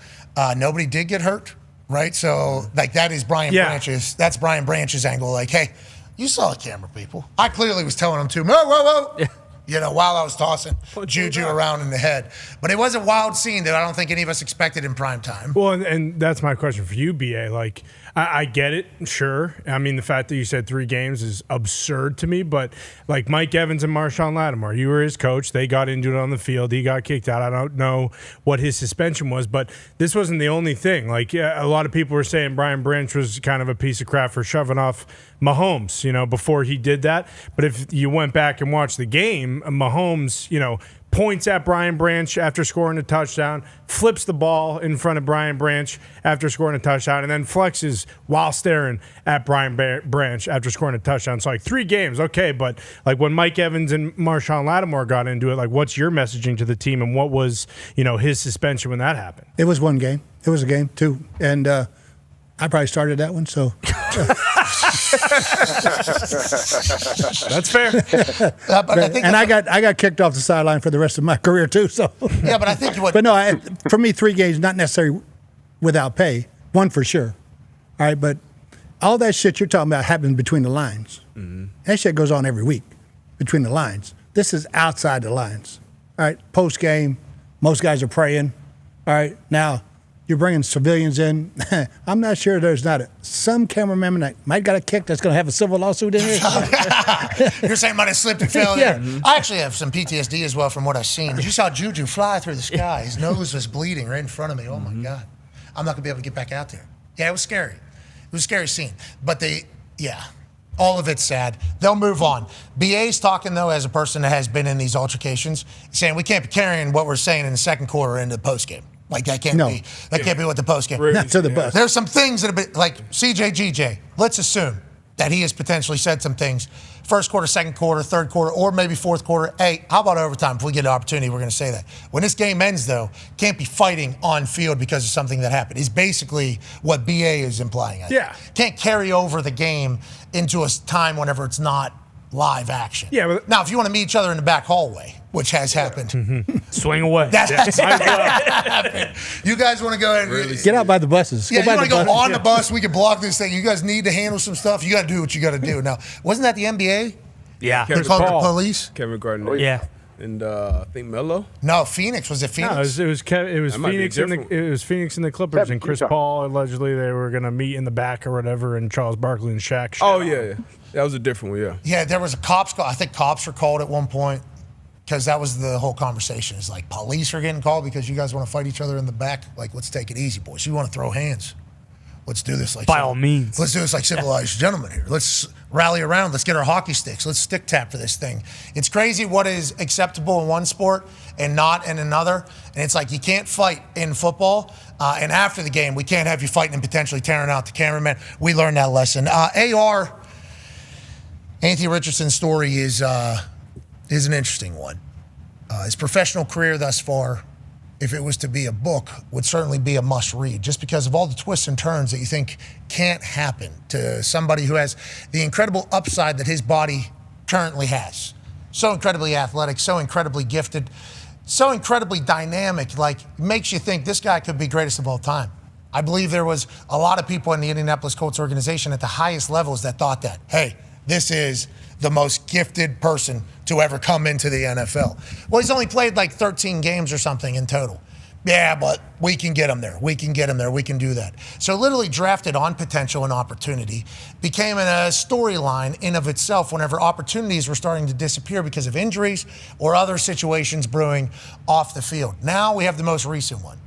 Nobody did get hurt. Right, so like that is Brian Branch's. That's Brian Branch's angle. Like, hey, you saw the camera, people. I clearly was telling them to, whoa. While I was tossing Juju around in the head. But it was a wild scene that I don't think any of us expected in prime time. Well, and that's my question for you, BA. Like, I get it, sure. I mean, the fact that you said 3 games is absurd to me. But, like, Mike Evans and Marshawn Lattimore, you were his coach. They got into it on the field. He got kicked out. I don't know what his suspension was. But this wasn't the only thing. Like, a lot of people were saying Brian Branch was kind of a piece of crap for shoving off Mahomes, before he did that. But if you went back and watched the game, Mahomes, points at Brian Branch after scoring a touchdown, flips the ball in front of Brian Branch after scoring a touchdown, and then flexes while staring at Brian Branch after scoring a touchdown. So, like, 3 games, okay, but, like, when Mike Evans and Marshawn Lattimore got into it, like, what's your messaging to the team, and what was, his suspension when that happened? It was 1 game. It was a game, 2. And I probably started that one, so. That's fair. But I got kicked off the sideline for the rest of my career too. So yeah, but I think But no, for me, 3 games not necessarily without pay. 1 for sure. All right, but all that shit you're talking about happening between the lines. Mm-hmm. That shit goes on every week between the lines. This is outside the lines. All right, post game, most guys are praying. All right, now. You're bringing civilians in. I'm not sure there's not some cameraman that might got a kick that's going to have a civil lawsuit in here. You're saying might have slipped and fell there. I actually have some PTSD as well from what I've seen. You saw Juju fly through the sky. His nose was bleeding right in front of me. Oh, my God. I'm not going to be able to get back out there. Yeah, it was scary. It was a scary scene. But all of it's sad. They'll move on. BA's talking, though, as a person that has been in these altercations, saying we can't be carrying what we're saying in the second quarter into the postgame. Like, that can't be what the post game. Not to the bus. There's some things that have been, like CJGJ, let's assume that he has potentially said some things. First quarter, second quarter, third quarter, or maybe fourth quarter. Hey, how about overtime? If we get an opportunity, we're going to say that. When this game ends, though, can't be fighting on field because of something that happened. Is basically what BA is implying. Can't carry over the game into a time whenever it's not live action. Yeah. Now, if you want to meet each other in the back hallway, which has happened. Swing away. That's happened. You guys want to go ahead and Get out by the buses. Yeah, you by want the to go buses. on the bus? We can block this thing. You guys need to handle some stuff. You got to do what you got to do. Now, wasn't that the NBA? Yeah. They called the police. Kevin Garnett. Yeah. And I think Melo. No, Phoenix. Was it Phoenix? No, it was That might be Phoenix and different. it was Phoenix and the Clippers and Chris Paul allegedly they were gonna meet in the back or whatever, and Charles Barkley and Shaq. Oh yeah. That was a different one. Yeah. Yeah, there was a cops call. I think cops were called at one point because that was the whole conversation. It's like police are getting called because you guys want to fight each other in the back. Like, let's take it easy, boys. You want to throw hands? Let's do this like by all means. Let's do this like civilized gentlemen here. Let's rally around. Let's get our hockey sticks. Let's stick tap for this thing. It's crazy what is acceptable in one sport and not in another. And it's like you can't fight in football. And after the game, we can't have you fighting and potentially tearing out the cameraman. We learned that lesson. AR, Anthony Richardson's story is an interesting one. His professional career thus far, if it was to be a book, would certainly be a must-read just because of all the twists and turns that you think can't happen to somebody who has the incredible upside that his body currently has. So incredibly athletic, so incredibly gifted, so incredibly dynamic, like makes you think this guy could be greatest of all time. I believe there was a lot of people in the Indianapolis Colts organization at the highest levels that thought that, hey, this is the most gifted person to ever come into the NFL. Well, he's only played like 13 games or something in total. Yeah, but we can get him there. We can get him there. We can do that. So literally drafted on potential and opportunity, became a storyline in of itself whenever opportunities were starting to disappear because of injuries or other situations brewing off the field. Now we have the most recent one.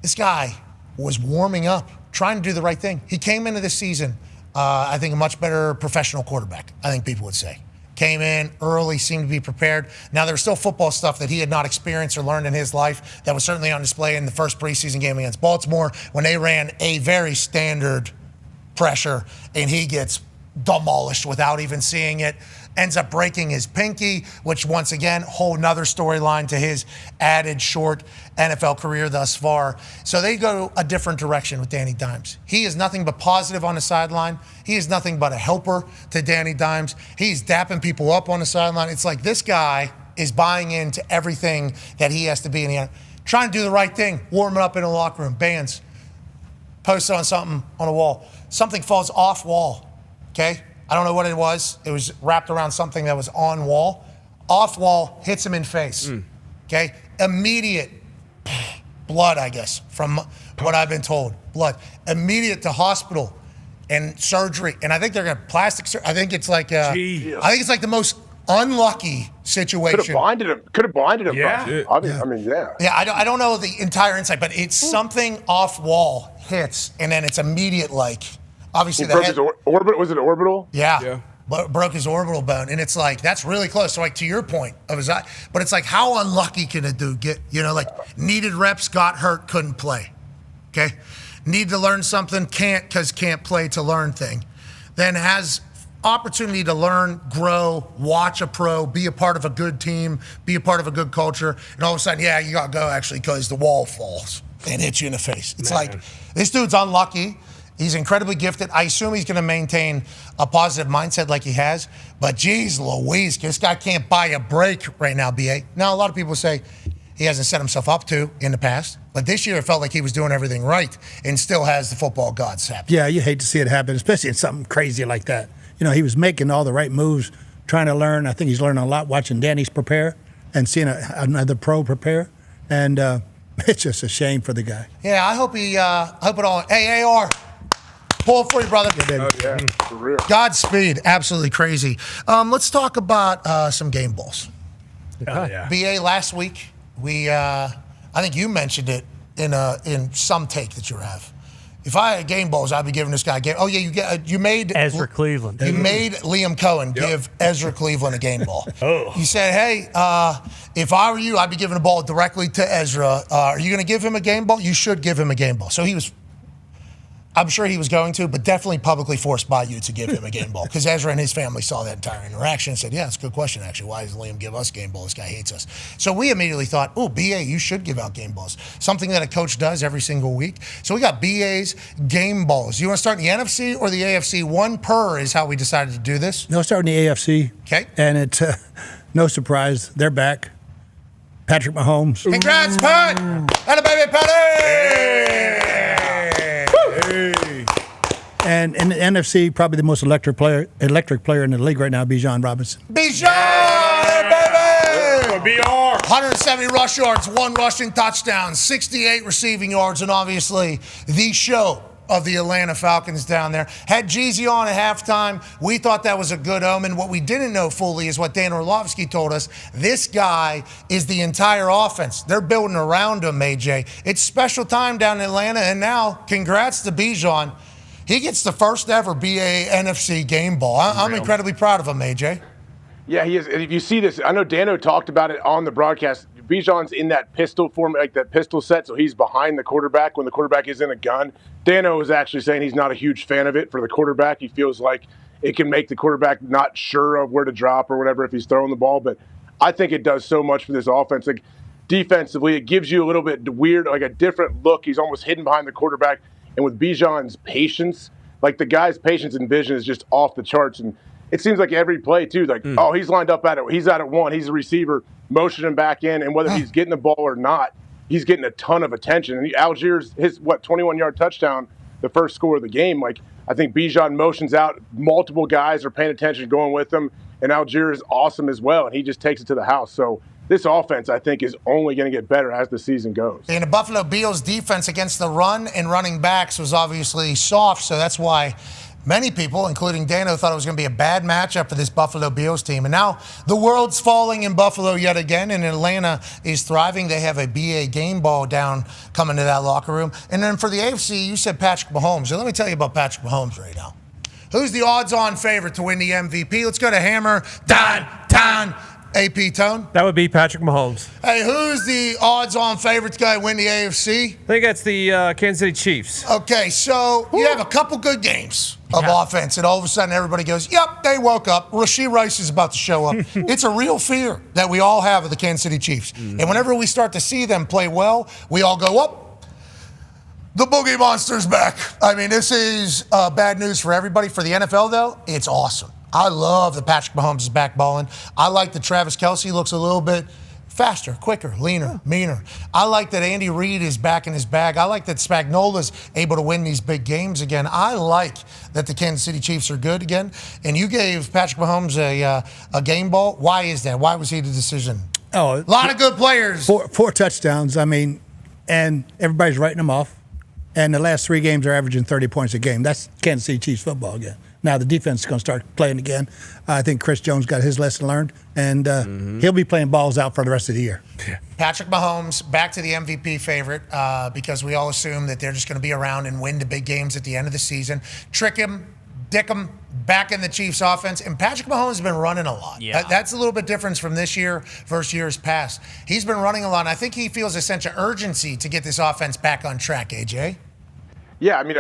This guy was warming up, trying to do the right thing. He came into this season, I think, a much better professional quarterback, I think people would say. Came in early, seemed to be prepared. Now, there was still football stuff that he had not experienced or learned in his life that was certainly on display in the first preseason game against Baltimore when they ran a very standard pressure and he gets demolished without even seeing it. Ends up breaking his pinky, which once again, whole nother storyline to his added short NFL career thus far. So they go a different direction with Danny Dimes. He is nothing but positive on the sideline. He is nothing but a helper to Danny Dimes. He's dapping people up on the sideline. It's like this guy is buying into everything that he has to be in the end. Trying to do the right thing, warming up in the locker room, bands, post on something on a wall. Something falls off wall, okay? I don't know what it was. It was wrapped around something that was on wall. Off wall, hits him in face. Okay? Immediate blood, I guess, from what I've been told. Blood. Immediate to hospital and surgery. And I think they're going to plastic surgery. I think it's like I think it's like the most unlucky situation. Could have blinded him. Yeah. I mean, yeah. Yeah, I don't know the entire insight, but it's something off wall hits, and then it's immediate like. Obviously, he broke his orbital. Was it orbital? Yeah. Broke his orbital bone, and it's like that's really close. So, like to your point of his eye, but it's like how unlucky can a dude get? You know, like needed reps, got hurt, couldn't play. Okay, need to learn something, can't because can't play to learn thing. Then has opportunity to learn, grow, watch a pro, be a part of a good team, be a part of a good culture, and all of a sudden, yeah, you got to go actually because the wall falls and hits you in the face. It's like this dude's unlucky. He's incredibly gifted. I assume he's going to maintain a positive mindset like he has. But geez Louise, this guy can't buy a break right now, B.A. Now, a lot of people say he hasn't set himself up to in the past. But this year it felt like he was doing everything right and still has the football gods happy. Yeah, you hate to see it happen, especially in something crazy like that. You know, he was making all the right moves, trying to learn. I think he's learning a lot watching Danny's prepare and seeing another pro prepare. And it's just a shame for the guy. Yeah, I hope hope it all. Hey, AR. Pull for you, brother. Yeah, for real. Godspeed. Absolutely crazy. Let's talk about some game balls. Yeah. BA, last week, I think you mentioned it in some take that you have. If I had game balls, I'd be giving this guy a game. Oh, yeah, you made Ezra Cleveland. You made Liam Cohen give Ezra Cleveland a game ball. You said, hey, if I were you, I'd be giving the ball directly to Ezra. Are you going to give him a game ball? You should give him a game ball. So he was I'm sure he was going to, but definitely publicly forced by you to give him a game ball. Because Ezra and his family saw that entire interaction and said, yeah, that's a good question, actually. Why does Liam give us game ball? This guy hates us. So we immediately thought, oh, BA, you should give out game balls. Something that a coach does every single week. So we got BA's game balls. You want to start in the NFC or the AFC? One per is how we decided to do this. No, start in the AFC. Okay. And it's no surprise, they're back. Patrick Mahomes. Congrats, Pat! And a baby Patty! And in the NFC, probably the most electric player in the league right now, Bijan Robinson. Bijan, baby! 170 rush yards, 1 rushing touchdown, 68 receiving yards, and obviously the show of the Atlanta Falcons down there. Had Jeezy on at halftime. We thought that was a good omen. What we didn't know fully is what Dan Orlovsky told us. This guy is the entire offense. They're building around him, AJ. It's special time down in Atlanta, and now, congrats to Bijan. He gets the first ever BA NFC game ball. I'm incredibly proud of him, AJ. Yeah, he is. If you see this, I know Dano talked about it on the broadcast. Bijan's in that pistol form, like that pistol set, so he's behind the quarterback when the quarterback is in a gun. Dano is actually saying he's not a huge fan of it for the quarterback. He feels like it can make the quarterback not sure of where to drop or whatever if he's throwing the ball. But I think it does so much for this offense. Like defensively, it gives you a little bit weird, like a different look. He's almost hidden behind the quarterback. And with Bijan's patience, like the guy's patience and vision is just off the charts. And it seems like every play, too, like, oh, he's lined up at it. He's out at one. He's a receiver, motion him back in. And whether he's getting the ball or not, he's getting a ton of attention. And Algiers, his, 21-yard touchdown, the first score of the game, like, I think Bijan motions out. Multiple guys are paying attention, going with him. And Algiers is awesome as well. And he just takes it to the house. So this offense, I think, is only going to get better as the season goes. And the Buffalo Bills defense against the run and running backs was obviously soft, so that's why many people, including Dano, thought it was going to be a bad matchup for this Buffalo Bills team. And now the world's falling in Buffalo yet again, and Atlanta is thriving. They have a BA game ball down coming to that locker room. And then for the AFC, you said Patrick Mahomes. So let me tell you about Patrick Mahomes right now. Who's the odds-on favorite to win the MVP? Let's go to Hammer, Dahn, AP Tone. That would be Patrick Mahomes. Hey, who's the odds-on favorite to win the AFC? I think that's the Kansas City Chiefs. Okay, so you have a couple good games of offense, and all of a sudden everybody goes, yep, they woke up. Rashee Rice is about to show up. It's a real fear that we all have of the Kansas City Chiefs. Mm-hmm. And whenever we start to see them play well, we all go, up. The Boogie Monster's back. I mean, this is bad news for everybody. For the NFL, though, it's awesome. I love that Patrick Mahomes is back balling. I like that Travis Kelce looks a little bit faster, quicker, leaner, meaner. I like that Andy Reid is back in his bag. I like that Spagnola's able to win these big games again. I like that the Kansas City Chiefs are good again. And you gave Patrick Mahomes a game ball. Why is that? Why was he the decision? Oh, a lot of good players. Four touchdowns. I mean, and everybody's writing them off. And the last 3 games are averaging 30 points a game. That's Kansas City Chiefs football again. Now the defense is going to start playing again. I think Chris Jones got his lesson learned, and he'll be playing balls out for the rest of the year. Patrick Mahomes, back to the MVP favorite, because we all assume that they're just going to be around and win the big games at the end of the season. Trick him, dick him, back in the Chiefs offense. And Patrick Mahomes has been running a lot. Yeah. That's a little bit different from this year versus years past. He's been running a lot, and I think he feels a sense of urgency to get this offense back on track, AJ. Yeah, I mean,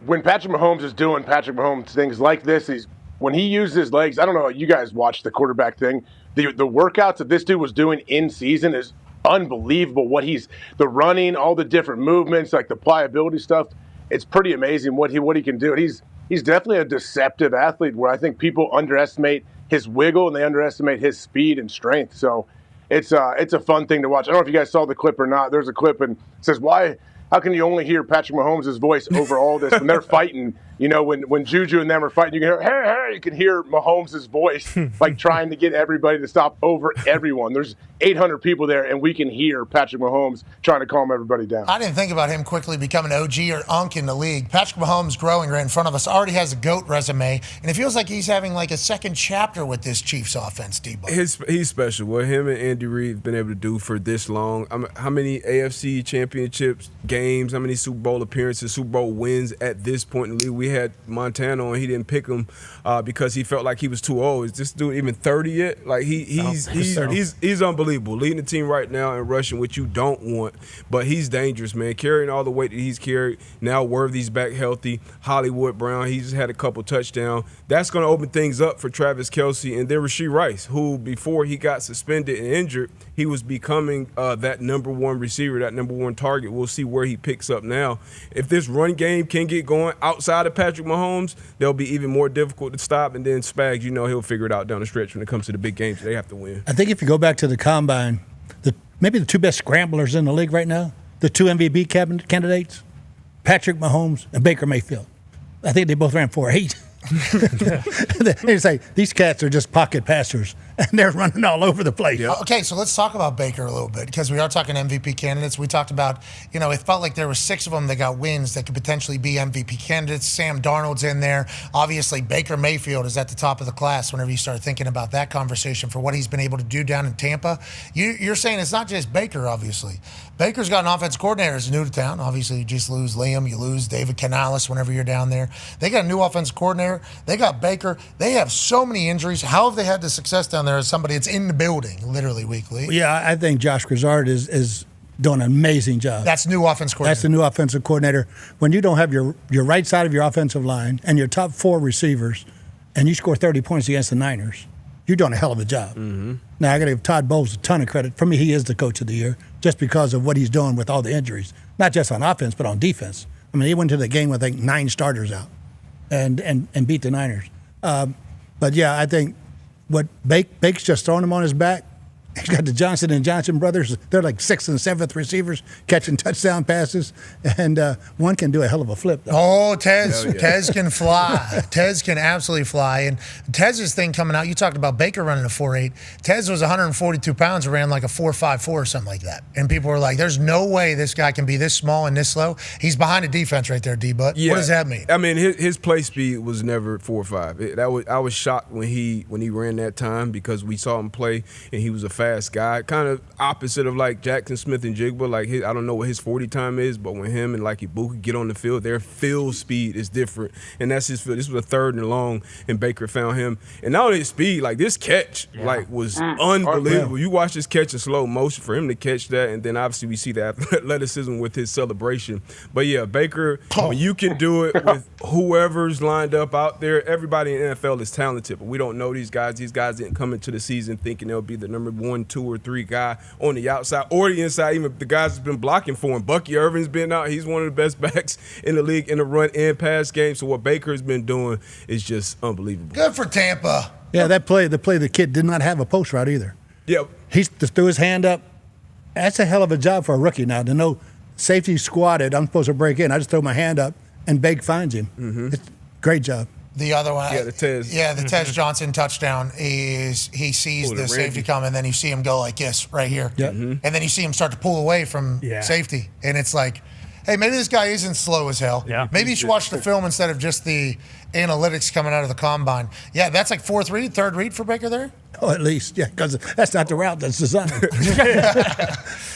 when Patrick Mahomes is doing Patrick Mahomes things like this, when he uses his legs, I don't know, you guys watched the quarterback thing. The workouts that this dude was doing in season is unbelievable. The running, all the different movements, like the pliability stuff, it's pretty amazing what he can do. He's definitely a deceptive athlete where I think people underestimate his wiggle and they underestimate his speed and strength. So it's a fun thing to watch. I don't know if you guys saw the clip or not. There's a clip and it says, how can you only hear Patrick Mahomes' voice over all this when they're fighting? You know, when Juju and them are fighting, you can hear, hey, you can hear Mahomes' voice, like trying to get everybody to stop over everyone. There's 800 people there, and we can hear Patrick Mahomes trying to calm everybody down. I didn't think about him quickly becoming OG or Unk in the league. Patrick Mahomes growing right in front of us, already has a GOAT resume, and it feels like he's having like a second chapter with this Chiefs offense, Debo. He's special. What him and Andy Reid have been able to do for this long. How many AFC championships games games, how many Super Bowl appearances, Super Bowl wins at this point in the league. We had Montana on. He didn't pick him because he felt like he was too old. Is this dude even 30 yet? Like he's unbelievable. Leading the team right now in rushing, which you don't want, but he's dangerous, man. Carrying all the weight that he's carried. Now Worthy's back healthy. Hollywood Brown, he just had a couple touchdowns. That's going to open things up for Travis Kelce and then Rashee Rice, who before he got suspended and injured, he was becoming that number one receiver, that number one target. We'll see where he picks up now. If this run game can get going outside of Patrick Mahomes, they'll be even more difficult to stop. And then Spags, he'll figure it out down the stretch when it comes to the big games they have to win. I think if you go back to the combine, maybe the two best scramblers in the league right now, the two MVP candidates, Patrick Mahomes and Baker Mayfield. I think they both ran 4.8. They say these cats are just pocket passers, and they're running all over the place. Yep. Okay, so let's talk about Baker a little bit because we are talking MVP candidates. We talked about, it felt like there were 6 of them that got wins that could potentially be MVP candidates. Sam Darnold's in there. Obviously, Baker Mayfield is at the top of the class whenever you start thinking about that conversation for what he's been able to do down in Tampa. You're saying it's not just Baker, obviously. Baker's got an offensive coordinator who's new to town. Obviously, you just lose Liam, you lose David Canales whenever you're down there. They got a new offensive coordinator. They got Baker. They have so many injuries. How have they had the success down there as somebody that's in the building literally weekly? Yeah, I think Josh Grizzard is doing an amazing job. That's new offensive coordinator. That's the new offensive coordinator. When you don't have your right side of your offensive line and your top 4 receivers and you score 30 points against the Niners, you're doing a hell of a job. Mm-hmm. Now, I got to give Todd Bowles a ton of credit. For me, he is the coach of the year just because of what he's doing with all the injuries, not just on offense, but on defense. I mean, he went to the game with, I think, 9 starters out and beat the Niners. But, yeah, I think what Bake's just throwing him on his back. He's got the Johnson and Johnson brothers. They're like 6th and 7th receivers catching touchdown passes, and one can do a hell of a flip, though. Oh, Tez can fly. Tez can absolutely fly. And Tez's thing coming out, you talked about Baker running a 4.8. Tez was 142 pounds and ran like a 4.54 or something like that. And people were like, there's no way this guy can be this small and this slow. He's behind the defense right there, D-Butt. Yeah. What does that mean? I mean, his play speed was never 4.5. I was shocked when he ran that time because we saw him play, and he was a fast guy, kind of opposite of like Jackson Smith and Jigba. Like I don't know what his 40 time is, but when him and like Ibuka get on the field, their field speed is different, and that's his field. This was a 3rd and long, and Baker found him. And not only his speed, like this catch, was unbelievable. You watch this catch in slow motion for him to catch that, and then obviously we see the athleticism with his celebration. But yeah, Baker, when you can do it with whoever's lined up out there, everybody in the NFL is talented, but we don't know these guys. These guys didn't come into the season thinking they'll be the number 1, 2, or 3 guy on the outside or the inside. Even the guys that's been blocking for him. Bucky Irvin's been out. He's one of the best backs in the league in the run and pass game. So what Baker's been doing is just unbelievable. Good for Tampa. Yeah, the play the kid did not have a post route either. Yep. He just threw his hand up. That's a hell of a job for a rookie now to know safety squatted. I'm supposed to break in. I just throw my hand up and Bake finds him. Mm-hmm. It's great job. The other one, the Tez. Yeah, the Tez Johnson touchdown is he sees the safety come, and then you see him go like this right here. Yep. Mm-hmm. And then you see him start to pull away from safety. And it's like, hey, maybe this guy isn't slow as hell. Yeah. Maybe you should watch the film instead of just the analytics coming out of the combine. Yeah, that's like 4th read, 3rd read for Baker there? Oh, at least, yeah, because that's not the route that's designed.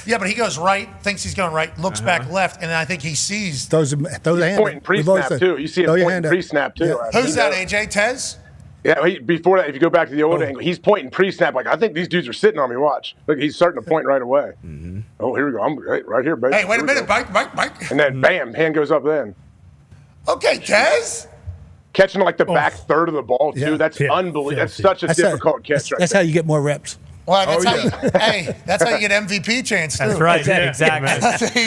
Yeah, but he goes right, thinks he's going right, looks back left, and then I think he sees. Those hand pointing pre-snap, too. You see him pointing pre-snap, too. Yeah. Who's that, AJ? Tez? Yeah, before that, if you go back to the old angle, he's pointing pre-snap. Like, I think these dudes are sitting on me. Watch. Look, he's starting to point right away. Mm-hmm. Oh, here we go. I'm right here, baby. Hey, wait a minute. Bike. And then, bam, hand goes up then. Okay, Tez? Catching like the back third of the ball, too. Yeah. That's unbelievable. That's such a difficult catch. That's how you get more reps. Well, that's how you get MVP chance, too. That's right. Yeah, exactly.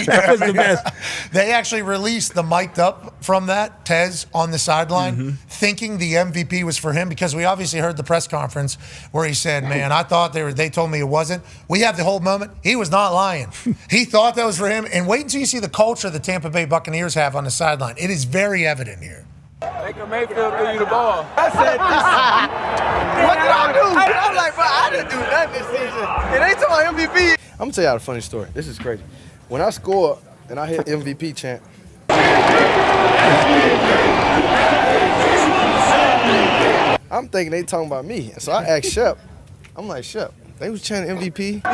That was the best. They actually released the mic'd up from that, Tez, on the sideline, thinking the MVP was for him because we obviously heard the press conference where he said, man, I thought they told me it wasn't. We have the whole moment. He was not lying. He thought that was for him. And wait until you see the culture the Tampa Bay Buccaneers have on the sideline. It is very evident here. Baker Mayfield threw you the ball. I said, what did I do? I'm like, bro, I didn't do nothing this season. And they told my MVP. I'm going to tell y'all a funny story. This is crazy. When I score and I hit MVP chant, I'm thinking they talking about me. So I asked Shep. I'm like, Shep, they was chanting MVP?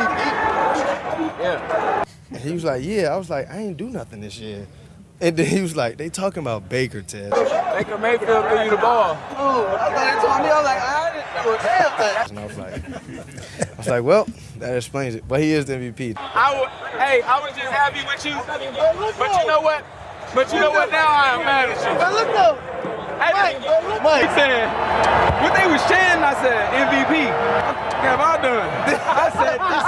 Yeah. And he was like, yeah. I was like, I ain't do nothing this year. And then he was like, they talking about Baker, Ted. Baker Mayfield threw you the ball. Oh, I thought they told me. I was like, I didn't do a damn thing. And I was like, well, that explains it. But he is the MVP. I was just happy with you. But you know what? Now I am mad at you. But look though. Hey, Mike said, what they was chanting, I said, MVP. What have I done? I said, this.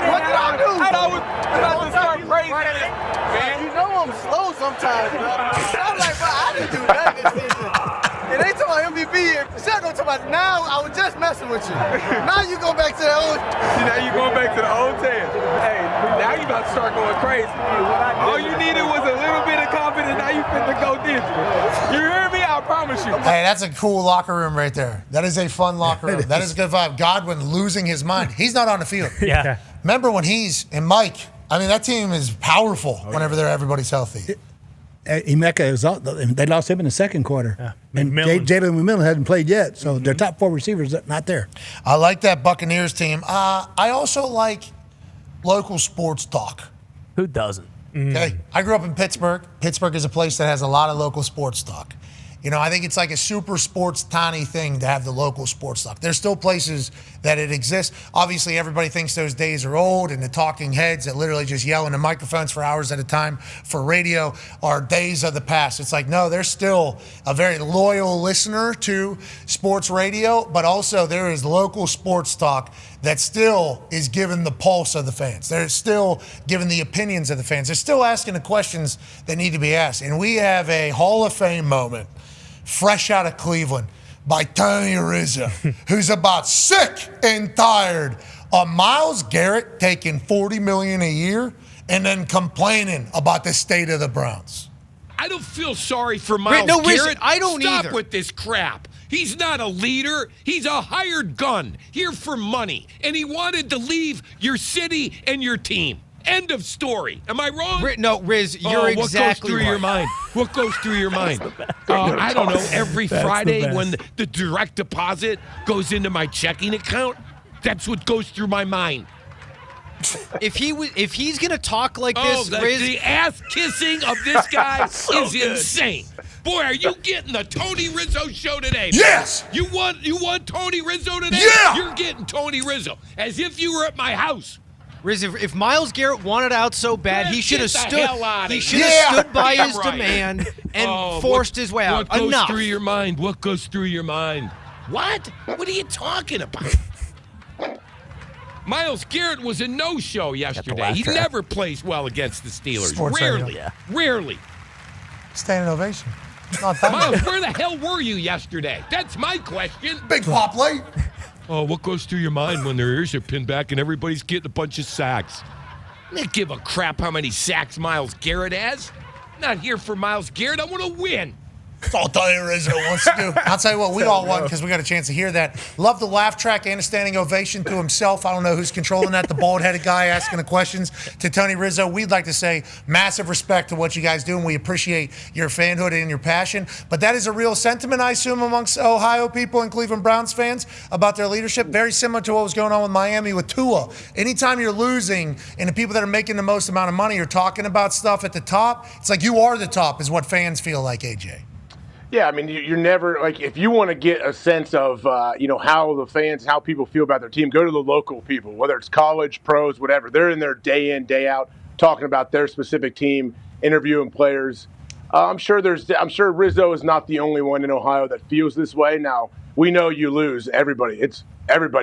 What did I do? I was about to start praising it. Man, you know I'm slow sometimes, bro. I'm like, bro, I didn't do nothing this season. And they talking about MVP. Shut don't talk about now. I was just messing with you. Now you go back to the old. Now you going back to the old Ted. Hey, now you about to start going crazy. All you needed was a little bit of confidence. Now you finna go digital. You hear me? I promise you. Hey, that's a cool locker room right there. That is a fun locker room. That is a good vibe. Godwin losing his mind. He's not on the field. Yeah. Remember when and Mike, I mean, that team is powerful whenever everybody's healthy. Emeka is out. They lost him in the second quarter. Yeah. And Jalen McMillan hasn't played yet, so their top 4 receivers are not there. I like that Buccaneers team. I also like local sports talk. Who doesn't? Okay. I grew up in Pittsburgh. Pittsburgh is a place that has a lot of local sports talk. You know, I think it's like a super sports tiny thing to have the local sports talk. There's still places that it exists. Obviously, everybody thinks those days are old, and the talking heads that literally just yell into microphones for hours at a time for radio are days of the past. It's like, no, there's still a very loyal listener to sports radio, but also there is local sports talk that still is giving the pulse of the fans. They're still giving the opinions of the fans. They're still asking the questions that need to be asked. And we have a Hall of Fame moment fresh out of Cleveland by Tony Rizzo, who's about sick and tired of Myles Garrett taking $40 million a year and then complaining about the state of the Browns. I don't feel sorry for Myles Garrett. I don't Stop with this crap. He's not a leader. He's a hired gun here for money, and he wanted to leave your city and your team. End of story. Am I wrong? No, Riz, you're exactly What goes through right. your mind? What goes through your mind? I don't know. Every Friday when the direct deposit goes into my checking account, that's what goes through my mind. If he's gonna talk like this, Riz, the ass kissing of this guy is insane. Boy, are you getting the Tony Rizzo show today? Yes. You want Tony Rizzo today? Yeah. You're getting Tony Rizzo as if you were at my house. Riz, if Myles Garrett wanted out so bad, he should have stood. He should have Yeah. stood by his Right. demand and forced his way out. What goes Enough. through your mind? What goes through your mind? What? What are you talking about? Myles Garrett was a no-show yesterday. He never plays well against the Steelers. Sports Rarely. radio. Rarely. Standing ovation. Not that Myles, much. where the hell were you yesterday? That's my question. Big pop late. Oh, what goes through your mind when their ears are pinned back and everybody's getting a bunch of sacks? I don't give a crap how many sacks Myles Garrett has. I'm not here for Myles Garrett. I want to win. That's all Tony Rizzo wants to do. I'll tell you what, we all won because we got a chance to hear that. Love the laugh track and a standing ovation to himself. I don't know who's controlling that, the bald-headed guy asking the questions to Tony Rizzo. We'd like to say massive respect to what you guys do, and we appreciate your fanhood and your passion. But that is a real sentiment, I assume, amongst Ohio people and Cleveland Browns fans about their leadership. Very similar to what was going on with Miami with Tua. Anytime you're losing and the people that are making the most amount of money are talking about stuff at the top, it's like you are the top is what fans feel like, AJ. Yeah, I mean, you're never like if you want to get a sense of how the fans, how people feel about their team, go to the local people, whether it's college, pros, whatever. They're in there day in, day out, talking about their specific team, interviewing players. I'm sure Rizzo is not the only one in Ohio that feels this way. Now we know you lose, everybody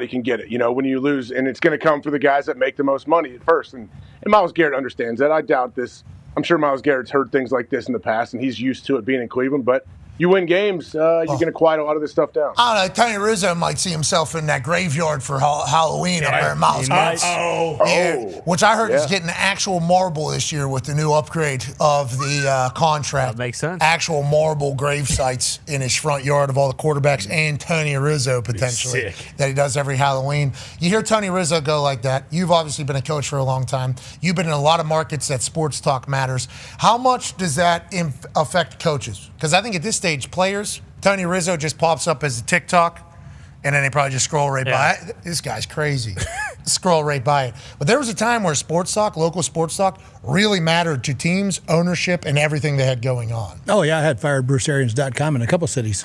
can get it. You know, when you lose, and it's going to come for the guys that make the most money at first. And Myles Garrett understands that. I doubt this. I'm sure Myles Garrett's heard things like this in the past, and he's used to it being in Cleveland, but. You win games, you're going to quiet a lot of this stuff down. I don't know. Tony Rizzo might see himself in that graveyard for Halloween up there in Miles Garrett. Which I heard is getting actual marble this year with the new upgrade of the contract. That makes sense. Actual marble grave sites in his front yard of all the quarterbacks and Tony Rizzo potentially that he does every Halloween. You hear Tony Rizzo go like that. You've obviously been a coach for a long time. You've been in a lot of markets that sports talk matters. How much does that affect coaches? Because I think at this stage, players, Tony Rizzo just pops up as a TikTok, and then they probably just scroll right by. This guy's crazy. scroll right by it. But there was a time where sports talk, local sports talk, really mattered to teams, ownership, and everything they had going on. Oh, yeah, I had fired BruceArians.com in a couple cities.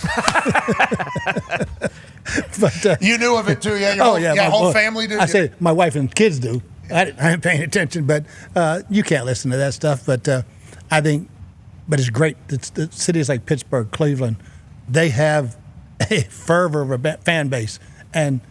But you knew of it too, yeah? Your whole family did? I say my wife and kids do. I ain't paying attention, but you can't listen to that stuff. But I think, but it's great. The cities like Pittsburgh, Cleveland, they have a fervor of a fan base, and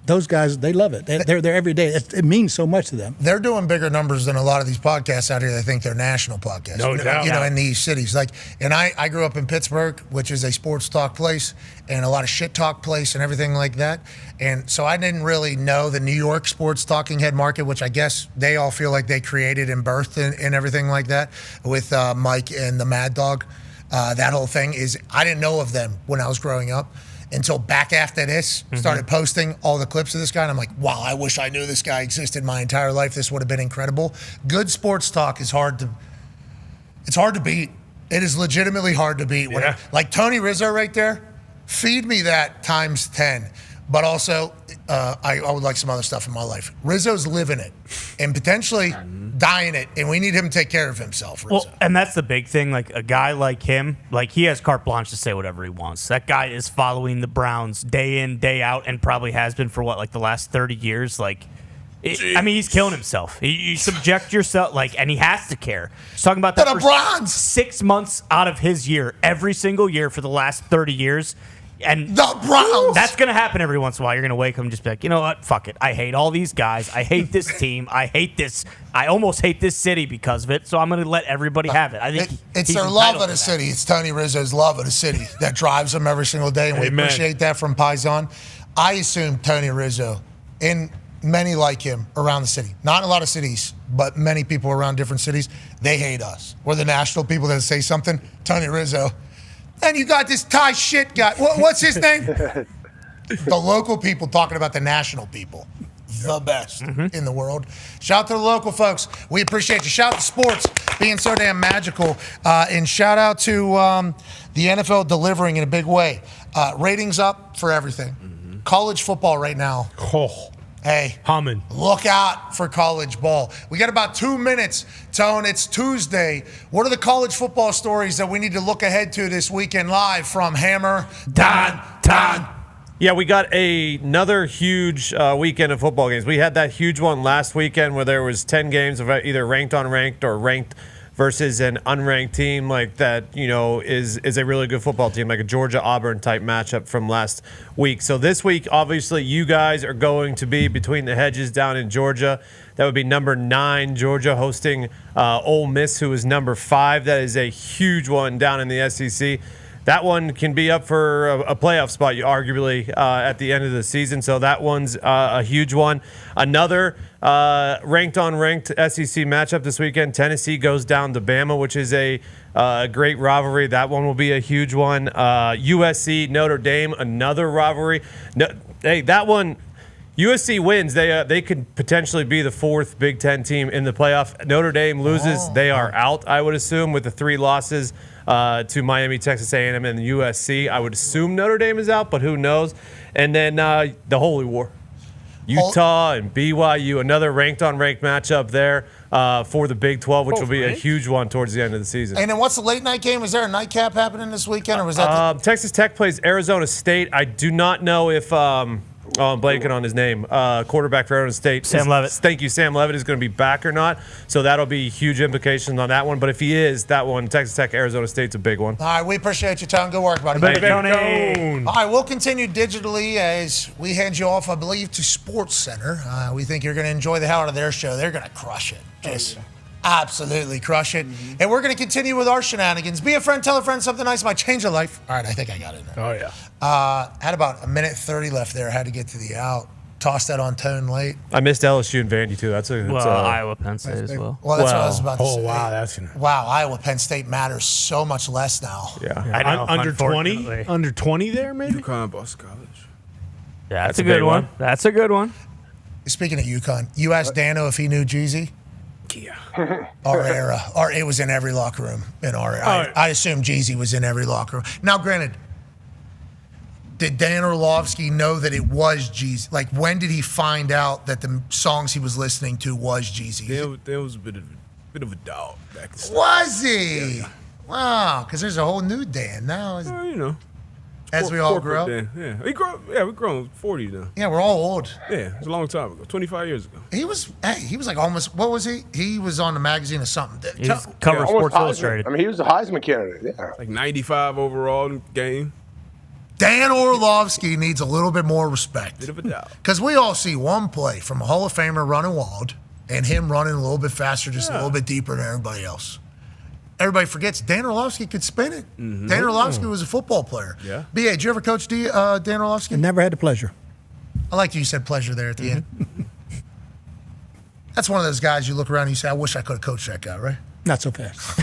those guys, they love it. They're there every day. It means so much to them. They're doing bigger numbers than a lot of these podcasts out here. They think they're national podcasts. No doubt. In these cities. And I grew up in Pittsburgh, which is a sports talk place and a lot of shit talk place and everything like that. And so I didn't really know the New York sports talking head market, which I guess they all feel like they created and birthed and everything like that with Mike and the Mad Dog. That whole thing I didn't know of them when I was growing up. Until back after this, started posting all the clips of this guy, and I'm like, wow, I wish I knew this guy existed my entire life. This would have been incredible. Good sports talk is hard to beat. It is legitimately hard to beat. Yeah. Like Tony Rizzo right there, feed me that times 10. But also, I would like some other stuff in my life. Rizzo's living it and potentially dying it, and we need him to take care of himself, Rizzo. Well, and that's the big thing. Like, a guy like him, he has carte blanche to say whatever he wants. That guy is following the Browns day in, day out, and probably has been for, the last 30 years. He's killing himself. You subject yourself, and he has to care. He's talking about that the Browns! 6 months out of his year, every single year for the last 30 years. And the Browns. That's going to happen every once in a while. You're going to wake up and just be like, you know what? Fuck it. I hate all these guys. I hate this team. I hate this. I almost hate this city because of it. So I'm going to let everybody have it. I think it's their love of the city. It's Tony Rizzo's love of the city that drives them every single day, and we appreciate that from Paisan. I assume Tony Rizzo and many like him around the city, not in a lot of cities, but many people around different cities, they hate us. We're the national people that say something. Tony Rizzo. And you got this Thai shit guy. What's his name? The local people talking about the national people. The best in the world. Shout out to the local folks. We appreciate you. Shout out to sports being so damn magical. And shout out to the NFL delivering in a big way. Ratings up for everything. College football right now. Hey, humming. Look out for college ball. We got about 2 minutes, Tone. It's Tuesday. What are the college football stories that we need to look ahead to this weekend live from Hammer, Dahn. Yeah, we got another huge weekend of football games. We had that huge one last weekend where there was 10 games of either ranked on ranked or ranked versus an unranked team is a really good football team, like a Georgia-Auburn type matchup from last week. So this week, obviously, you guys are going to be between the hedges down in Georgia. That would be number 9, Georgia, hosting Ole Miss, who is number 5. That is a huge one down in the SEC. That one can be up for a playoff spot, arguably, at the end of the season. So that one's a huge one. Another ranked on ranked SEC matchup this weekend. Tennessee goes down to Bama, which is a great rivalry. That one will be a huge one. USC, Notre Dame, another rivalry. That one, USC wins. They could potentially be the 4th Big Ten team in the playoff. Notre Dame loses. They are out, I would assume, with the 3 losses to Miami, Texas A&M, and USC. I would assume Notre Dame is out, but who knows? And then the Holy War. Utah and BYU, another ranked-on-ranked matchup there for the Big 12, which will be a huge one towards the end of the season. And then what's the late-night game? Is there a nightcap happening this weekend, or was that Texas Tech plays Arizona State. I do not know if I'm blanking on his name. Quarterback for Arizona State. Sam Leavitt. Thank you. Sam Leavitt is going to be back or not. So that'll be huge implications on that one. But if he is, that one, Texas Tech, Arizona State's a big one. All right, we appreciate you, Tom. Good work, buddy. Tony. All right, we'll continue digitally as we hand you off, I believe, to Sports Center. We think you're going to enjoy the hell out of their show. They're going to crush it. Just absolutely crush it. And we're going to continue with our shenanigans. Be a friend, tell a friend something nice might change your life. All right, I think I got it now. Oh, yeah. Had about a minute 30 left there. Had to get to the out. Tossed that on Tone late. I missed LSU and Vandy, too. That's Iowa, Penn State as well. Well, that's what I was about to say. Oh, wow. That's gonna... Wow, Iowa, Penn State matters so much less now. Yeah. I know, under 20? Under 20 there, maybe? UConn, Boston College. Yeah, that's a good one. That's a good one. Speaking of UConn, you asked Dano if he knew Jeezy? Yeah. Our era. It was in every locker room in our era. I assume Jeezy was in every locker room. Now, granted, did Dan Orlovsky know that it was Jeezy? Like, when did he find out that the songs he was listening to was Jeezy? There was a bit of a dog back in the day. Was he? Yeah. Wow, because there's a whole new Dan now. As we all grow. Yeah, we're grown 40 now. Yeah, we're all old. Yeah, it's a long time ago, 25 years ago. He was like almost, what was he? He was on the magazine or something. He was cover Sports Illustrated. I mean, he was a Heisman candidate, yeah. Like 95 overall game. Dan Orlovsky needs a little bit more respect. Bit of a doubt. Because we all see one play from a Hall of Famer running wild and him running a little bit faster, just a little bit deeper than everybody else. Everybody forgets Dan Orlovsky could spin it. Mm-hmm. Dan Orlovsky was a football player. Yeah. B.A., did you ever coach Dan Orlovsky? I never had the pleasure. I liked you said pleasure there at the end. That's one of those guys you look around and you say, I wish I could have coached that guy, right? Not so fast.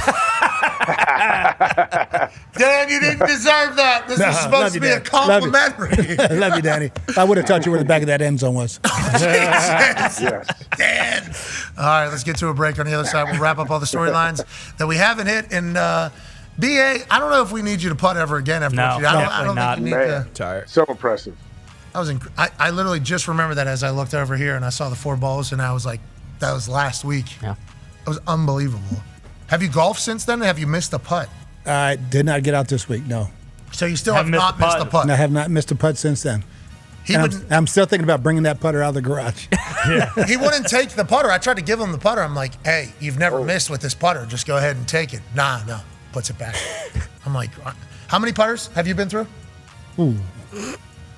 Dan, you didn't deserve that. This was supposed to be a complimentary. Love you, Danny. I would have taught you where the back of that end zone was. Jesus. Dan. All right, let's get to a break. On the other side, we'll wrap up all the storylines that we haven't hit. And B.A., I don't know if we need you to putt ever again after what you did. I don't think you need to. Tired. So impressive. I literally just remember that as I looked over here and I saw the 4 balls, and I was like, that was last week. Yeah. It was unbelievable. Have you golfed since then? Or have you missed a putt? I did not get out this week, no. So you still have not missed a putt? No, I have not missed a putt since then. I'm still thinking about bringing that putter out of the garage. He wouldn't take the putter. I tried to give him the putter. I'm like, hey, you've never missed with this putter. Just go ahead and take it. Nah, no. Puts it back. I'm like, how many putters have you been through? Ooh.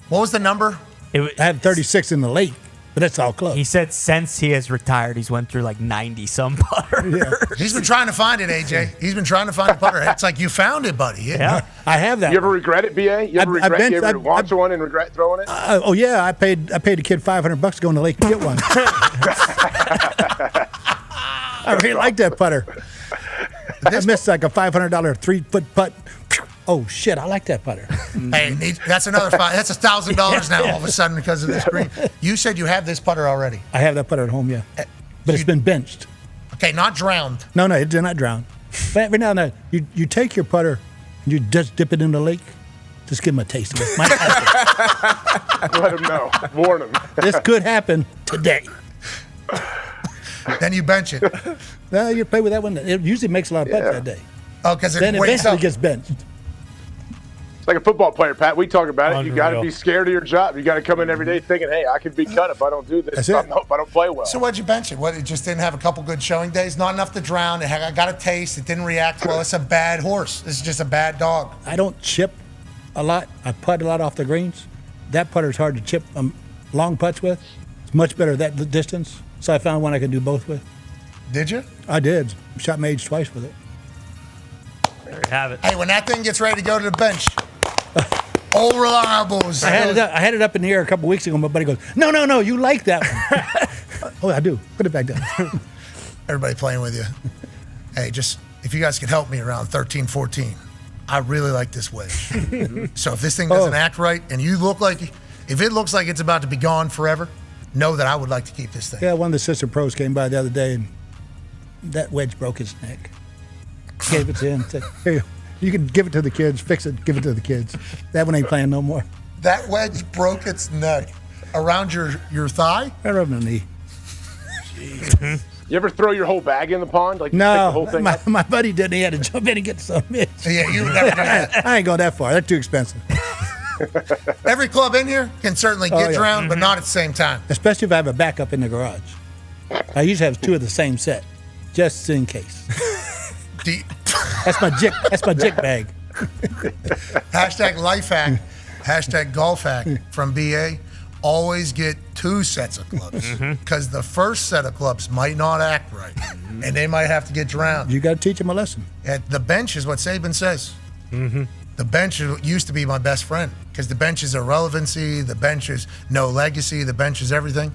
What was the number? I had 36 in the lake, but that's all close. He said since he has retired, he's went through like 90-some putters. Yeah. He's been trying to find it, AJ. He's been trying to find a putter. It's like, you found it, buddy. Yeah. I have that. You ever regret it, B.A.? You ever launch one and regret throwing it? Oh, yeah. I paid a kid $500 to go in the lake to get one. I really like that putter. I missed like a $500 3-foot putt. Oh, shit, I like that putter. Hey, that's another that's $1,000 now all of a sudden because of this green. You said you have this putter already. I have that putter at home, yeah. But it's been benched. Okay, not drowned. No, it did not drown. But every now and then, you take your putter and you just dip it in the lake. Just give him a taste of it. Might happen. Let him know. Warn him. This could happen today. Then you bench it. No, you play with that one. It usually makes a lot of putts that day. Oh, because then eventually gets benched. It's like a football player, Pat. We talk about it. You got to be scared of your job. You got to come in every day thinking, hey, I could be cut if I don't do this. If I don't play well. So why'd you bench it? What, it just didn't have a couple good showing days? Not enough to drown. I got a taste. It didn't react well. It's a bad horse. It's just a bad dog. I don't chip a lot. I putt a lot off the greens. That putter's hard to chip long putts with. It's much better that distance. So I found one I could do both with. Did you? I did. Shot Mage twice with it. There you have it. Hey, when that thing gets ready to go to the bench, all reliables. I had it up in the air a couple weeks ago. My buddy goes, no, you like that one. Oh, I do. Put it back down. Everybody playing with you. Hey, just if you guys could help me around 13, 14, I really like this wedge. So if this thing doesn't act right and if it looks like it's about to be gone forever, know that I would like to keep this thing. Yeah, one of the sister pros came by the other day and that wedge broke his neck. Gave it to him. Said, here, you can give it to the kids, fix it, give it to the kids. That one ain't playing no more. That wedge broke its neck around your thigh? Around my knee. You ever throw your whole bag in the pond? Like no, the whole thing my buddy didn't. He had to jump in and get some. Yeah, you would never do that. I ain't going that far. They're too expensive. Every club in here can certainly get drowned, but not at the same time. Especially if I have a backup in the garage. I usually have 2 of the same set, just in case. That's my jick bag. Hashtag life hack, hashtag golf hack from BA. Always get 2 sets of clubs because the first set of clubs might not act right, and they might have to get drowned. You got to teach them a lesson. The bench is what Saban says. The bench used to be my best friend because the bench is irrelevancy, the bench is no legacy, the bench is everything.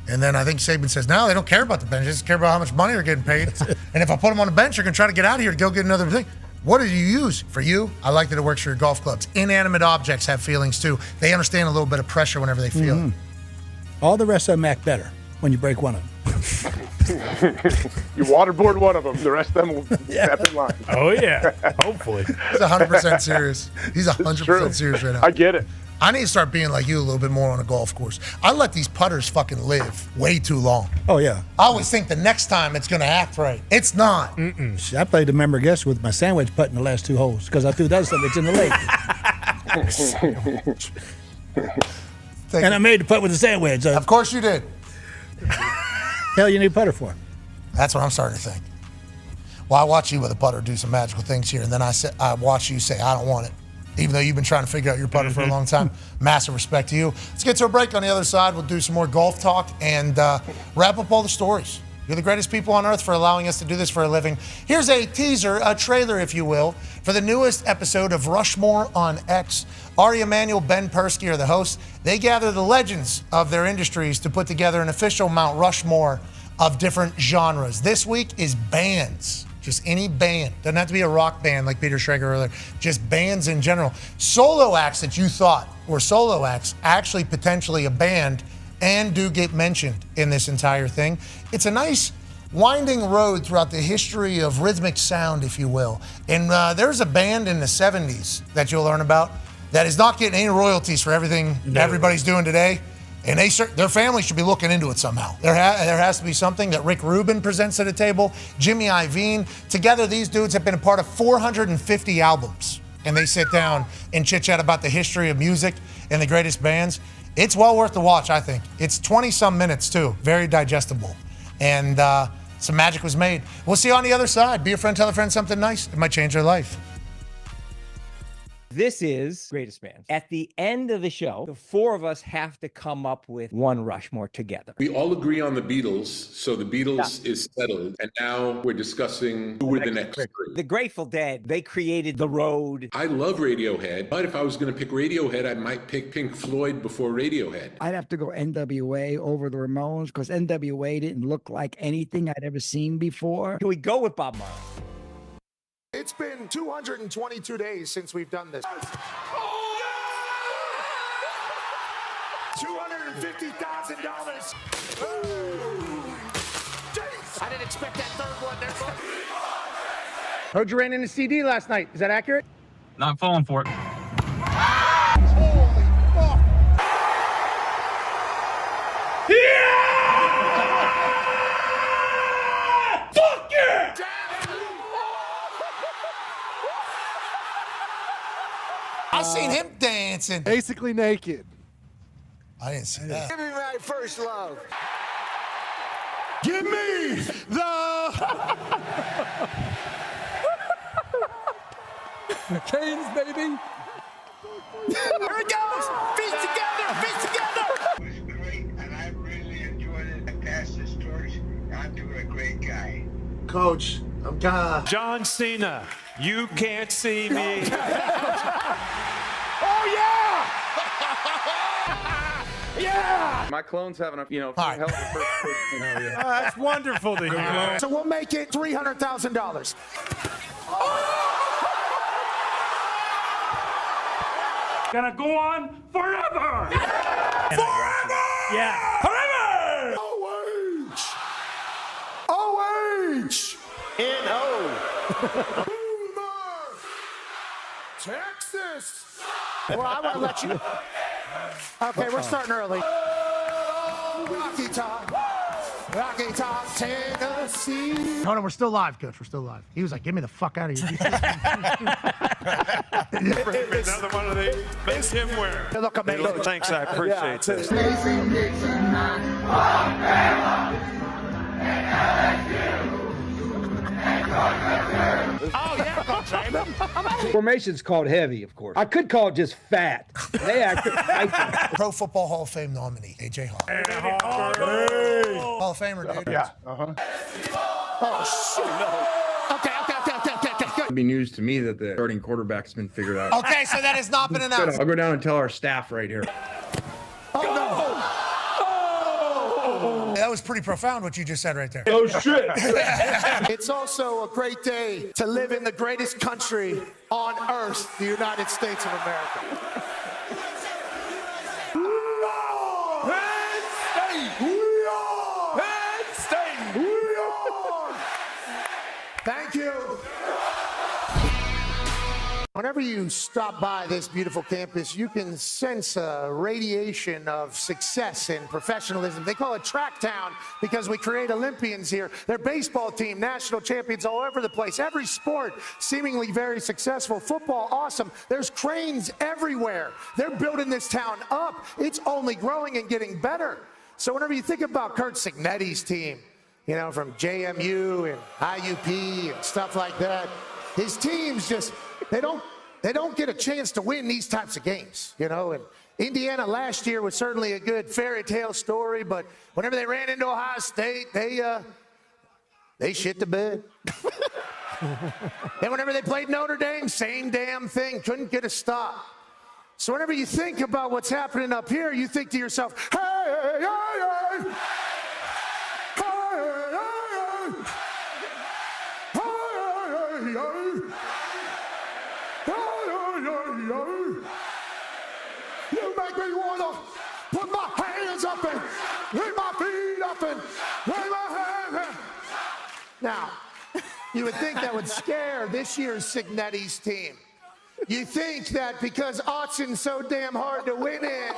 And then I think Saban says, no, they don't care about the bench. They just care about how much money they're getting paid. And if I put them on the bench, you're going to try to get out of here to go get another thing. What do you use? For you, I like that it works for your golf clubs. Inanimate objects have feelings too. They understand a little bit of pressure whenever they feel it. All the rest of them act better when you break one of them. You waterboard one of them. The rest of them will step in line. Oh, yeah. Hopefully. He's 100% serious. He's 100% serious right now. I get it. I need to start being like you a little bit more on a golf course. I let these putters fucking live way too long. Oh, yeah. I always think the next time it's going to act right. It's not. See, I played the member guest with my sandwich putt in the last 2 holes because I threw that sandwich in the lake. And I made the putt with the sandwich. Of course you did. Hell, you need putter for? That's what I'm starting to think. Well, I watch you with a putter do some magical things here, and then I watch you say, I don't want it. Even though you've been trying to figure out your putter for a long time. Massive respect to you. Let's get to a break. On the other side, we'll do some more golf talk and wrap up all the stories. You're the greatest people on earth for allowing us to do this for a living. Here's a teaser, a trailer, if you will, for the newest episode of Rushmore on X. Ari Emanuel, Ben Persky are the hosts. They gather the legends of their industries to put together an official Mount Rushmore of different genres. This week is bands. Just any band. Doesn't have to be a rock band like Peter Schrager earlier. Just bands in general. Solo acts that you thought were solo acts, actually potentially a band, and do get mentioned in this entire thing. It's a nice winding road throughout the history of rhythmic sound, if you will. And there's a band in the 70s that you'll learn about that is not getting any royalties for everything everybody's doing today. And their family should be looking into it somehow. There has to be something that Rick Rubin presents to the table, Jimmy Iovine. Together, these dudes have been a part of 450 albums. And they sit down and chit-chat about the history of music and the greatest bands. It's well worth the watch, I think. It's 20-some minutes, too. Very digestible. And some magic was made. We'll see you on the other side. Be a friend, tell a friend something nice. It might change their life. This is Greatest Bands. At the end of the show, the 4 of us have to come up with one Rushmore together. We all agree on the Beatles, so the Beatles is settled. And now we're discussing who were the next 3. The Grateful Dead, they created The Road. I love Radiohead, but if I was going to pick Radiohead, I might pick Pink Floyd before Radiohead. I'd have to go NWA over the Ramones because NWA didn't look like anything I'd ever seen before. Can we go with Bob Marley? It's been 222 days since we've done this. $250,000. I didn't expect that third one there. Heard you ran in a CD last night. Is that accurate? Not falling for it. Fuck yeah! I seen him dancing. Basically naked. I didn't see that. Give me my first love. Give me the Canes, baby. Here it goes. Feet together. Feet together. It was great, and I really enjoyed it. I passed this torch. I'm doing a great guy. Coach, I'm kind of... John Cena, you can't see me. Oh, yeah! Yeah! My clone's having a, hell of a first That's wonderful to hear. So we'll make it $300,000. Gonna go on forever. Forever! Yeah. Forever! O-H! N-O. Texas! Well, I want to let you. Okay, we're starting early. Rocky Top, Tennessee. No, we're still live, Coach. We're still live. He was like, "Get me the fuck out of here." Another one of these makes him wear. Look, amazing. Thanks, I appreciate this. Oh yeah, Coach Raymond. Formation's called heavy, of course. I could call it just fat. They Pro Football Hall of Fame nominee, A.J. Hawk. Hall of Famer, dude. Yeah. Oh shit! No. Okay. It'd be news to me that the starting quarterback's been figured out. Okay, so that has not been announced. I'll go down and tell our staff right here. That was pretty profound what you just said right there. Oh shit! It's also a great day to live in the greatest country on earth, the United States of America. Thank you. Whenever you stop by this beautiful campus, you can sense a radiation of success and professionalism. They call it Track Town because we create Olympians here. Their baseball team, national champions all over the place. Every sport seemingly very successful. Football, awesome. There's cranes everywhere. They're building this town up. It's only growing and getting better. So whenever you think about Kurt Cignetti's team, you know, from JMU and IUP and stuff like that, his teams just... They don't get a chance to win these types of games, you know. And Indiana last year was certainly a good fairy tale story, but whenever they ran into Ohio State, they shit the bed. And whenever they played Notre Dame, same damn thing, couldn't get a stop. So whenever you think about what's happening up here, you think to yourself, hey, hey, hey, hey. You make me want to put my hands up and leave my feet up and wave my hands. Now, you would think that would scare this year's Cignetti's team. You think that because Autzon's so damn hard to win in,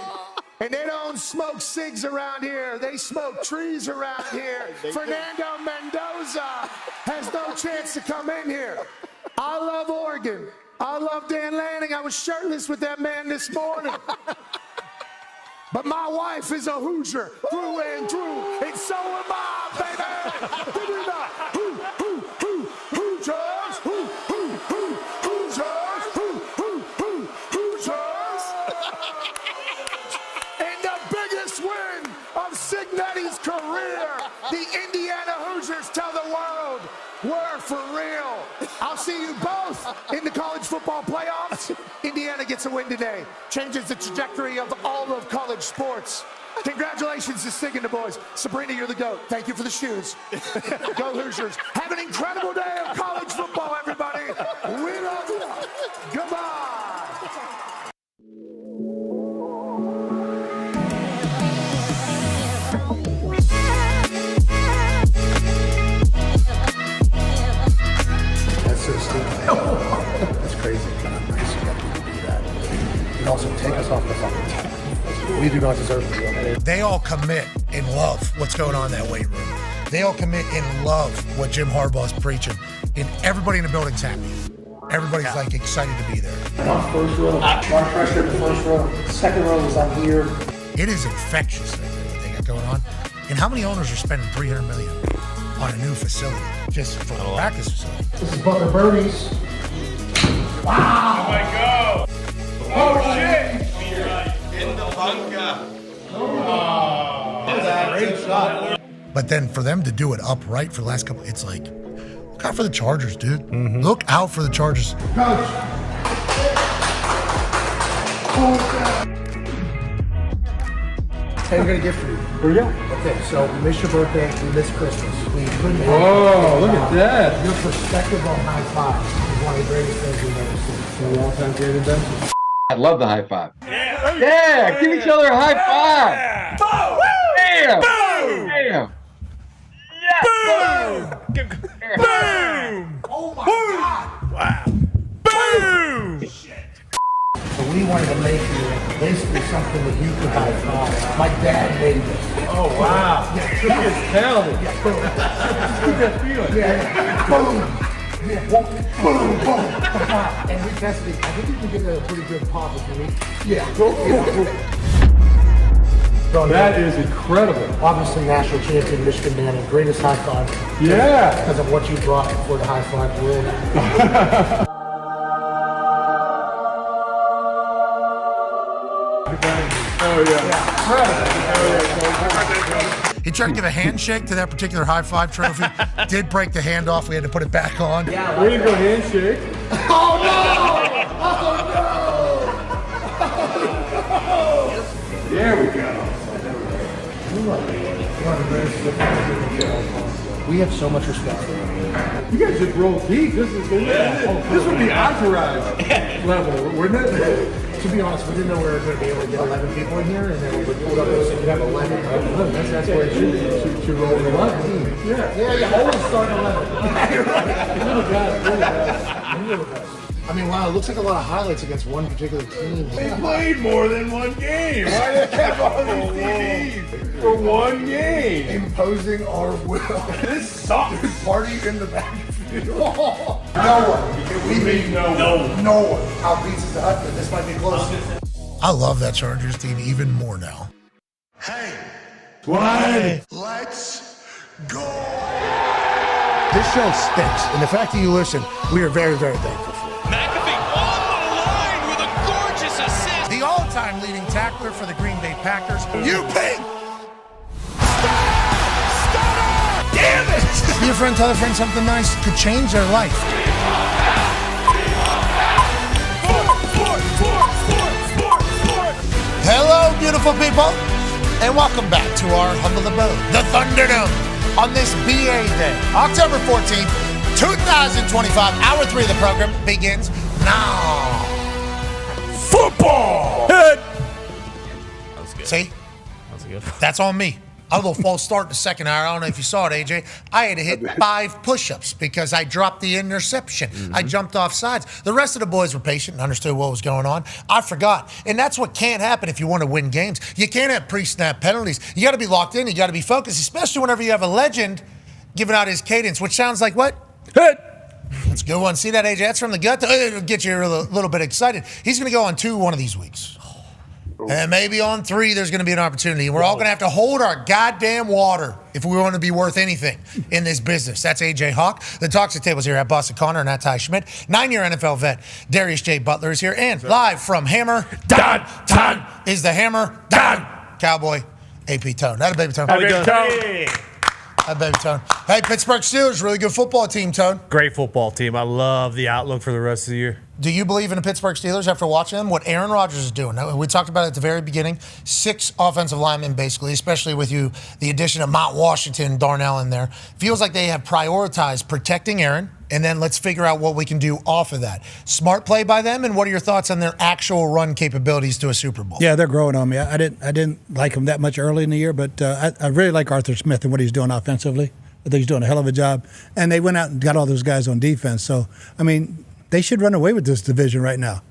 and they don't smoke cigs around here, they smoke trees around here. Fernando Mendoza has no chance to come in here. I love Oregon. I love Dan Lanning. I was shirtless with that man this morning. But my wife is a Hoosier through and through, and so am I, baby. Give me that. Hoosiers. Hoosiers. And the biggest win of Cignetti's career, the Indiana Hoosiers tell the world, we're for real. I'll see you both in the college football playoffs. Indiana gets a win today. Changes the trajectory of all of college sports. Congratulations to Sig and the boys. Sabrina, you're the GOAT. Thank you for the shoes. Go Hoosiers. Have an incredible day of college football, everybody. We love you. Goodbye. That's so stupid. That's crazy. God, nice. You got to do that. And also take us off the fucking top. We do not deserve to be up. They all commit and love what's going on in that weight room. They all commit and love what Jim Harbaugh's preaching. And everybody in the building's happy. Everybody's like excited to be there. First row, Mark Schrager in the first row. Second row was on here. It is infectious, what they got going on. And how many owners are spending $300 million on a new facility just for the practice facility? This is Butler Birdies. Wow! Oh my God! Oh shit! In the bunker. Great shot. But then for them to do it upright for the last couple, it's like, look out for the Chargers, dude. Mm-hmm. Look out for the Chargers. Coach. Hey, we're gonna gift for you. Here we go. Okay, so we missed your birthday, we missed Christmas. We couldn't have. Whoa, look at that. Your perspective on high five is one of the greatest things we've ever seen. A long-time great invention. I love the high five. Yeah, give each other a high five. Boom! Bam! Boom! Bam! Boom! Boom! Oh my God! Wow! Boom! So we wanted to make you basically something that you could high five. My dad made this. Oh wow! Yeah, He is talented. Yeah, boom. Keep that feeling. Yeah, boom. Yeah, boom, boom. And we tested. I think you can get a pretty good pop if you need. Yeah. That is incredible. Obviously, national champion, Michigan man, and greatest high five. Yeah. Because of what you brought for the high five world. Oh yeah. He tried to give a handshake to that particular high five trophy. Did break the hand off. We had to put it back on. Yeah, way to go handshake. Oh no! Oh no! There we go. We have so much respect for you. You guys just roll deep. This would be entourage level, wouldn't it? To be honest, we didn't know we were going to be able to get 11 people in here, and then we pulled up and said you have 11. That's where it should be. Should roll 11. Yeah, always start 11. You're the best. You're the best. I mean, wow, it looks like a lot of highlights against one particular team. They played more than one game. Why did they have all these TVs for one game? Imposing our will. This sucks. Party in the backfield. No one. We mean no one outbeats us to Hutton. This might be close. I love that Chargers team even more now. Hey. What? Let's go. This show stinks, and the fact that you listen, we are very, very thankful for it. McAfee on the line with a gorgeous assist. The all-time leading tackler for the Green Bay Packers. You ping! Damn it! Be a friend, tell a friend something nice could change their life. Hello, beautiful people, and welcome back to our humble abode, the Thunderdome, on this BA Day, October 14th, 2025. Hour 3 of the program begins now. Football! That was good. See? That was good. That's on me. A little false start in the second hour. I don't know if you saw it, AJ. I had to hit 5 push-ups because I dropped the interception. I jumped off sides. The rest of the boys were patient and understood what was going on. I forgot. And that's what can't happen if you want to win games. You can't have pre-snap penalties. You got to be locked in. You got to be focused, especially whenever you have a legend giving out his cadence, which sounds like what? That's a good one. See that, AJ? That's from the gut. It'll get you a little bit excited. He's going to go on 2 one of these weeks. And maybe on 3, there's going to be an opportunity. We're all going to have to hold our goddamn water if we want to be worth anything in this business. That's AJ Hawk. The Toxic Tables here at Boston Connor and at Ty Schmidt. 9-year NFL vet Darius J. Butler is here. And live from Hammer, Dahn is the Hammer, Dahn Cowboy, AP Tone. That a baby Tone. That baby Tone. Hey, Pittsburgh Steelers, really good football team, Tone. Great football team. I love the outlook for the rest of the year. Do you believe in the Pittsburgh Steelers after watching them? What Aaron Rodgers is doing. Now, we talked about it at the very beginning. 6 offensive linemen, basically, especially with the addition of Mount Washington, Darnell in there. Feels like they have prioritized protecting Aaron, and then let's figure out what we can do off of that. Smart play by them, and what are your thoughts on their actual run capabilities to a Super Bowl? Yeah, they're growing on me. I didn't like them that much early in the year, but I really like Arthur Smith and what he's doing offensively. I think he's doing a hell of a job. And they went out and got all those guys on defense. So, I mean, they should run away with this division right now.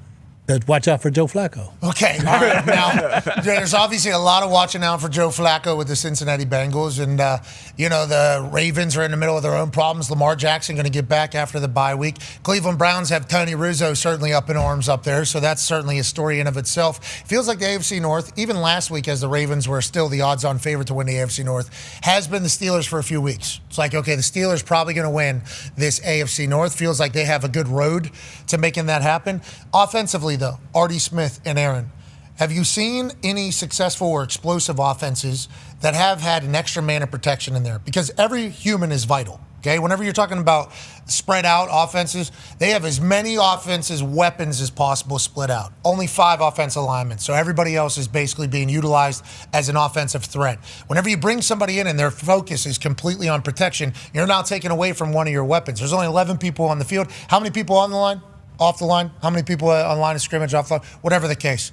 But watch out for Joe Flacco. Okay, all right. Now, there's obviously a lot of watching out for Joe Flacco with the Cincinnati Bengals. And, the Ravens are in the middle of their own problems. Lamar Jackson going to get back after the bye week. Cleveland Browns have Tony Rizzo certainly up in arms up there. So that's certainly a story in of itself. Feels like the AFC North, even last week as the Ravens were still the odds-on favorite to win the AFC North, has been the Steelers for a few weeks. It's like, okay, the Steelers probably going to win this AFC North. Feels like they have a good road to making that happen. Offensively, though, Artie Smith and Aaron, have you seen any successful or explosive offenses that have had an extra man of protection in there? Because every human is vital, okay? Whenever you're talking about spread out offenses, they have as many offenses, weapons as possible split out. Only 5 offensive linemen, so everybody else is basically being utilized as an offensive threat. Whenever you bring somebody in and their focus is completely on protection, you're now taking away from one of your weapons. There's only 11 people on the field. How many people on the line? Off the line? How many people on line of scrimmage, off the line? Whatever the case.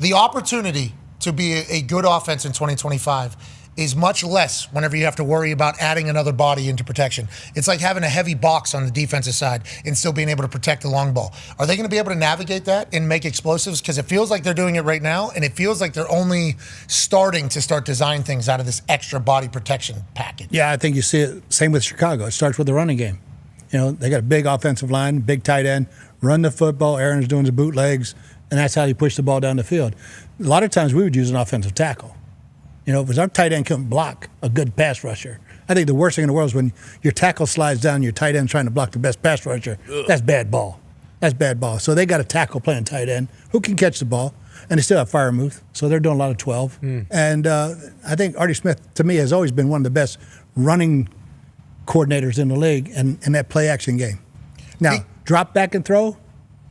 The opportunity to be a good offense in 2025 is much less whenever you have to worry about adding another body into protection. It's like having a heavy box on the defensive side and still being able to protect the long ball. Are they going to be able to navigate that and make explosives? Because it feels like they're doing it right now, and it feels like they're only starting to design things out of this extra body protection package. Yeah, I think you see it. Same with Chicago. It starts with the running game. They got a big offensive line, big tight end, run the football. Aaron's doing the bootlegs, and that's how you push the ball down the field. A lot of times we would use an offensive tackle. Because our tight end couldn't block a good pass rusher. I think the worst thing in the world is when your tackle slides down, your tight end trying to block the best pass rusher. That's bad ball. That's bad ball. So they got a tackle playing tight end who can catch the ball, and they still have Firemouth, so they're doing a lot of 12. And I think Artie Smith, to me, has always been one of the best running coordinators in the league and that play action game. Now, drop back and throw,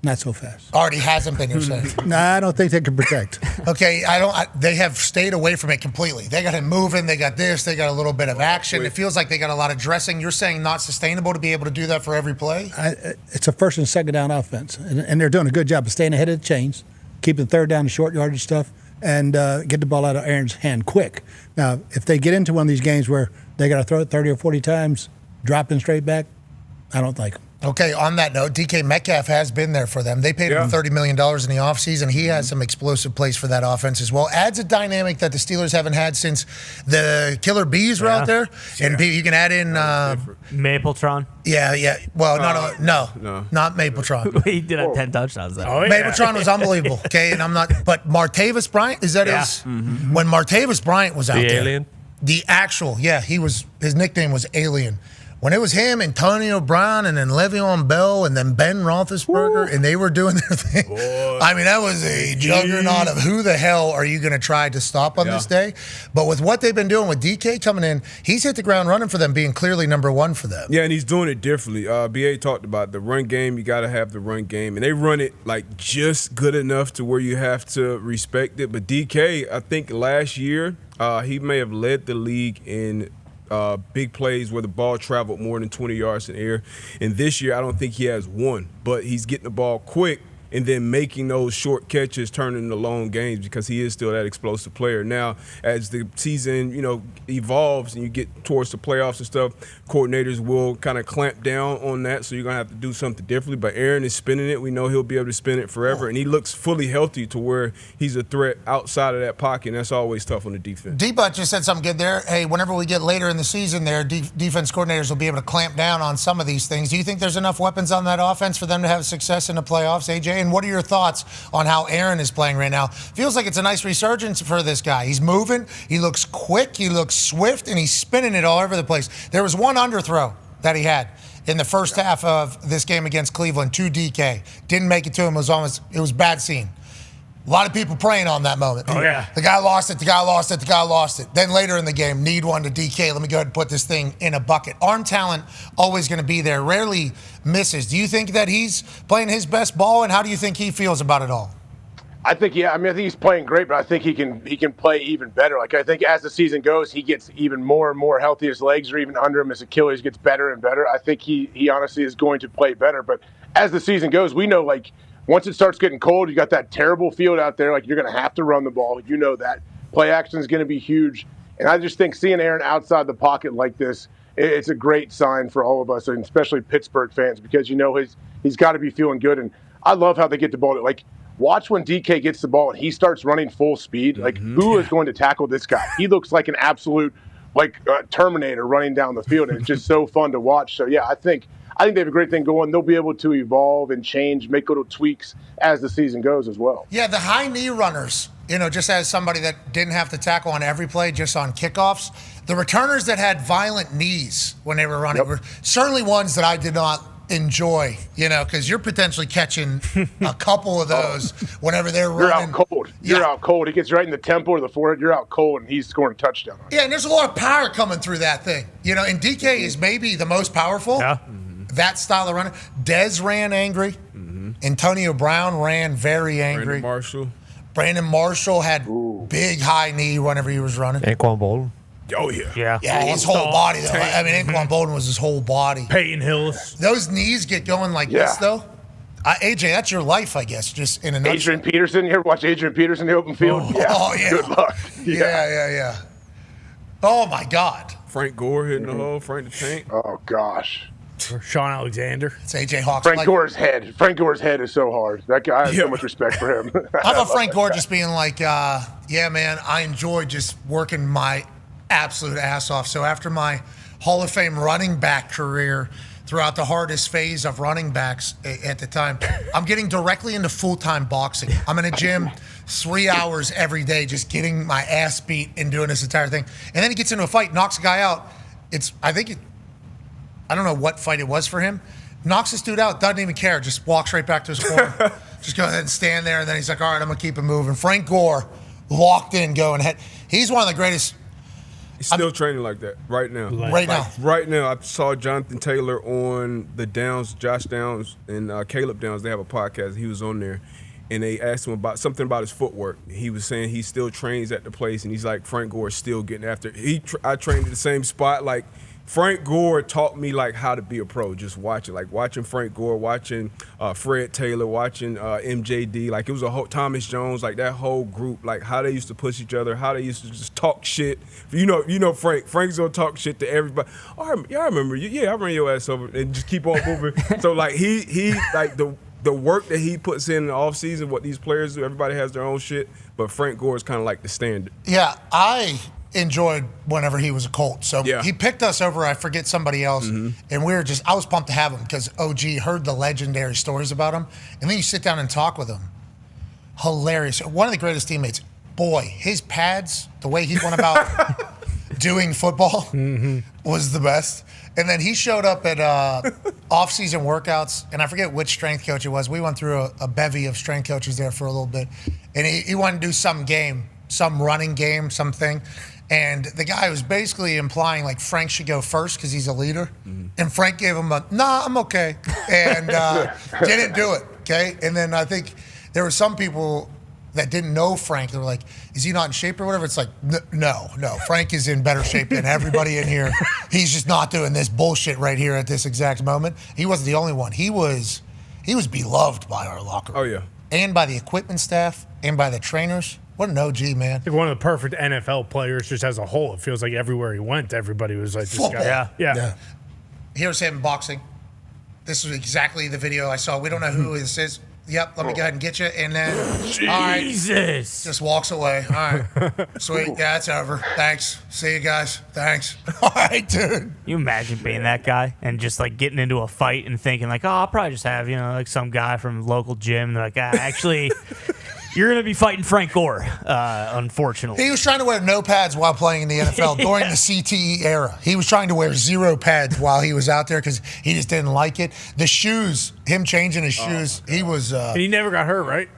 not so fast. Already hasn't been your safe. No, I don't think they can protect. Okay, they have stayed away from it completely. They got it moving, they got this, they got a little bit of action. It feels like they got a lot of dressing. You're saying not sustainable to be able to do that for every play? It's a first and second down offense, and they're doing a good job of staying ahead of the chains, keeping third down and short yardage stuff, and get the ball out of Aaron's hand quick. Now, if they get into one of these games where they got to throw it 30 or 40 times, dropping straight back, I don't like them. Okay, on that note, DK Metcalf has been there for them. They paid him $30 million in the offseason. He has some explosive plays for that offense as well. Adds a dynamic that the Steelers haven't had since the Killer Bees were out there. And you can add in Mapletron. Yeah. Well, no, not Mapletron. He did have 10 touchdowns though. Mapletron was unbelievable. Okay, and I'm not. But Martavis Bryant, is that his? When Martavis Bryant was out there, Alien. The actual, his nickname was Alien. When it was him, Antonio Brown, and then Le'Veon Bell, and then Ben Roethlisberger, and they were doing their thing. I mean, that was a juggernaut of who the hell are you going to try to stop on this day? But with what they've been doing with DK coming in, he's hit the ground running for them, being clearly number one for them. Yeah, and he's doing it differently. BA talked about the run game. You got to have the run game. And they run it like just good enough to where you have to respect it. But DK, I think last year, he may have led the league in big plays where the ball traveled more than 20 yards in the air. And this year, I don't think he has one, but he's getting the ball quick and then making those short catches turn into long games because he is still that explosive player. Now, as the season, evolves and you get towards the playoffs and stuff, coordinators will kind of clamp down on that, so you're going to have to do something differently. But Aaron is spinning it. We know he'll be able to spin it forever, and he looks fully healthy to where he's a threat outside of that pocket, and that's always tough on the defense. D-Butt just said something good there. Hey, whenever we get later in the season there, defense coordinators will be able to clamp down on some of these things. Do you think there's enough weapons on that offense for them to have success in the playoffs, AJ? And what are your thoughts on how Aaron is playing right now? Feels like it's a nice resurgence for this guy. He's moving, he looks quick, he looks swift, and he's spinning it all over the place. There was one underthrow that he had in the first half of this game against Cleveland to DK. Didn't make it to him. It was bad scene. A lot of people praying on that moment. Oh, yeah. The guy lost it, the guy lost it, the guy lost it. Then later in the game, need one to DK. Let me go ahead and put this thing in a bucket. Arm talent always going to be there. Rarely misses. Do you think that he's playing his best ball, and how do you think he feels about it all? I think he's playing great, but I think he can play even better. Like, I think as the season goes, he gets even more and more healthy. His legs are even under him. His Achilles gets better and better. I think he honestly is going to play better. But as the season goes, we know, like, once it starts getting cold, you got that terrible field out there. Like, you're going to have to run the ball. You know that. Play action is going to be huge. And I just think seeing Aaron outside the pocket like this, it's a great sign for all of us, and especially Pittsburgh fans, because he's got to be feeling good. And I love how they get the ball. Like, watch when DK gets the ball and he starts running full speed. Like, who is going to tackle this guy? He looks like an absolute, Terminator running down the field, and it's just so fun to watch. So, yeah, I think they have a great thing going. They'll be able to evolve and change, make little tweaks as the season goes as well. Yeah, the high knee runners, just as somebody that didn't have to tackle on every play, just on kickoffs, the returners that had violent knees when they were running were certainly ones that I did not enjoy, because you're potentially catching a couple of those whenever they're running. You're out cold. You're out cold. He gets right in the temple or the forehead. You're out cold, and he's scoring a touchdown. Yeah, and there's a lot of power coming through that thing. And DK is maybe the most powerful. Yeah. That style of running. Dez ran angry. Antonio Brown ran very angry. Brandon Marshall had big high knee whenever he was running. Anquan Bolden. Oh, yeah. Yeah, his whole body, though. I mean, Anquan Bolden was his whole body. Peyton Hillis. Those knees get going like this, though. AJ, that's your life, I guess, just in a nutshell. Adrian Peterson. You ever watch Adrian Peterson in the open field? Oh, yeah. Good luck. Yeah. Oh, my God. Frank Gore hitting the hole. Frank the Tank. Oh, gosh. Sean Alexander. It's AJ Hawks. Frank Gore's head. Frank Gore's head is so hard. That guy, I have so much respect for him. How about Frank Gore just being like, yeah, man, I enjoy just working my absolute ass off. So after my Hall of Fame running back career, throughout the hardest phase of running backs at the time, I'm getting directly into full-time boxing. I'm in a gym 3 hours every day just getting my ass beat and doing this entire thing. And then he gets into a fight, knocks a guy out. I don't know what fight it was for him. Knocks this dude out, doesn't even care, just walks right back to his corner. Just go ahead and stand there, and then he's like, all right, I'm going to keep it moving. Frank Gore locked in, going ahead. He's one of the greatest. He's still training like that right now. Right now, I saw Jonathan Taylor on the Downs, Josh Downs, and Caleb Downs. They have a podcast. He was on there, and they asked him about something about his footwork. He was saying he still trains at the place, and he's like, Frank Gore is still getting after. I trained at the same spot, like, Frank Gore taught me like how to be a pro. Just watching Frank Gore, watching Fred Taylor, watching MJD. Like it was a whole Thomas Jones, like that whole group. Like how they used to push each other, how they used to just talk shit. You know Frank. Frank's gonna talk shit to everybody. Oh, I remember you. Yeah, I ran your ass over and just keep on moving. So like he like the work that he puts in the offseason, what these players do. Everybody has their own shit, but Frank Gore is kind of like the standard. Yeah, I enjoyed whenever he was a Colt. So he picked us over, I forget somebody else, and I was pumped to have him because OG heard the legendary stories about him. And then you sit down and talk with him. Hilarious. One of the greatest teammates. Boy, his pads, the way he went about doing football was the best. And then he showed up at off-season workouts, and I forget which strength coach it was. We went through a bevy of strength coaches there for a little bit. And he wanted to do some game, some running game, something. And the guy was basically implying like Frank should go first because he's a leader. And Frank gave him nah, I'm okay. And didn't do it, okay? And then I think there were some people that didn't know Frank. They were like, is he not in shape or whatever? It's like, no. Frank is in better shape than everybody in here. He's just not doing this bullshit right here at this exact moment. He wasn't the only one. He was beloved by our locker room. Oh, yeah. And by the equipment staff and by the trainers. What an OG, man. Like one of the perfect NFL players just as a whole. It feels like everywhere he went, everybody was like, this Football. guy. Yeah. Here's him boxing. This is exactly the video I saw. We don't know who this is. Yep, let me go ahead and get you. And then, all right, just walks away. All right, sweet. Yeah, it's over. Thanks. See you guys. Thanks. All right, dude. You imagine being that guy and just like getting into a fight and thinking like, oh, I'll probably just have, like some guy from the local gym. They're like, actually, you're going to be fighting Frank Gore, unfortunately. He was trying to wear no pads while playing in the NFL during the CTE era. He was trying to wear 0 pads while he was out there because he just didn't like it. The shoes, him changing his shoes, he was... and he never got hurt, right?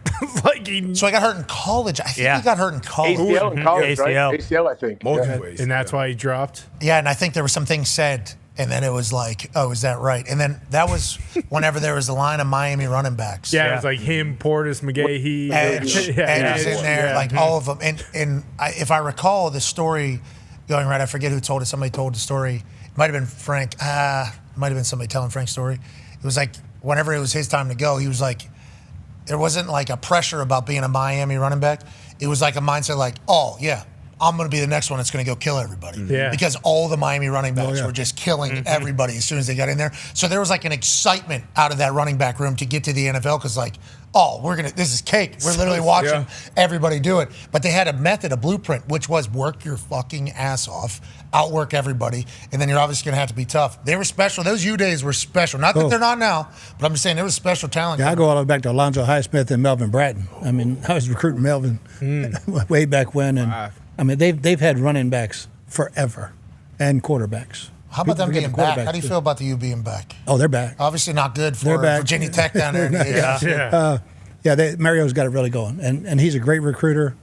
So I got hurt in college. I think he got hurt in college. ACL in college, right? ACL. ACL, I think. Multiple ways. And that's why he dropped? Yeah, and I think there were some things said, and then it was like, oh, is that right? And then that was whenever there was a line of Miami running backs. Yeah, it was like him, Portis, McGahee. Edge was in there, like all of them. And if I recall the story going right, I forget who told it. Somebody told the story. It might have been Frank. It might have been somebody telling Frank's story. It was like whenever it was his time to go, he was like, there wasn't like a pressure about being a Miami running back. It was like a mindset like, oh, yeah, I'm going to be the next one that's going to go kill everybody. Yeah. Because all the Miami running backs were just killing everybody as soon as they got in there. So there was like an excitement out of that running back room to get to the NFL because like, oh, this is cake. We're literally watching everybody do it. But they had a method, a blueprint, which was work your fucking ass off, outwork everybody, and then you're obviously going to have to be tough. They were special. Those U days were special. Not that they're not now, but I'm just saying there was special talent. Yeah, I go all the way back to Alonzo Highsmith and Melvin Bratton. I mean, I was recruiting Melvin way back when, and I mean they've had running backs forever and quarterbacks. How about them being back? How do you feel about the U being back? Oh, they're back. Obviously not good for Virginia Tech down there. Mario's got it really going, and he's a great recruiter.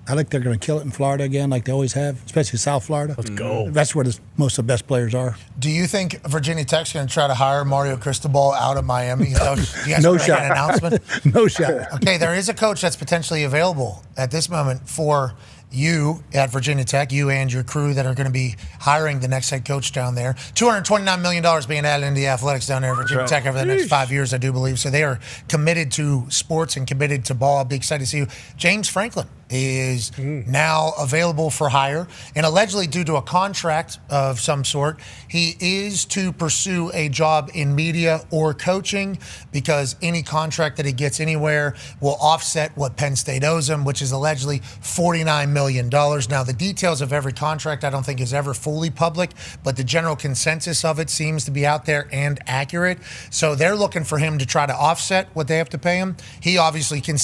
I think they're going to kill it in Florida again, like they always have, especially South Florida. Let's go. That's where most of the best players are. Do you think Virginia Tech's going to try to hire Mario Cristobal out of Miami? You guys No make shot. an announcement? No shot. Okay, there is a coach that's potentially available at this moment for you at Virginia Tech, you and your crew that are going to be hiring the next head coach down there. $229 million being added into the athletics down there at Virginia Tech over the next 5 years, I do believe. So they are committed to sports and committed to ball. I'll be excited to see you. James Franklin is now available for hire, and allegedly due to a contract of some sort, he is to pursue a job in media or coaching because any contract that he gets anywhere will offset what Penn State owes him, which is allegedly $49 million. Now, the details of every contract I don't think is ever fully public, but the general consensus of it seems to be out there and accurate. So they're looking for him to try to offset what they have to pay him. He obviously can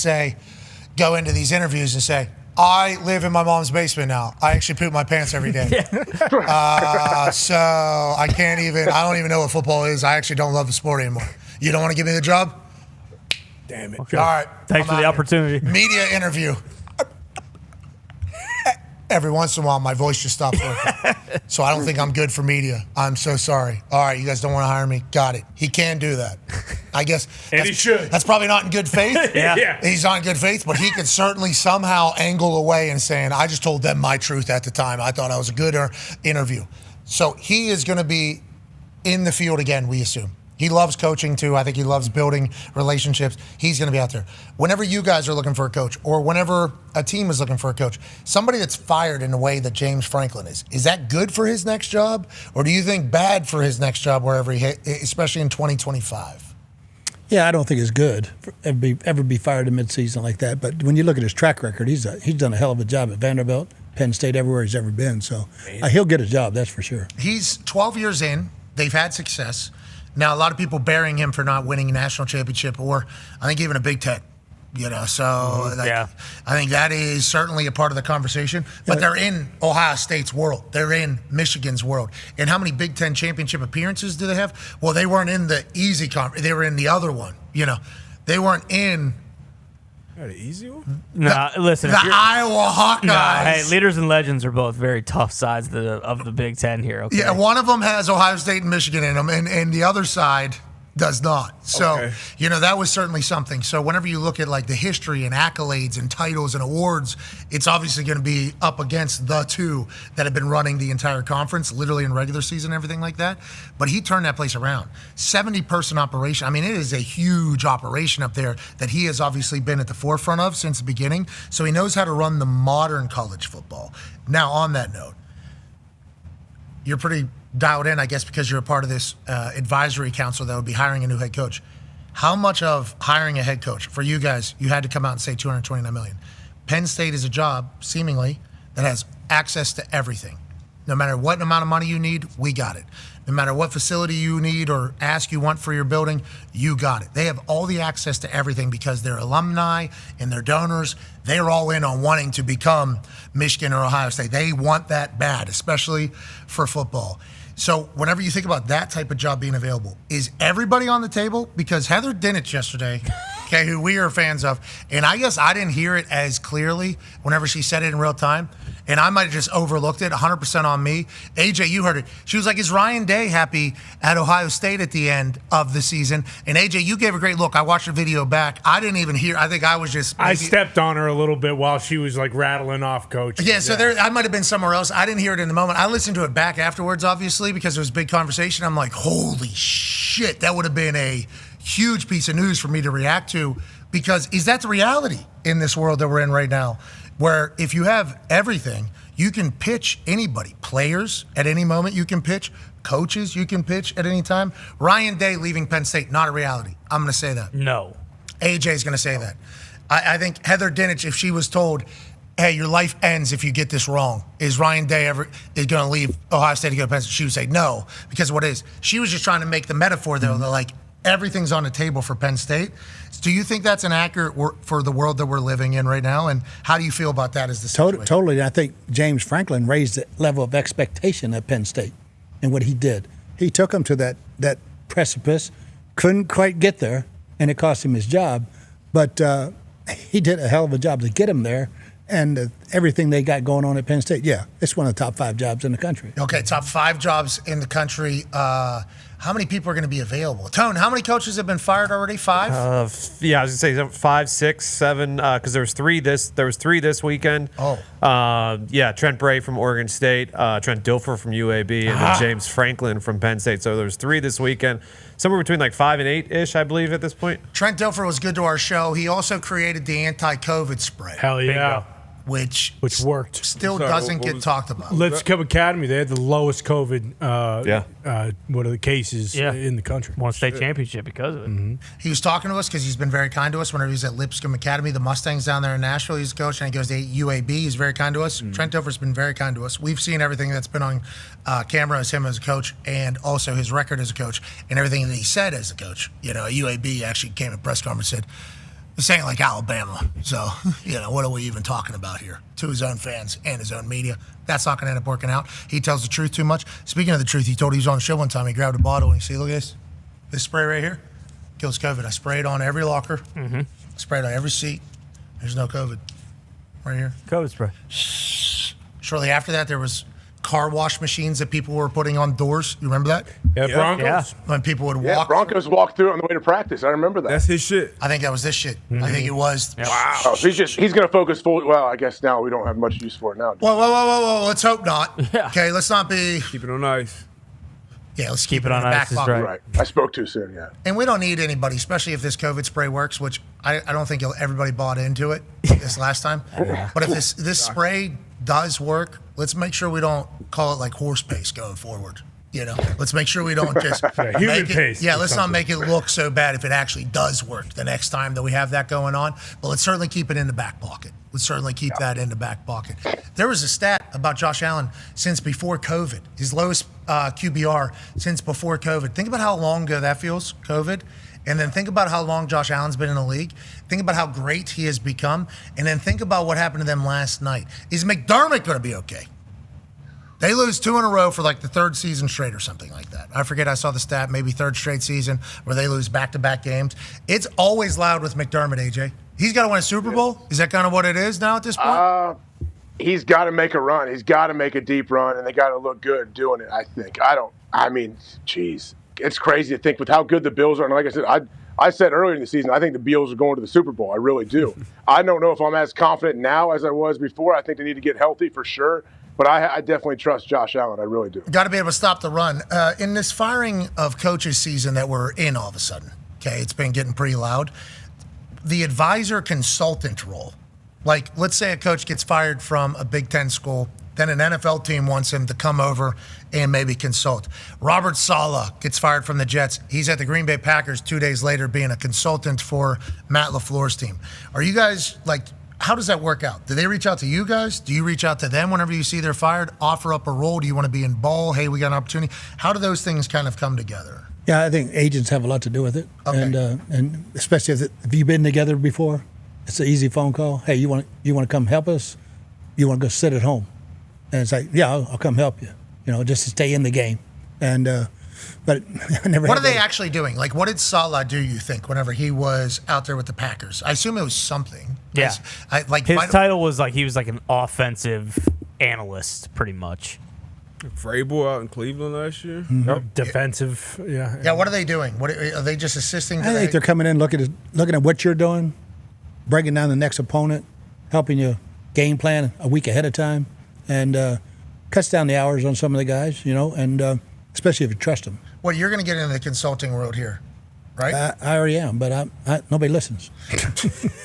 go into these interviews and say, I live in my mom's basement now. I actually poop my pants every day. So I don't even know what football is. I actually don't love the sport anymore. You don't want to give me the job? Damn it. Okay. All right. Thanks for the opportunity. Media interview. Every once in a while, my voice just stops working. So I don't think I'm good for media. I'm so sorry. All right, you guys don't want to hire me? Got it. He can do that. I guess. And he should. That's probably not in good faith. Yeah. He's not in good faith, but he could certainly somehow angle away and saying, I just told them my truth at the time. I thought I was a good interview. So he is going to be in the field again, we assume. He loves coaching too. I think he loves building relationships. He's going to be out there. Whenever you guys are looking for a coach, or whenever a team is looking for a coach, somebody that's fired in the way that James Franklin is that good for his next job? Or do you think bad for his next job wherever he hit, especially in 2025? Yeah, I don't think it's good ever be fired in midseason like that. But when you look at his track record, he's done a hell of a job at Vanderbilt, Penn State, everywhere he's ever been. So he'll get a job, that's for sure. He's 12 years in. They've had success. Now, a lot of people burying him for not winning a national championship, or I think even a Big Ten. So I think that is certainly a part of the conversation. But they're in Ohio State's world. They're in Michigan's world. And how many Big Ten championship appearances do they have? Well, they weren't in the easy conference. They were in the other one. They weren't in the easy one. Listen, the Iowa Hawkeyes. Hey, leaders and legends are both very tough sides of the Big Ten here. Okay? Yeah, one of them has Ohio State and Michigan in them, and the other side does not. So, that was certainly something. So whenever you look at like the history and accolades and titles and awards, it's obviously going to be up against the two that have been running the entire conference, literally in regular season and everything like that. But he turned that place around. 70-person operation. I mean, it is a huge operation up there that he has obviously been at the forefront of since the beginning. So he knows how to run the modern college football. Now, on that note, you're pretty dialed in, I guess, because you're a part of this advisory council that would be hiring a new head coach. How much of hiring a head coach for you guys, you had to come out and say $229 million. Penn State is a job, seemingly, that has access to everything. No matter what amount of money you need, we got it. No matter what facility you need or ask you want for your building, you got it. They have all the access to everything because their alumni and their donors, they're all in on wanting to become Michigan or Ohio State. They want that bad, especially for football. So whenever you think about that type of job being available, is everybody on the table? Because Heather Dinich yesterday, who we are fans of, and I guess I didn't hear it as clearly whenever she said it in real time, and I might have just overlooked it, 100% on me. AJ, you heard it. She was like, is Ryan Day happy at Ohio State at the end of the season? And AJ, you gave a great look. I watched the video back. I didn't even hear. I think I was just. I stepped on her a little bit while she was like rattling off coach. Yeah, so there, I might have been somewhere else. I didn't hear it in the moment. I listened to it back afterwards, obviously, because it was a big conversation. I'm like, holy shit, that would have been a huge piece of news for me to react to, because is that the reality in this world that we're in right now, where if you have everything, you can pitch anybody, players at any moment you can pitch, coaches you can pitch at any time. Ryan Day leaving Penn State, not a reality. I'm going to say that. No. AJ's going to say that. I think Heather Dinich, if she was told, hey, your life ends if you get this wrong, is Ryan Day ever is going to leave Ohio State to go to Penn State? She would say no, because of what it is. She was just trying to make the metaphor, though, that like everything's on the table for Penn State. Do you think that's an accurate for the world that we're living in right now? And how do you feel about that as the situation? Totally. I think James Franklin raised the level of expectation at Penn State and what he did. He took them to that precipice, couldn't quite get there, and it cost him his job. But he did a hell of a job to get him there. And everything they got going on at Penn State, it's one of the top 5 jobs in the country. Okay, top 5 jobs in the country. How many people are going to be available? Tone, how many coaches have been fired already? 5? I was going to say 5, 6, 7, because there was 3 this weekend. Trent Bray from Oregon State, Trent Dilfer from UAB, and then James Franklin from Penn State. So there's 3 this weekend. Somewhere between like 5 and 8-ish, I believe, at this point. Trent Dilfer was good to our show. He also created the anti-COVID spray. Hell yeah. Which worked. Still doesn't get talked about. Lipscomb Academy, they had the lowest COVID what are the cases in the country. Won a state championship because of it. Mm-hmm. He was talking to us because he's been very kind to us whenever he's at Lipscomb Academy. The Mustangs down there in Nashville, he's a coach, and he goes to UAB. He's very kind to us. Trent Dilfer's been very kind to us. We've seen everything that's been on camera as him as a coach, and also his record as a coach, and everything that he said as a coach. UAB actually came to a press conference and said, saying like Alabama. So, what are we even talking about here? To his own fans and his own media. That's not going to end up working out. He tells the truth too much. Speaking of the truth, he told he was on the show one time. He grabbed a bottle and see, look at this. This spray right here kills COVID. I spray it on every locker. Mm-hmm. Spray it on every seat. There's no COVID. Right here. COVID spray. Shortly after that, there was car wash machines that people were putting on doors. You remember that? Yeah, Broncos. Yeah. When people would Yeah, walk. Broncos walked through it on the way to practice. I remember that. That's his shit. I think that was this shit. I think it was. Wow. Oh, so he's going to focus full. Well, I guess now we don't have much use for it now. Whoa. Let's hope not. Okay, let's not be. Keep it on ice. Yeah, let's keep it on in the back ice is pocket. Right. I spoke too soon, yeah. And we don't need anybody, especially if this COVID spray works, which I don't think everybody bought into it this last time. But if this spray does work, let's make sure we don't call it like horse paste going forward. Let's make sure we don't just human paste. Yeah, let's not make it look so bad if it actually does work the next time that we have that going on. But let's certainly keep it in the back pocket. Let's certainly keep that in the back pocket. There was a stat about Josh Allen since before COVID, his lowest QBR since before COVID. Think about how long ago that feels, COVID. And then think about how long Josh Allen's been in the league. Think about how great he has become. And then think about what happened to them last night. Is McDermott going to be okay? They lose 2 in a row for like the third season straight or something like that. I forget, I saw the stat, maybe third straight season where they lose back-to-back games. It's always loud with McDermott, AJ. He's got to win a Super Bowl? Is that kind of what it is now at this point? He's got to make a run. He's got to make a deep run, and they got to look good doing it, I think. Geez. It's crazy to think with how good the Bills are. And like I said, I said earlier in the season, I think the Bills are going to the Super Bowl. I really do. I don't know if I'm as confident now as I was before. I think they need to get healthy for sure. But I definitely trust Josh Allen. I really do. Got to be able to stop the run. In this firing of coaches season that we're in all of a sudden, okay, it's been getting pretty loud. The advisor consultant role, like let's say a coach gets fired from a Big Ten school, then an NFL team wants him to come over and maybe consult. Robert Saleh gets fired from the Jets. He's at the Green Bay Packers 2 days later being a consultant for Matt LaFleur's team. Are you guys how does that work out? Do they reach out to you guys? Do you reach out to them whenever you see they're fired? Offer up a role? Do you want to be in ball? Hey, we got an opportunity. How do those things kind of come together? Yeah, I think agents have a lot to do with it. Okay. And especially if you've been together before, it's an easy phone call. Hey, you want to come help us? You want to go sit at home? And it's like, yeah, I'll come help you. Just to stay in the game. And but I never. What are they actually doing? Like, what did Saleh do? You think whenever he was out there with the Packers? I assume it was something. Yeah. His title was he was like an offensive analyst, pretty much. Vrabel out in Cleveland last year. Mm-hmm. Defensive, yeah. Yeah, what are they doing? What are they just assisting? I think they're coming in looking at what you're doing, breaking down the next opponent, helping you game plan a week ahead of time, and cuts down the hours on some of the guys, and especially if you trust them. Well, you're going to get into the consulting world here, right? I already am, but nobody listens.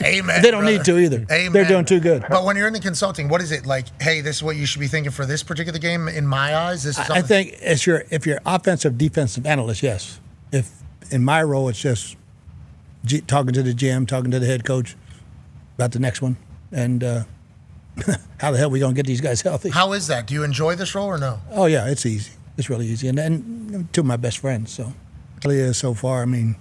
Amen. They don't brother. need to either. Amen. They're doing too good. But when you're in the consulting, what is it like? Hey, this is what you should be thinking for this particular game. In my eyes, this is something. I think if you're offensive, defensive analyst, yes. If in my role, it's just talking to the GM, talking to the head coach about the next one, and how the hell are we going to get these guys healthy? How is that? Do you enjoy this role or no? Oh yeah, it's easy. It's really easy, and two of my best friends. So it really is so far. I mean,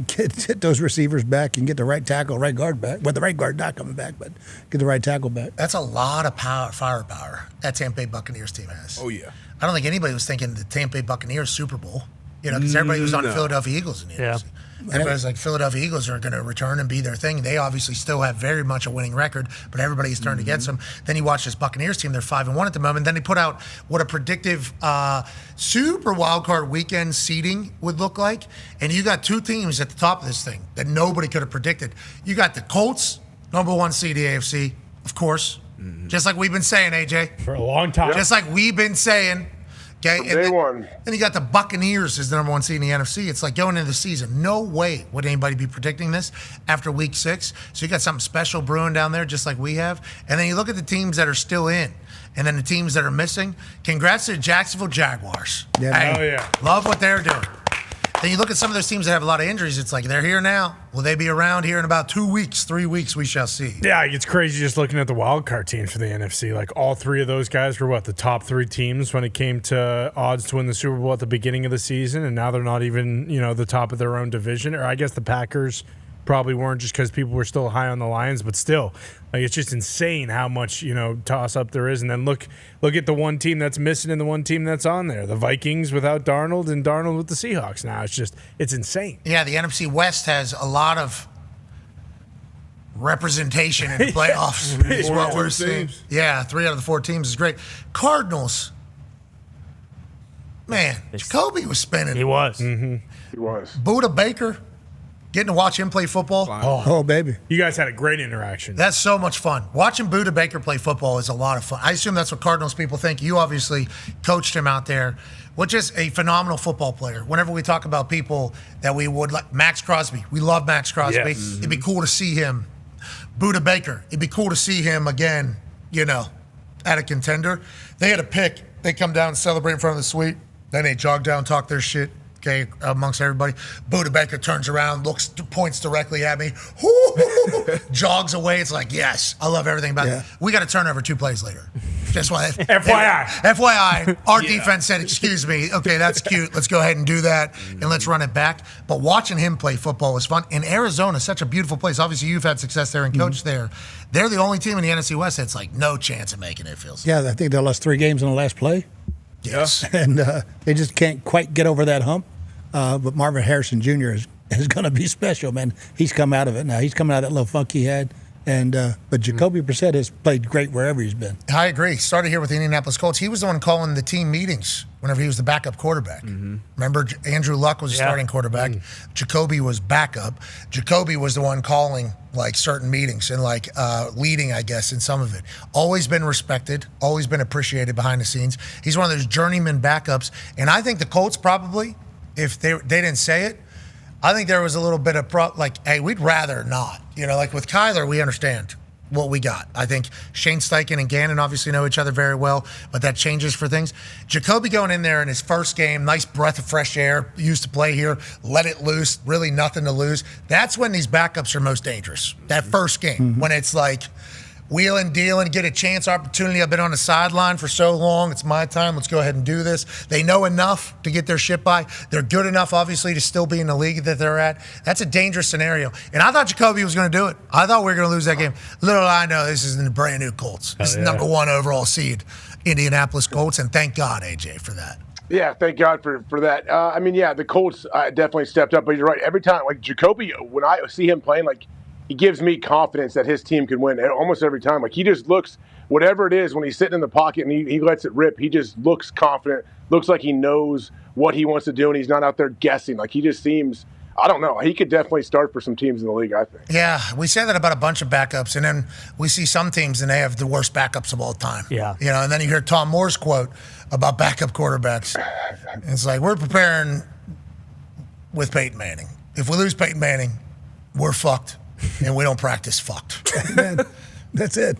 get those receivers back and get the right tackle, right guard back. Well, the right guard not coming back, but get the right tackle back. That's a lot of firepower that Tampa Bay Buccaneers team has. Oh yeah. I don't think anybody was thinking the Tampa Bay Buccaneers Super Bowl. Because everybody was on the Philadelphia Eagles in the NFC. Everybody's like, Philadelphia Eagles are going to return and be their thing. They obviously still have very much a winning record, but everybody's turned against them. Then you watch this Buccaneers team; they're 5-1 at the moment. Then they put out what a predictive super wild card weekend seeding would look like, and you got two teams at the top of this thing that nobody could have predicted. You got the Colts, number 1 seed AFC, of course, just like we've been saying, AJ, for a long time. Just like we've been saying. Okay, and then you got the Buccaneers as the number 1 seed in the NFC. It's like going into the season. No way would anybody be predicting this after week 6. So you got something special brewing down there, just like we have. And then you look at the teams that are still in, and then the teams that are missing. Congrats to the Jacksonville Jaguars. Yeah, hey, love what they're doing. Then you look at some of those teams that have a lot of injuries. It's like they're here now. Will they be around here in about 2 weeks, 3 weeks? We shall see. Yeah, it's crazy just looking at the wild card teams for the NFC. Like all 3 of those guys were the top 3 teams when it came to odds to win the Super Bowl at the beginning of the season, and now they're not even the top of their own division. Or I guess the Packers probably weren't just because people were still high on the Lions, but still, it's just insane how much toss up there is. And then look at the one team that's missing and the one team that's on there, the Vikings without Darnold and Darnold with the Seahawks. Now it's insane. Yeah, the NFC West has a lot of representation in the playoffs is what we're seeing. Yeah, 3 out of the 4 teams is great. Cardinals, man, Jacoby was spinning. He was. He was. Buda Baker, getting to watch him play football. Oh, baby. You guys had a great interaction. That's so much fun. Watching Buda Baker play football is a lot of fun. I assume that's what Cardinals people think. You obviously coached him out there, which is a phenomenal football player. Whenever we talk about people that we would like, Max Crosby, we love Max Crosby. Yes. It'd be cool to see him. Buda Baker, it'd be cool to see him again, at a contender. They had a pick. They come down and celebrate in front of the suite. Then they jog down, talk their shit. Okay, amongst everybody. Buda Baker turns around, points directly at me, jogs away. It's like, yes, I love everything about it. We got a turnover 2 plays later. Just why. FYI, our defense said, excuse me, okay, that's cute. Let's go ahead and do that, and let's run it back. But watching him play football was fun. And Arizona, such a beautiful place. Obviously, you've had success there and coached there. They're the only team in the NFC West that's like no chance of making it, feels. Yeah, I think they lost 3 games in the last play. Yes. And they just can't quite get over that hump. But Marvin Harrison Jr. is going to be special, man. He's come out of it now. He's coming out of that little funk he had. But Jacoby Brissett has played great wherever he's been. I agree. Started here with the Indianapolis Colts. He was the one calling the team meetings whenever he was the backup quarterback. Remember, Andrew Luck was the starting quarterback. Jacoby was backup. Jacoby was the one calling certain meetings and leading, I guess, in some of it. Always been respected, always been appreciated behind the scenes. He's one of those journeyman backups. And I think the Colts probably, if they didn't say it, I think there was a little bit of hey, we'd rather not. With Kyler, we understand what we got. I think Shane Steichen and Gannon obviously know each other very well, but that changes for things. Jacoby going in there in his first game, nice breath of fresh air, used to play here, let it loose, really nothing to lose. That's when these backups are most dangerous. That first game, when it's like wheel and deal and get a chance, opportunity. I've been on the sideline for so long. It's my time. Let's go ahead and do this. They know enough to get their shit by. They're good enough, obviously, to still be in the league that they're at. That's a dangerous scenario. And I thought Jacoby was going to do it. I thought we were going to lose that game. Little I know, this is the brand new Colts. This is number 1 overall seed, Indianapolis Colts, and thank God, AJ, for that. Yeah, thank God for that. The Colts definitely stepped up, but you're right. Every time, Jacoby, when I see him playing, he gives me confidence that his team can win almost every time. He just looks, whatever it is, when he's sitting in the pocket and he lets it rip, he just looks confident, looks like he knows what he wants to do, and he's not out there guessing. He just seems, I don't know, he could definitely start for some teams in the league, I think. Yeah, we say that about a bunch of backups, and then we see some teams and they have the worst backups of all time. Yeah. And then you hear Tom Moore's quote about backup quarterbacks. It's like, we're preparing with Peyton Manning. If we lose Peyton Manning, we're fucked. And we don't practice fucked. Man, that's it.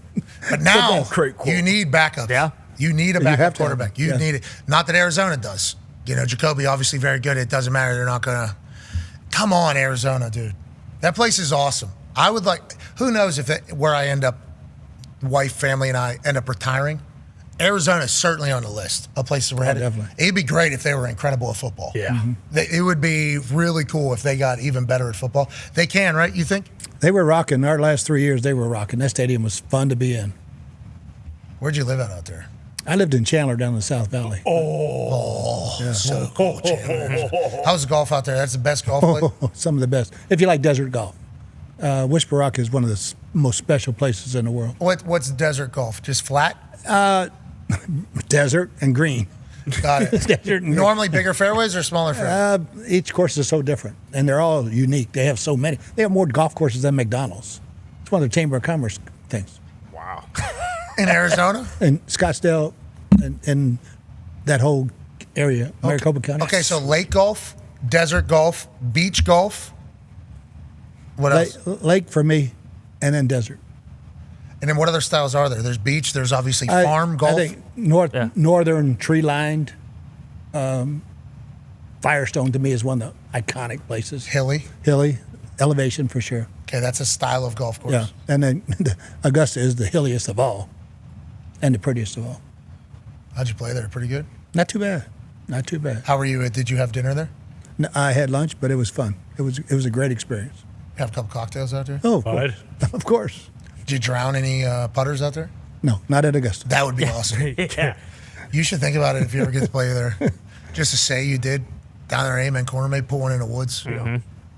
But now you need backups. Yeah. You need a backup quarterback. You need it. Not that Arizona does. Jacoby obviously very good. It doesn't matter. They're not going to. Come on, Arizona, dude. That place is awesome. I would who knows where I end up, wife, family, and I end up retiring. Arizona is certainly on the list of places we're headed. Definitely. It'd be great if they were incredible at football. Yeah. It would be really cool if they got even better at football. They can, right, you think? They were rocking. Our last 3 years, they were rocking. That stadium was fun to be in. Where'd you live out there? I lived in Chandler down in the South Valley. So cool, Chandler. How's the golf out there? That's the best golf place? Some of the best. If you like desert golf. Whisper Rock is one of the most special places in the world. What's desert golf? Just flat? Desert and green. Got it. Normally bigger fairways or smaller fairways? Each course is so different, and they're all unique. They have so many. They have more golf courses than McDonald's. It's one of the Chamber of Commerce things. Wow. In Arizona? In Scottsdale and that whole area, Maricopa County. Okay, so lake golf, desert golf, beach golf. What else? Lake for me, and then desert. And then what other styles are there? There's beach. There's obviously farm golf. I think northern tree-lined. Firestone to me is one of the iconic places. Hilly, elevation for sure. Okay, that's a style of golf course. Yeah, and then Augusta is the hilliest of all, and the prettiest of all. How'd you play there? Pretty good. Not too bad. Not too bad. How were you? Did you have dinner there? No, I had lunch, but it was fun. It was a great experience. You have a couple cocktails out there? Oh, of course. Did you drown any putters out there? No, not at Augusta. That would be awesome. Yeah. You should think about it if you ever get to play there. Just to say you did down there, Amen Corner, maybe put one in the woods.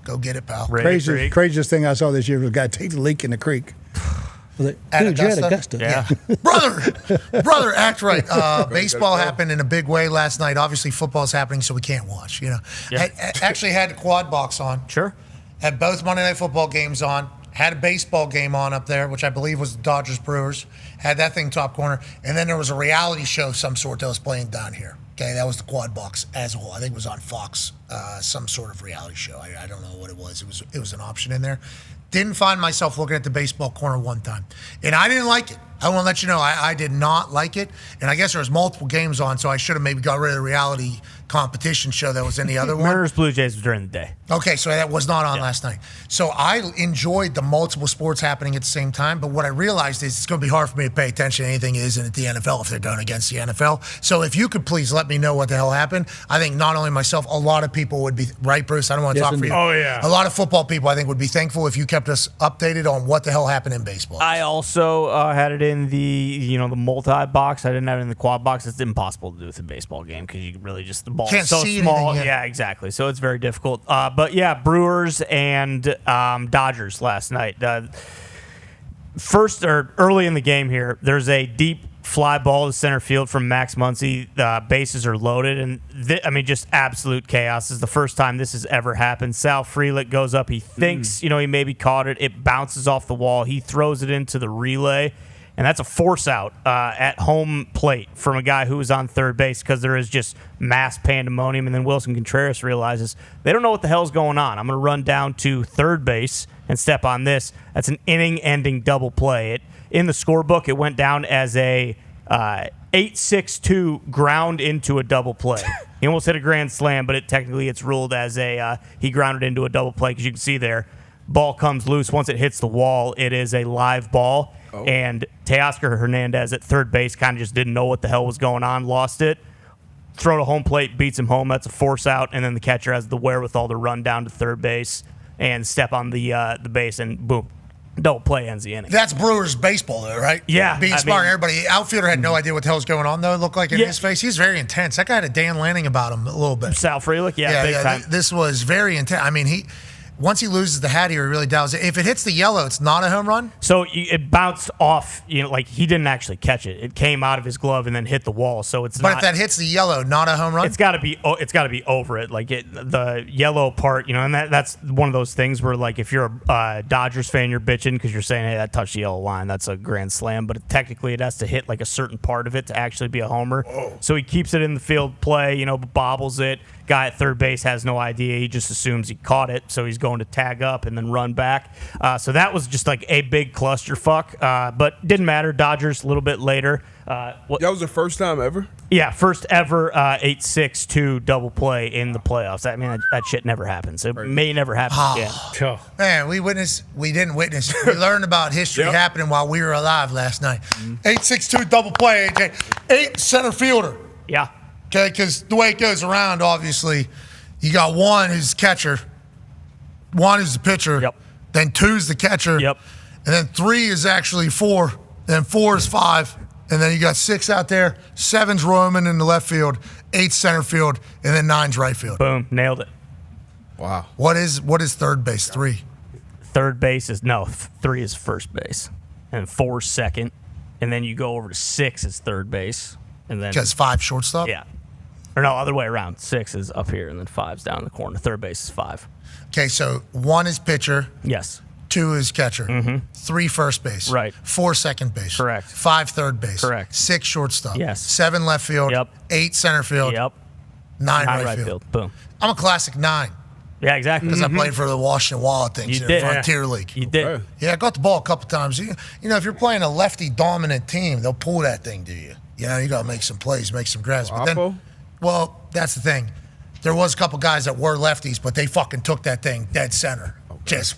Go get it, pal. Craziest thing I saw this year was a guy take the leak in the creek. Dude, you're at Augusta. Yeah. brother, act right. Baseball happened in a big way last night. Obviously, football's happening, so we can't watch. Actually had the quad box on. Sure. Had both Monday Night Football games on. Had a baseball game on up there, which I believe was the Dodgers Brewers. Had that thing top corner, and then there was a reality show of some sort that was playing down here. Okay, that was the quad box as a whole. I think it was on Fox, some sort of reality show. I don't know what it was. It was an option in there. Didn't find myself looking at the baseball corner one time. And I didn't like it. I want to let you know, I did not like it. And I guess there was multiple games on, so I should have maybe got rid of the reality competition show that was in the other one. Mariners Blue Jays was during the day. Okay, so that was not on last night. So I enjoyed the multiple sports happening at the same time, but what I realized is it's going to be hard for me to pay attention to anything isn't at the NFL if they're done against the NFL. So if you could please let me know what the hell happened. I think not only myself, a lot of people would be, right, Bruce? I don't want to talk for you. Oh, yeah. A lot of football people, I think, would be thankful if you kept us updated on what the hell happened in baseball. I also had it in the multi-box. I didn't have it in the quad box. It's impossible to do with a baseball game because you really just, the ball's Can't so see small. anything, Yeah, exactly. So it's very difficult. But yeah, Brewers and Dodgers last night. Early in the game here, there's a deep fly ball to center field from Max Muncy. The bases are loaded, and just absolute chaos. This is the first time this has ever happened. Sal Frelick goes up. He thinks, he maybe caught it. It bounces off the wall. He throws it into the relay, and that's a force out at home plate from a guy who was on third base because there is just mass pandemonium. And then Wilson Contreras realizes they don't know what the hell's going on. I'm going to run down to third base and step on this. That's an inning-ending double play. In the scorebook, it went down as a 8-6-2 ground into a double play. He almost hit a grand slam, but technically it's ruled as he grounded into a double play because you can see there, ball comes loose. Once it hits the wall, it is a live ball. And Teoscar Hernandez at third base kind of just didn't know what the hell was going on, lost it. Throw to home plate, beats him home. That's a force out, and then the catcher has the wherewithal to run down to third base and step on the base, and boom, double play ends the inning. That's Brewers baseball, though, right? Yeah. Being smart. Everybody, outfielder had no idea what the hell was going on, though. It looked like in his face. He's very intense. That guy had a Dan Lanning about him a little bit. Sal Frelick, big time. This was very intense. I mean, once he loses the hat here, he really doubts it. If it hits the yellow, it's not a home run? So it bounced off, like he didn't actually catch it. It came out of his glove and then hit the wall. So it's But if that hits the yellow, not a home run? It's got to be over it. Like the yellow part, and that's one of those things where, like, if you're a Dodgers fan, you're bitching because you're saying, hey, that touched the yellow line. That's a grand slam. But technically it has to hit like a certain part of it to actually be a homer. Whoa. So he keeps it in the field play, bobbles it. Guy at third base has no idea. He just assumes he caught it, so he's going to tag up and then run back. So that was just like a big clusterfuck, but didn't matter. Dodgers a little bit later. That was the first time ever? Yeah, first ever 8-6-2 double play in the playoffs. That shit never happens. It may never happen again. Man, we didn't witness. We learned about history happening while we were alive last night. 8-6-2 double play, AJ. 8 center fielder. Yeah. Okay, because the way it goes around, obviously, you got 1 who's the catcher, 1 who's the pitcher, then 2's the catcher, and then 3 is actually 4, then 4 is 5, and then you got 6 out there, 7's roaming in the left field, 8's center field, and then 9's right field. Boom, nailed it. Wow. What is third base? 3? Third base is 3 is first base, and 4's second, and then you go over to 6 is third base, and then because 5 shortstop. Yeah. Or no, other way around. 6 is up here, and then 5's down in the corner. Third base is 5. Okay, so 1 is pitcher. Yes. 2 is catcher. 3 first base. Right. 4 second base. Correct. 5 third base. Correct. 6 shortstop. Yes. 7 left field. Yep. 8 center field. Yep. 9 right field. Boom. I'm a classic 9. Yeah, exactly. Because I played for the Washington Wild things in the Frontier League. You did. Yeah, I got the ball a couple times. If you're playing a lefty-dominant team, they'll pull that thing to you. You got to make some plays, make some grabs. But then, well, that's the thing. There was a couple guys that were lefties, but they fucking took that thing dead center. Just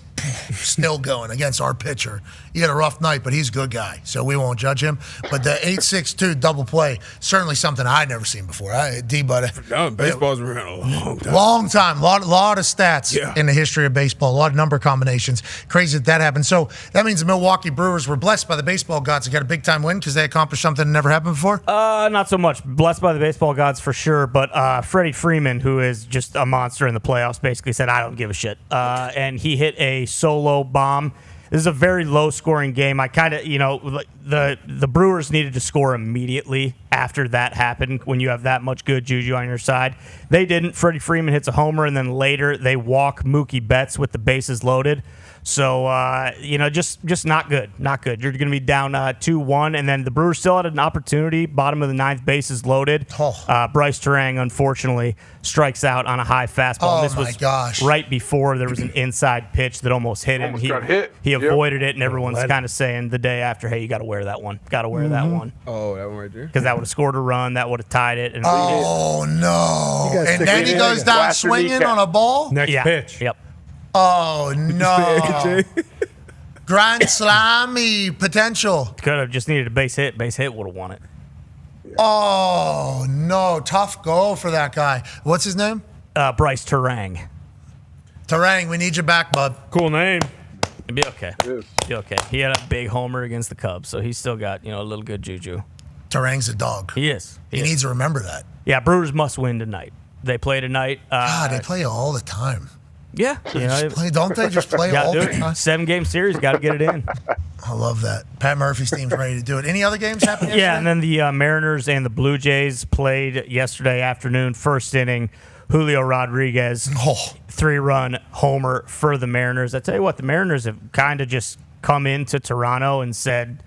still going against our pitcher. He had a rough night, but he's a good guy, so we won't judge him. But the 8-6-2 double play, certainly something I'd never seen before. D-Bud. Baseball's been around a long time. Long time. Lot of stats in the history of baseball. A lot of number combinations. Crazy that happened. So that means the Milwaukee Brewers were blessed by the baseball gods. They got a big-time win because they accomplished something that never happened before? Not so much. Blessed by the baseball gods for sure, but Freddie Freeman, who is just a monster in the playoffs, basically said, I don't give a shit. And he hit a solo bomb. This is a very low-scoring game. I kind of, the Brewers needed to score immediately after that happened when you have that much good juju on your side. They didn't. Freddie Freeman hits a homer, and then later they walk Mookie Betts with the bases loaded. So, just not good. Not good. You're going to be down 2-1, and then the Brewers still had an opportunity. Bottom of the ninth, bases loaded. Bryce Terang, unfortunately, strikes out on a high fastball. This was right before there was an inside pitch that almost hit him. He avoided it, and everyone's kind of saying the day after, hey, you got to wear that one. Got to wear that one. Oh, that one right there? Because that would have scored a run. That would have tied it. And no. And then he goes down swinging on a ball? Next pitch. Yep. Oh, no. Grand slammy potential. Could have just needed a base hit. Base hit would have won it. Oh, no. Tough goal for that guy. What's his name? Bryce Terang. Terang, we need you back, bud. Cool name. It'd be okay. Be okay. He had a big homer against the Cubs, so he's still got, a little good juju. Terang's a dog. He is. He needs to remember that. Yeah, Brewers must win tonight. They play tonight. God, they play all the time. Yeah. Don't they just play all the time? 7-game series, got to get it in. I love that. Pat Murphy's team's ready to do it. Any other games happening yesterday? Yeah, and then the Mariners and the Blue Jays played yesterday afternoon, first inning. Julio Rodriguez, 3-run homer for the Mariners. I tell you what, the Mariners have kind of just come into Toronto and said,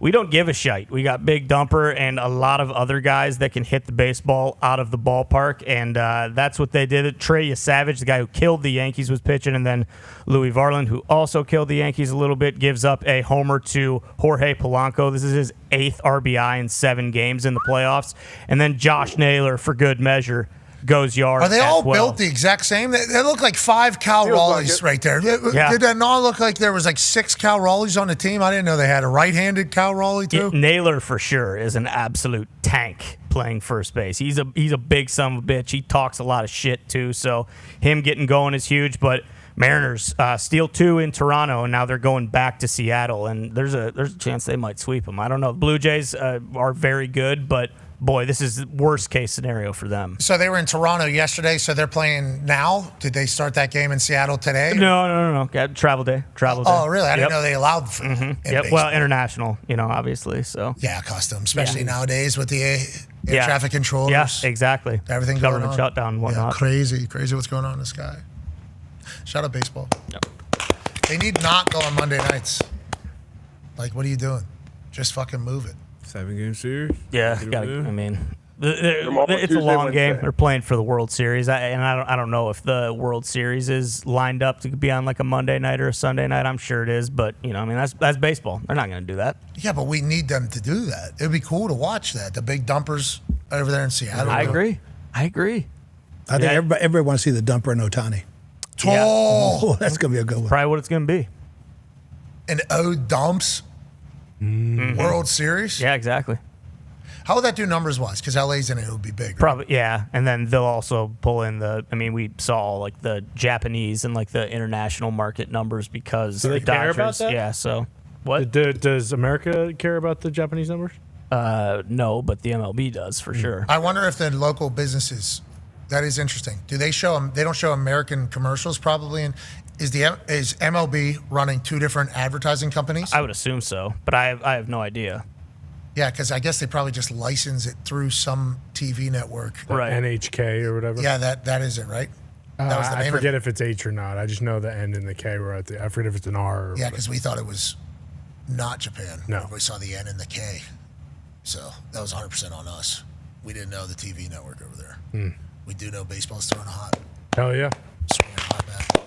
we don't give a shite. We got Big Dumper and a lot of other guys that can hit the baseball out of the ballpark, and that's what they did. Trey Savage, the guy who killed the Yankees, was pitching, and then Louis Varland, who also killed the Yankees a little bit, gives up a homer to Jorge Polanco. This is his 8th RBI in 7 games in the playoffs. And then Josh Naylor, for good measure, goes yard. Are they all built the exact same? They look like 5 Cal Raleighs right there. Yeah. Did that not look like there was like 6 Cal Raleighs on the team? I didn't know they had a right-handed Cal Raleigh too. Naylor for sure is an absolute tank playing first base. He's a big son of a bitch. He talks a lot of shit too. So him getting going is huge. But Mariners steal 2 in Toronto, and now they're going back to Seattle. And there's a chance they might sweep them. I don't know. The Blue Jays are very good, but boy, this is the worst case scenario for them. So they were in Toronto yesterday, so they're playing now? Did they start that game in Seattle today? No. Got travel day. Oh, really? I didn't know they allowed for Yep. Well, international, obviously. So yeah, custom, especially nowadays with the air traffic controllers. Yeah, exactly. Everything government going on. shutdown, and whatnot. Yeah, crazy what's going on in the sky. Shout out baseball. Yep. They need not go on Monday nights. Like, what are you doing? Just fucking move it. 7-game series. Yeah, it's a long game. They're playing for the World Series, I don't know if the World Series is lined up to be on like a Monday night or a Sunday night. I'm sure it is, but that's baseball. They're not going to do that. Yeah, but we need them to do that. It'd be cool to watch that. The big dumpers over there in Seattle. I agree. I think everybody wants to see the dumper in Ohtani. Oh, that's going to be a good one. Probably what it's going to be. An O-Dumps World Series? Yeah, exactly. How would that do numbers-wise? Because LA's in it, it would be big. Right? Probably, yeah. And then they'll also pull in we saw like the Japanese and like the international market numbers because do they the Dodgers, care about that? Yeah, so what? Does America care about the Japanese numbers? No, but the MLB does for sure. I wonder if the local businesses, that is interesting. Do they show them? They don't show American commercials probably. And is MLB running 2 different advertising companies? I would assume so, but I have no idea. Yeah, because I guess they probably just license it through some TV network. Right. NHK or whatever. Yeah, that is it, right? That was the name I forget if it's H or not. I just know the N and the K were at the. I forget if it's an R. Or yeah, because we thought it was not Japan. No. We saw the N and the K. So that was 100% on us. We didn't know the TV network over there. We do know baseball's throwing a hot. Hell yeah. Swinging a hot bat.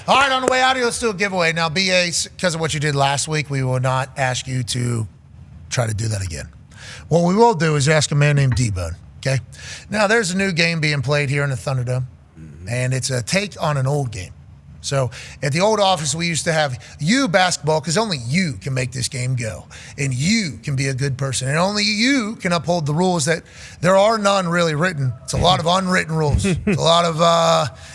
All right, on the way out here, let's do a giveaway. Now, BA, because of what you did last week, we will not ask you to try to do that again. What we will do is ask a man named D-Bone, okay? Now, there's a new game being played here in the Thunderdome, and it's a take on an old game. So at the old office, we used to have you basketball because only you can make this game go. And you can be a good person. And only you can uphold the rules that there are none really written. It's a lot of unwritten rules. It's a lot of,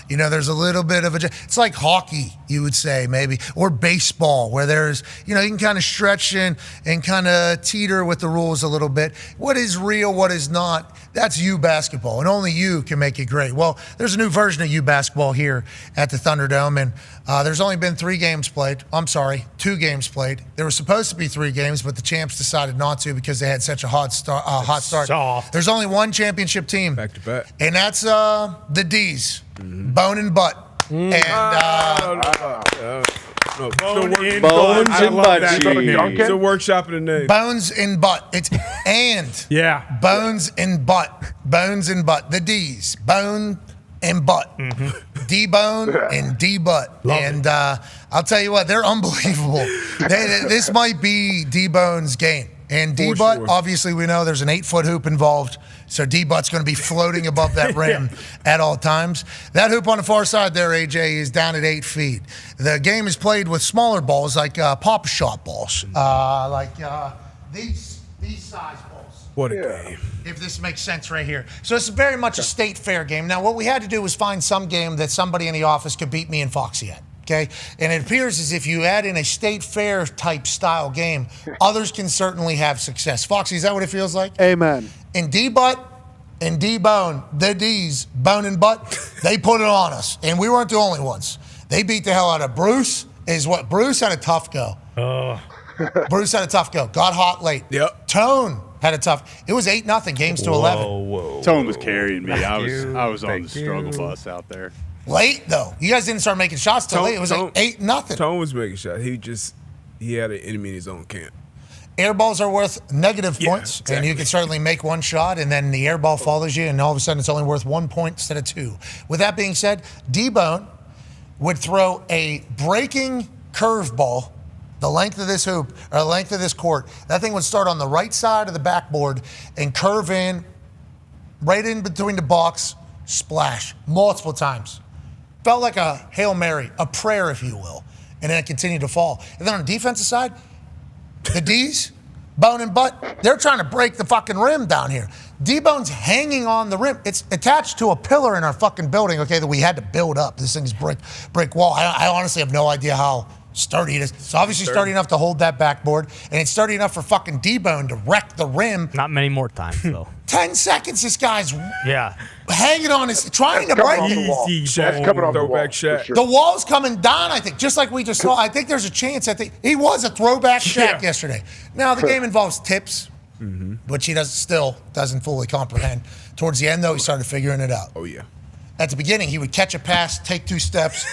there's a little bit of it's like hockey, you would say, maybe, or baseball, where there's, you can kind of stretch and kind of teeter with the rules a little bit. What is real, what is not, that's you basketball. And only you can make it great. Well, there's a new version of you basketball here at the Thunderdome. And there's only been 2 games played. There were supposed to be 3 games, but the champs decided not to because they had such a hot start. Soft. There's only one championship team. Back to back. And that's the D's. Bone and butt. And Bones and butt. It's a workshop in the name. Bones and butt. It's Yeah. Bones and butt. Bones and butt. The D's. Bone and butt. D-bone and D-butt. And I'll tell you what, they're unbelievable. This might be D-bone's game. And D-butt, obviously we know there's an 8-foot hoop involved. So D-butt's going to be floating above that rim at all times. That hoop on the far side there, AJ, is down at 8 feet. The game is played with smaller balls like pop shot balls. These size balls. What a game. If this makes sense right here. So it's very much a state fair game. Now, what we had to do was find some game that somebody in the office could beat me and Foxy at. Okay? And it appears as if you add in a state fair type style game, others can certainly have success. Foxy, is that what it feels like? Amen. And D-butt and D-bone, the D's, bone and butt, they put it on us. And we weren't the only ones. They beat the hell out of Bruce. Bruce had a tough go. Bruce had a tough go. Got hot late. Yep. Tone had a tough. It was 8-0 games to 11. Tone was carrying me. I was on the struggle bus out there. Late though. You guys didn't start making shots till late. It was like 8-0. Tone was making shots. He had an enemy in his own camp. Air balls are worth negative points, exactly. And you can certainly make one shot, and then the air ball follows you, and all of a sudden it's only worth 1 point instead of 2. With that being said, D-Bone would throw a breaking curveball the length of this hoop, or the length of this court. That thing would start on the right side of the backboard and curve in, right in between the box, splash, multiple times. Felt like a Hail Mary, a prayer, if you will, and then it continued to fall. And then on the defensive side, the D's, Bone and Butt, they're trying to break the fucking rim down here. D-Bone's hanging on the rim. It's attached to a pillar in our fucking building, okay, that we had to build up. This thing's brick wall. I honestly have no idea how sturdy it is. It's obviously sturdy enough to hold that backboard, and it's sturdy enough for fucking D-Bone to wreck the rim. Not many more times, though. 10 seconds, this guy's hanging on his, trying to break it. That's coming off the wall. Sure. The wall's coming down, I think, just like we just saw. I think there's a chance. I think he was a throwback Shaq yesterday. Now, the game involves tips, which he still doesn't fully comprehend. Towards the end, though, he started figuring it out. Oh, yeah. At the beginning, he would catch a pass, take 2 steps,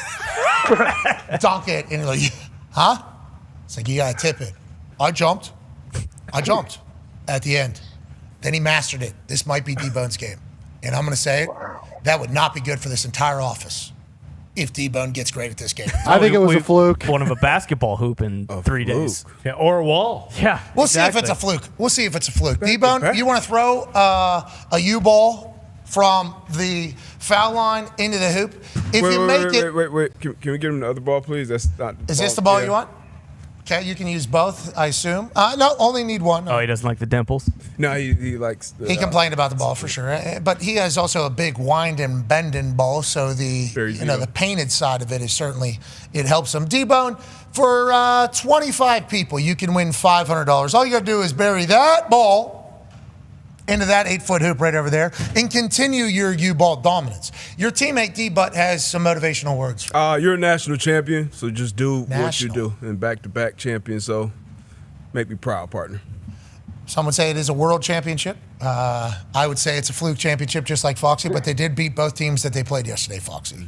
dunk it, and like, huh? It's like, you got to tip it. I jumped at the end. Then he mastered it. This might be D-Bone's game. And I'm going to say it, that would not be good for this entire office if D-Bone gets great at this game. I think it was a fluke. One of a basketball hoop in 3 days. Yeah, or a wall. Yeah, We'll see if it's a fluke. D-Bone, you want to throw a U-ball from the foul line into the hoop? If you make it... Wait. Can we get him the other ball, please? That's not. Is this the ball you want? Okay, you can use both, I assume. No, only need one. Oh, he doesn't like the dimples? No, he likes the... He complained about the ball for sure. But he has also a big wind and bending ball, so the painted side of it is certainly, it helps him. D-Bone, for 25 people, you can win $500. All you got to do is bury that ball into that 8-foot hoop right over there and continue your U-ball dominance. Your teammate D-Butt has some motivational words. You're a national champion, so just do what you do. And back-to-back champion, so make me proud, partner. Some would say it is a world championship. I would say it's a fluke championship, just like Foxy, but they did beat both teams that they played yesterday, Foxy.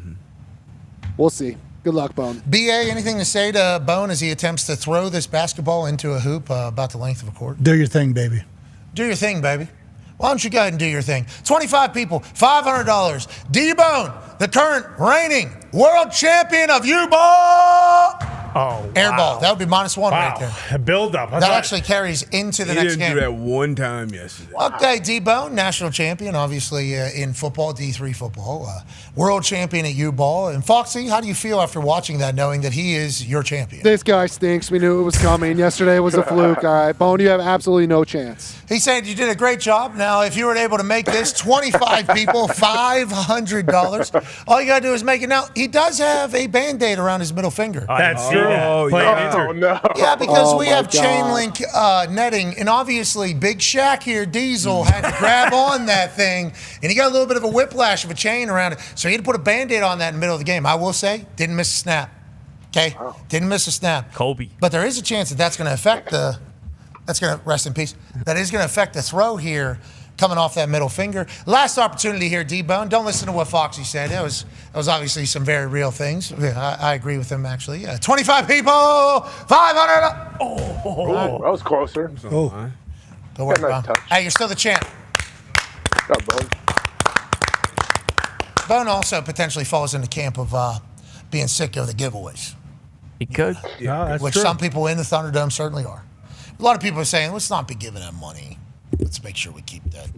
We'll see. Good luck, Bone. BA, anything to say to Bone as he attempts to throw this basketball into a hoop about the length of a court? Do your thing, baby. Do your thing, baby. Why don't you go ahead and do your thing? 25 people, $500. D-Bone, the current reigning world champion of U-Ball. Air ball. That would be -1 right there. A build up. That actually carries into the He next didn't game. do that one time yesterday. Okay, D-Bone, national champion, obviously in football, D3 football, world champion at Uball. And Foxy, how do you feel after watching that, knowing that he is your champion? This guy stinks. We knew it was coming. Yesterday was a fluke. All right, Bone, you have absolutely no chance. He said you did a great job. Now, if you were able to make this 25 people, $500, all you got to do is make it. Now, he does have a Band-Aid around his middle finger. That's true. Oh, no. Yeah, because Oh, we my have chain God. link netting, and obviously Big Shaq here, Diesel, had to grab on that thing, and he got a little bit of a whiplash of a chain around it, so he had to put a Band-Aid on that in the middle of the game. I will say, didn't miss a snap. Okay? Didn't miss a snap. Kobe. But there is a chance that that's going to affect that's going to, rest in peace, that is going to affect the throw here coming off that middle finger. Last opportunity here, D-Bone. Don't listen to what Foxy said. That was obviously some very real things. Yeah, I agree with him, actually. Yeah, 25 people, 500. Oh, that was closer. Don't worry about it. Hey, you're still the champ. Bone also potentially falls in the camp of being sick of the giveaways. He could. Yeah, that's which true. some people in the Thunderdome certainly are. A lot of people are saying, let's not be giving them money. Let's make sure we keep that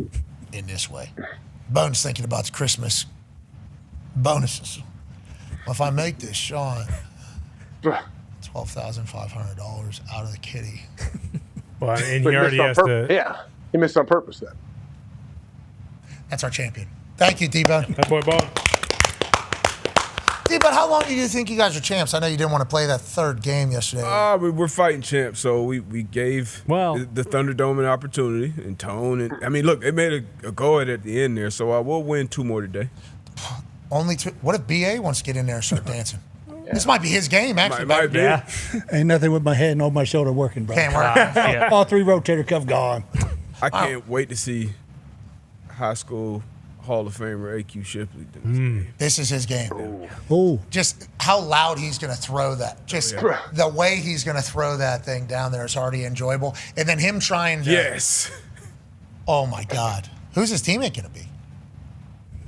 in this way. Bone's thinking about the Christmas bonuses. Well, if I make this, Sean, $12,500 out of the kitty. Well, and But he already has to. Yeah, he missed on purpose then. That's our champion. Thank you, D-Bone. That boy Bone. D-Bone, how long do you think you guys are champs? I know you didn't want to play that third game yesterday. We're fighting champs, so we gave the Thunderdome an opportunity, and Tone, and I mean, look, they made a go at it at the end there, so we'll win 2 more today. Only 2. What if BA wants to get in there and start dancing? This might be his game, actually. Might be. Yeah. Ain't nothing with my head and over my shoulder working, bro. Can't work. Yeah. All 3 rotator cuff gone. I can't wait to see high school Hall of Famer AQ Shipley do this game. This is his game. Oh. Just how loud he's going to throw that. Just the way he's going to throw that thing down there is already enjoyable. And then him trying to. Yes. Oh, my God. Who's his teammate going to be?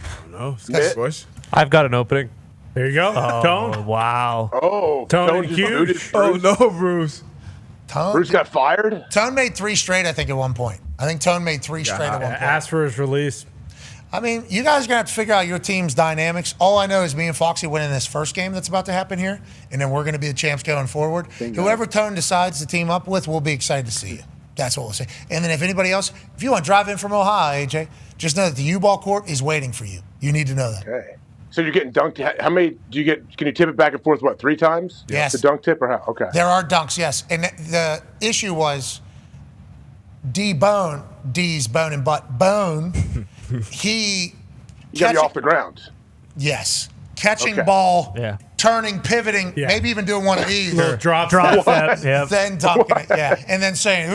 I don't know. Good question. I've got an opening. There you go. Oh, Tone. wow. Oh, Tone and just booted Hughes. Bruce. Oh, no, Bruce. Bruce got fired? Tone made 3 straight, I think, at one point. I think Tone made 3 straight at one point. Asked for his release. I mean, you guys are going to have to figure out your team's dynamics. All I know is me and Foxy winning this first game that's about to happen here, and then we're going to be the champs going forward. Whoever Tone decides to team up with, we'll be excited to see you. That's what we'll say. And then if anybody else, if you want to drive in from Ohio, AJ, just know that the Uball court is waiting for you. You need to know that. Okay. So you're getting dunked. How many do you get? Can you tip it back and forth, 3 times? Yes. The dunk tip or how? Okay. There are dunks, yes. And the issue was D-Bone, D's bone and butt, Bone, he... You got to be off the ground. Yes. Catching Okay. ball, turning, pivoting, maybe even doing one of these. Little drop step, yep. Then dunking it, and then saying,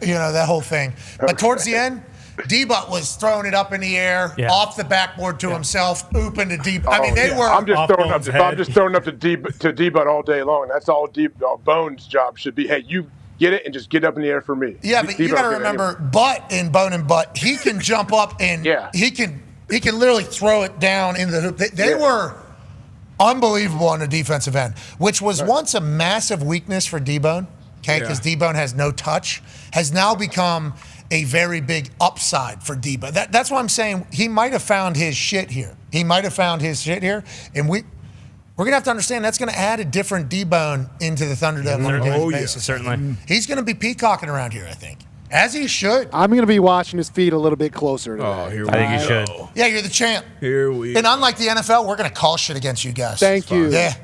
that whole thing. But towards the end, D-Butt was throwing it up in the air, off the backboard to himself, ooping to D. I mean, they were. I'm just throwing up to D-Butt all day long. That's all Bone's job should be. Hey, you get it and just get up in the air for me. Yeah, but you got to remember, Butt in Bone and Butt, he can jump up and he can literally throw it down into the hoop. They were unbelievable on the defensive end, which was once a massive weakness for D-Bone, because D-Bone has no touch, has now become a very big upside for D-Bone. That's why I'm saying he might have found his shit here. And we're going to have to understand that's going to add a different D-Bone into the Thunderdome on a daily basis. Certainly. He's going to be peacocking around here, I think. As he should. I'm going to be watching his feet a little bit closer today. Oh, here we I think you should. Yeah, you're the champ. Here we And unlike the NFL, we're going to call shit against you guys. Thank you. Yeah.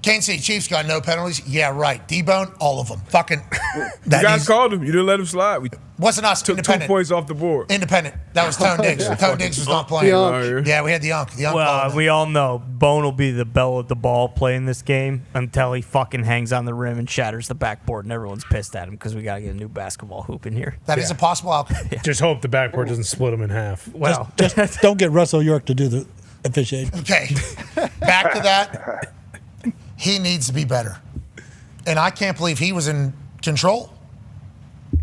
Kansas City Chiefs got no penalties. Yeah, right. D-Bone, all of them. Fucking. You guys called him. You didn't let him slide. We wasn't us. took Independent. 2 points off the board. Independent. That was Tone Diggs. Tone Diggs was not playing. Yeah, we had the Unk. Well, we all know Bone will be the belle of the ball playing this game until he fucking hangs on the rim and shatters the backboard, and everyone's pissed at him because we got to get a new basketball hoop in here. That is a possible outcome. Just hope the backboard doesn't split him in half. Well, Just don't get Russell York to do the officiating. Okay. Back to that. He needs to be better. And I can't believe he was in control.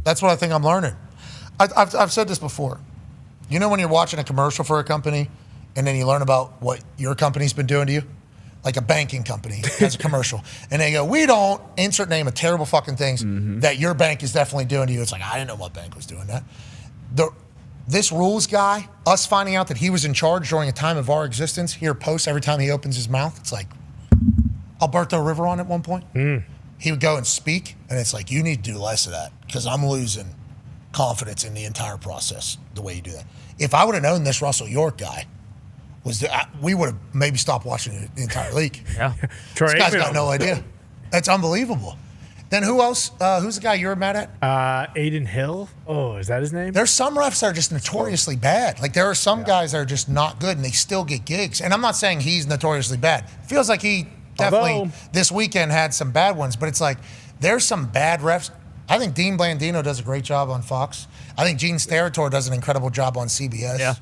That's what I think I'm learning. I've said this before. You know when you're watching a commercial for a company and then you learn about what your company's been doing to you? like a banking company has a commercial, and they go, we don't insert name of terrible fucking things that your bank is definitely doing to you. It's like, I didn't know what bank was doing that. This rules guy, us finding out that he was in charge during a time of our existence, here posts every time he opens his mouth. It's like Alberto Riveron at one point. He would go and speak, and it's like, you need to do less of that because I'm losing confidence in the entire process the way you do that. If I would have known this Russell York guy, we would have maybe stopped watching the entire league. Yeah. This guy's got no idea. That's unbelievable. Then who else? Who's the guy you're mad at? Aiden Hill. Oh, is that his name? There's some refs that are just notoriously bad. Like there are some guys that are just not good and they still get gigs. And I'm not saying he's notoriously bad. Feels like he definitely this weekend had some bad ones, but it's like there's some bad refs. I think Dean Blandino does a great job on Fox. I think Gene Steratore does an incredible job on CBS. Yeah.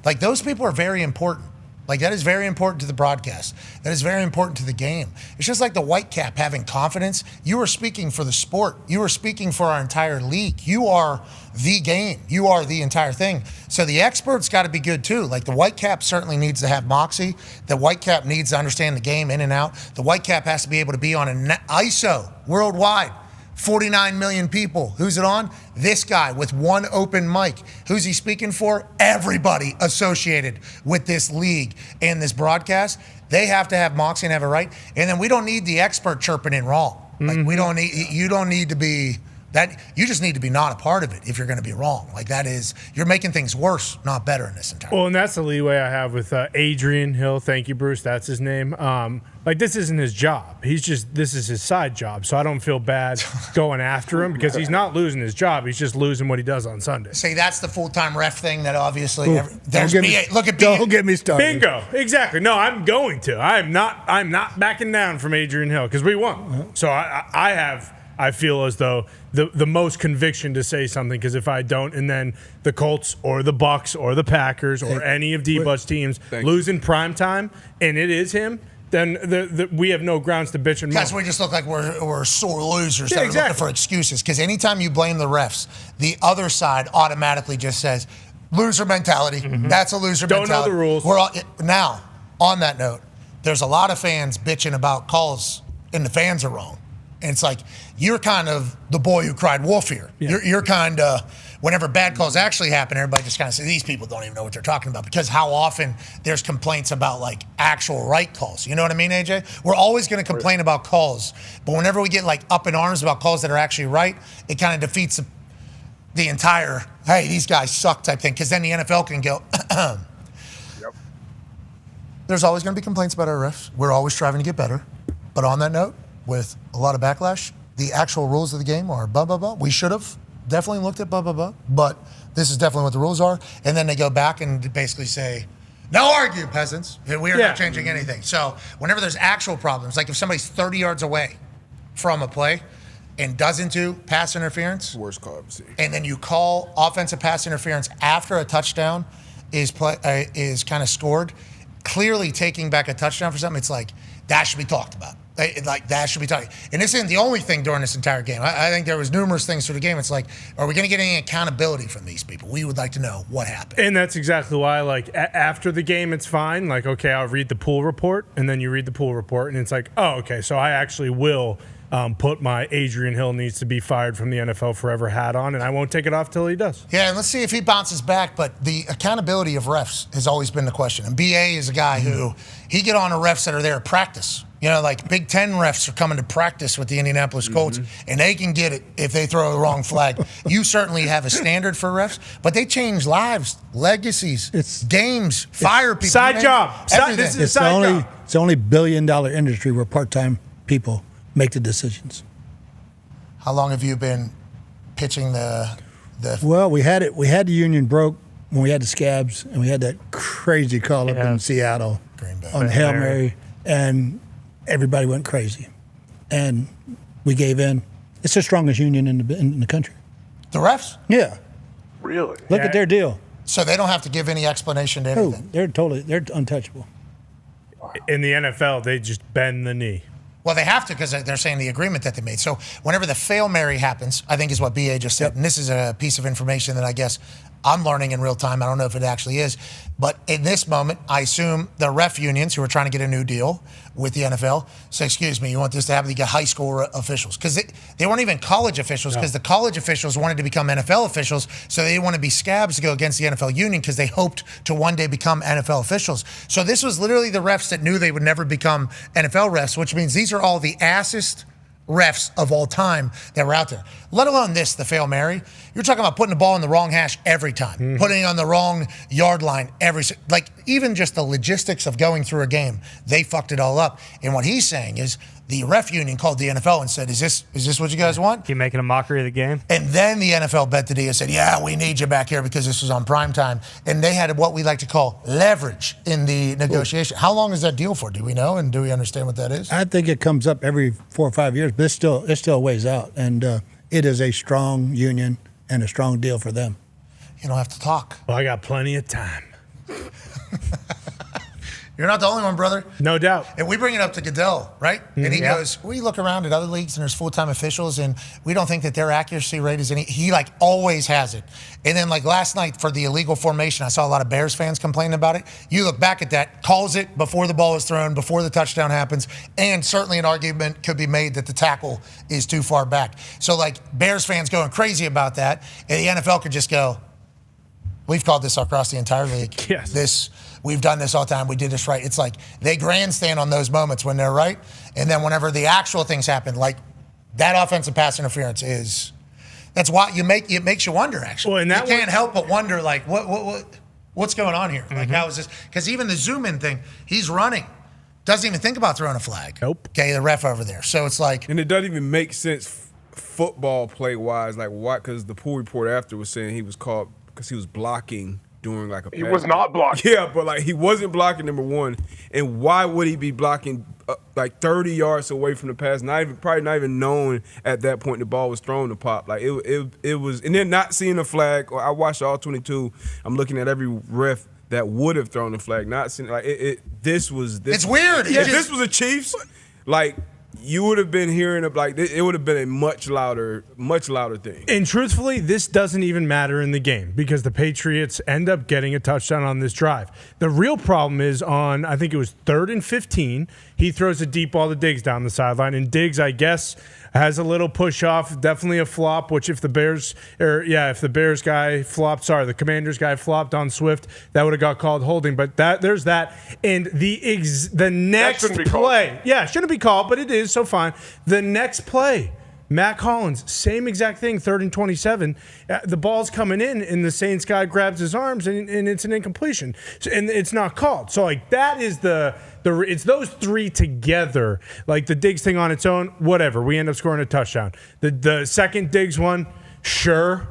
Like those people are very important. Like that is very important to the broadcast. That is very important to the game. It's just like the white cap having confidence. You are speaking for the sport. You are speaking for our entire league. You are the game. You are the entire thing. So the experts got to be good too. Like the white cap certainly needs to have moxie. The white cap needs to understand the game in and out. The white cap has to be able to be on an ISO worldwide. 49 million people. Who's it on? This guy with one open mic. Who's he speaking for? Everybody associated with this league and this broadcast. They have to have moxie and have it right. And then we don't need the expert chirping in wrong. Like we don't need, you don't need to be that. You just need to be not a part of it if you're going to be wrong. Like that is, you're making things worse, not better in this entire. Well, and that's the leeway I have with Adrian Hill. Thank you, Bruce. That's his name. Like this isn't his job. This is his side job. So I don't feel bad going after him because he's not losing his job. He's just losing what he does on Sunday. See, that's the full-time ref thing that obviously look at Don't get me started. Bingo. Exactly. No, I'm going to. I'm not backing down from Adrian Hill because we won. So I feel as though the most conviction to say something because if I don't, and then the Colts or the Bucks or the Packers or any of D-But's teams lose in prime time, and it is him, then we have no grounds to bitch and moan. Because we just look like we're sore losers that are looking for excuses. Because anytime you blame the refs, the other side automatically just says, loser mentality. That's a loser mentality. Don't know the rules. Now, on that note, there's a lot of fans bitching about calls, and the fans are wrong. And it's like, you're kind of the boy who cried wolf here. Yeah. You're kind of, whenever bad calls actually happen, everybody just kind of says, these people don't even know what they're talking about. Because how often there's complaints about like actual right calls. You know what I mean, AJ? We're always going to complain about calls. But whenever we get like up in arms about calls that are actually right, it kind of defeats the entire, hey, these guys suck type thing. Because then the NFL can go, There's always going to be complaints about our refs. We're always striving to get better. But on that note, with a lot of backlash, the actual rules of the game are blah, blah, blah. We should have definitely looked at blah, blah, blah. But this is definitely what the rules are. And then they go back and basically say, no argue, peasants. We are not changing anything. So whenever there's actual problems, like if somebody's 30 yards away from a play and doesn't do pass interference. Worst call I've seen. And then you call offensive pass interference after a touchdown is kind of scored, clearly taking back a touchdown for something, it's like, that should be talked about. Like that should be talked. And this isn't the only thing during this entire game. I think there was numerous things through the game. It's like, are we going to get any accountability from these people? We would like to know what happened. And that's exactly why, like, after the game, it's fine. Like, okay, I'll read the pool report. And then you read the pool report, and it's like, oh, okay, so I actually will put my Adrian Hill needs to be fired from the NFL forever hat on, and I won't take it off till he does. Yeah, and let's see if he bounces back. But the accountability of refs has always been the question. And BA is a guy who, he get on to refs that are there at practice. You know, like Big Ten refs are coming to practice with the Indianapolis Colts, and they can get it if they throw the wrong flag. You certainly have a standard for refs, but they change lives, legacies, games, fire people. Side job. This is a side job. It's the only billion-dollar industry where part-time people make the decisions. How long have you been pitching the? Well, we had it. We had the union broke when we had the scabs, and we had that crazy call up in Seattle on Hail Mary, and everybody went crazy, and we gave in. It's the strongest union in the country. The refs? Yeah. Really? Look at their deal. So they don't have to give any explanation to anything. They're untouchable. In the NFL, they just bend the knee. Well, they have to because they're saying the agreement that they made. So whenever the Fail Mary happens, I think is what BA just said, and this is a piece of information that I guess I'm learning in real time. I don't know if it actually is. But in this moment, I assume the ref unions who are trying to get a new deal with the NFL say, excuse me, you want this to happen? You get high school officials. Because they weren't even college officials, because the college officials wanted to become NFL officials, so they didn't want to be scabs to go against the NFL union because they hoped to one day become NFL officials. So this was literally the refs that knew they would never become NFL refs, which means these are all the assest refs of all time that were out there. Let alone this, the Fail Mary. You're talking about putting the ball in the wrong hash every time, putting it on the wrong yard line even just the logistics of going through a game, they fucked it all up. And what he's saying is the ref union called the NFL and said, is this what you guys want? You making a mockery of the game? And then the NFL bet the D and said, yeah, we need you back here because this was on prime time. And they had what we like to call leverage in the negotiation. How long is that deal for? Do we know? And do we understand what that is? I think it comes up every 4 or 5 years, but it's still a ways out. And it is a strong union and a strong deal for them. You don't have to talk. Well, I got plenty of time. You're not the only one, brother. No doubt. And we bring it up to Goodell, right? And he goes, we look around at other leagues and there's full-time officials and we don't think that their accuracy rate is any. He always has it. And then last night for the illegal formation, I saw a lot of Bears fans complaining about it. You look back at that, calls it before the ball is thrown, before the touchdown happens, and certainly an argument could be made that the tackle is too far back. So Bears fans going crazy about that, and the NFL could just go, we've called this across the entire league. Yes. We've done this all the time. We did this right. It's like they grandstand on those moments when they're right. And then whenever the actual things happen, that offensive pass interference that's why it makes you wonder, actually. Well, and that you can't help but wonder, what's going on here? How is this? Because even the zoom in thing, he's running. Doesn't even think about throwing a flag. Nope. Okay, the ref over there. So it's And it doesn't even make sense football play-wise. Why? Because the pool report after was saying he was caught because he was blocking during a pass. He was not blocking. Yeah, but he wasn't blocking, number one. And why would he be blocking 30 yards away from the pass? Probably not even knowing at that point the ball was thrown to pop. It was, and then not seeing a flag. I watched all 22. I'm looking at every ref that would have thrown the flag. Not seeing this was this. It's weird. Yeah, this was a Chiefs. You would have been hearing it would have been a much louder thing. And truthfully, this doesn't even matter in the game because the Patriots end up getting a touchdown on this drive. The real problem is on, I think it was 3rd and 15, he throws a deep ball to Diggs down the sideline, and Diggs, I guess, has a little push off, definitely a flop, which if the Commanders guy flopped on Swift, that would have got called holding. But there's that. And the next play, shouldn't be called, but it is, so fine. The next play, Mac Hollins, same exact thing, 3rd and 27. The ball's coming in, and the Saints guy grabs his arms, and it's an incompletion. And it's not called. So, that is it's those three together. The Diggs thing on its own, whatever. We end up scoring a touchdown. The second Diggs one, sure,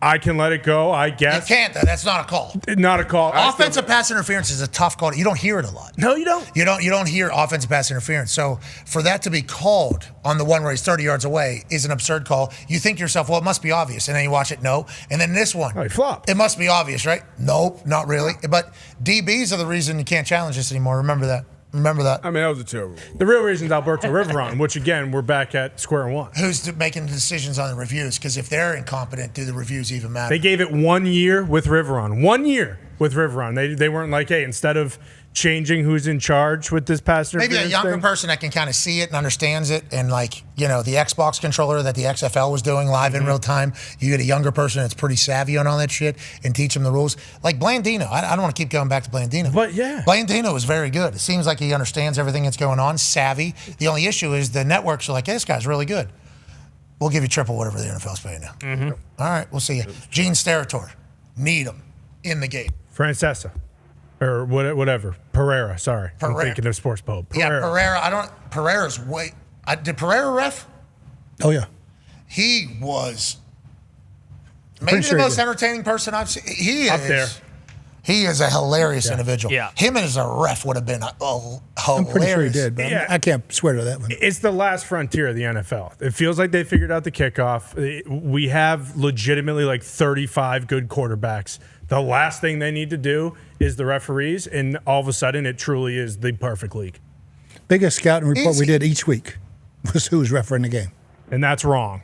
I can let it go, I guess. You can't, though. That's not a call. Not a call. Offensive pass interference is a tough call. You don't hear it a lot. No, you don't. You don't hear offensive pass interference. So for that to be called on the one where he's 30 yards away is an absurd call. You think to yourself, well, it must be obvious. And then you watch it, no. And then this one. Oh, he flopped. It must be obvious, right? Nope, not really. But DBs are the reason you can't challenge this anymore. Remember that. That was a terrible. The real reason is Alberto Riveron, which, again, we're back at square one. Who's making the decisions on the reviews? Because if they're incompetent, do the reviews even matter? They gave it 1 year with Riveron. 1 year with Riveron. They weren't hey, instead of changing who's in charge with this pass interference maybe a younger person that can kind of see it and understands it, and the Xbox controller that the XFL was doing live in real time, you get a younger person that's pretty savvy on all that shit and teach them the rules. Like Blandino. I don't want to keep going back to Blandino. But yeah. Blandino is very good. It seems like he understands everything that's going on, savvy. The only issue is the networks are hey, this guy's really good. We'll give you triple whatever the NFL's paying now. All right, we'll see you. Gene Steratore. Need him in the game. Francesa. Or whatever. Pereira, sorry. I'm thinking of Sports Pope. Pereira. Pereira's did Pereira ref? Oh, yeah. He was maybe the most entertaining person I've seen. He is. Up there. He is a hilarious individual. Yeah. Him as a ref would have been hilarious. I'm pretty sure he did, but I can't swear to that one. It's the last frontier of the NFL. It feels like they figured out the kickoff. We have legitimately 35 good quarterbacks. The last thing they need to do is the referees, and all of a sudden it truly is the perfect league. Biggest scouting report we did each week was who was refereeing the game. And that's wrong.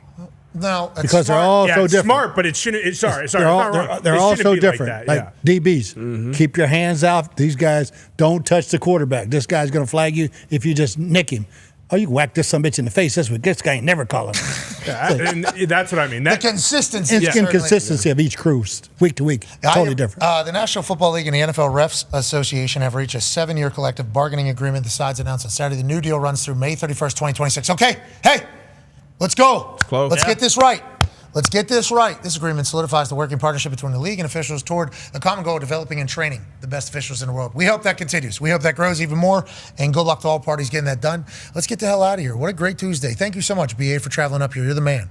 No, that's because they're smart. all Yeah, so it's different. smart, but it shouldn't. Sorry, They're all, it's not wrong. they're It all shouldn't so be different. Like, that, DBs, keep your hands out. These guys don't touch the quarterback. This guy's going to flag you if you just nick him. Oh, you can whack this some bitch in the face. That's what this guy ain't never calling. and that's what I mean. The consistency. It's inconsistency of each crew, week to week, totally different. The National Football League and the NFL Refs Association have reached a 7-year collective bargaining agreement. The sides announced on Saturday. The new deal runs through May 31st, 2026. Okay, hey, let's go. Close. Let's get this right. Let's get this right. This agreement solidifies the working partnership between the league and officials toward the common goal of developing and training the best officials in the world. We hope that continues. We hope that grows even more, and good luck to all parties getting that done. Let's get the hell out of here. What a great Tuesday. Thank you so much, BA, for traveling up here. You're the man.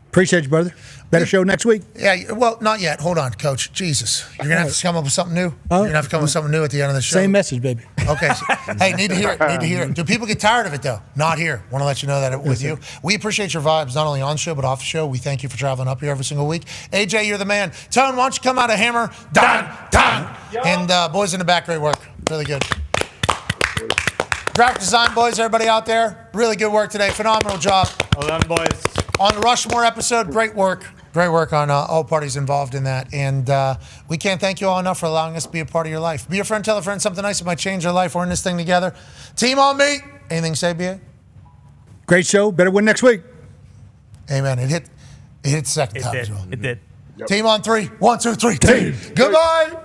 Appreciate you, brother. Better show next week. Yeah, well, not yet. Hold on, Coach. Jesus. You're going to have to come up with something new? You're going to have to come up with something new at the end of the show? Same message, baby. Okay. Hey, need to hear it. Need to hear it. Do people get tired of it, though? Not here. Want to let you know that with you. We appreciate your vibes, not only on show, but off the show. We thank you for traveling up here every single week. AJ, you're the man. Tone, why don't you come out of Hammer? Dahn. And boys in the back, great work. Really good. Graphic design, boys, everybody out there, really good work today. Phenomenal job. Well done, boys. On the Rushmore episode, great work. Great work on all parties involved in that. And we can't thank you all enough for allowing us to be a part of your life. Be a friend, tell a friend something nice that might change their life. We're in this thing together. Team on me. Anything to say, BA? Great show. Better win next week. Amen. It hit second time as well. It did. Team on 3. 1, 2, 3. Team. Goodbye.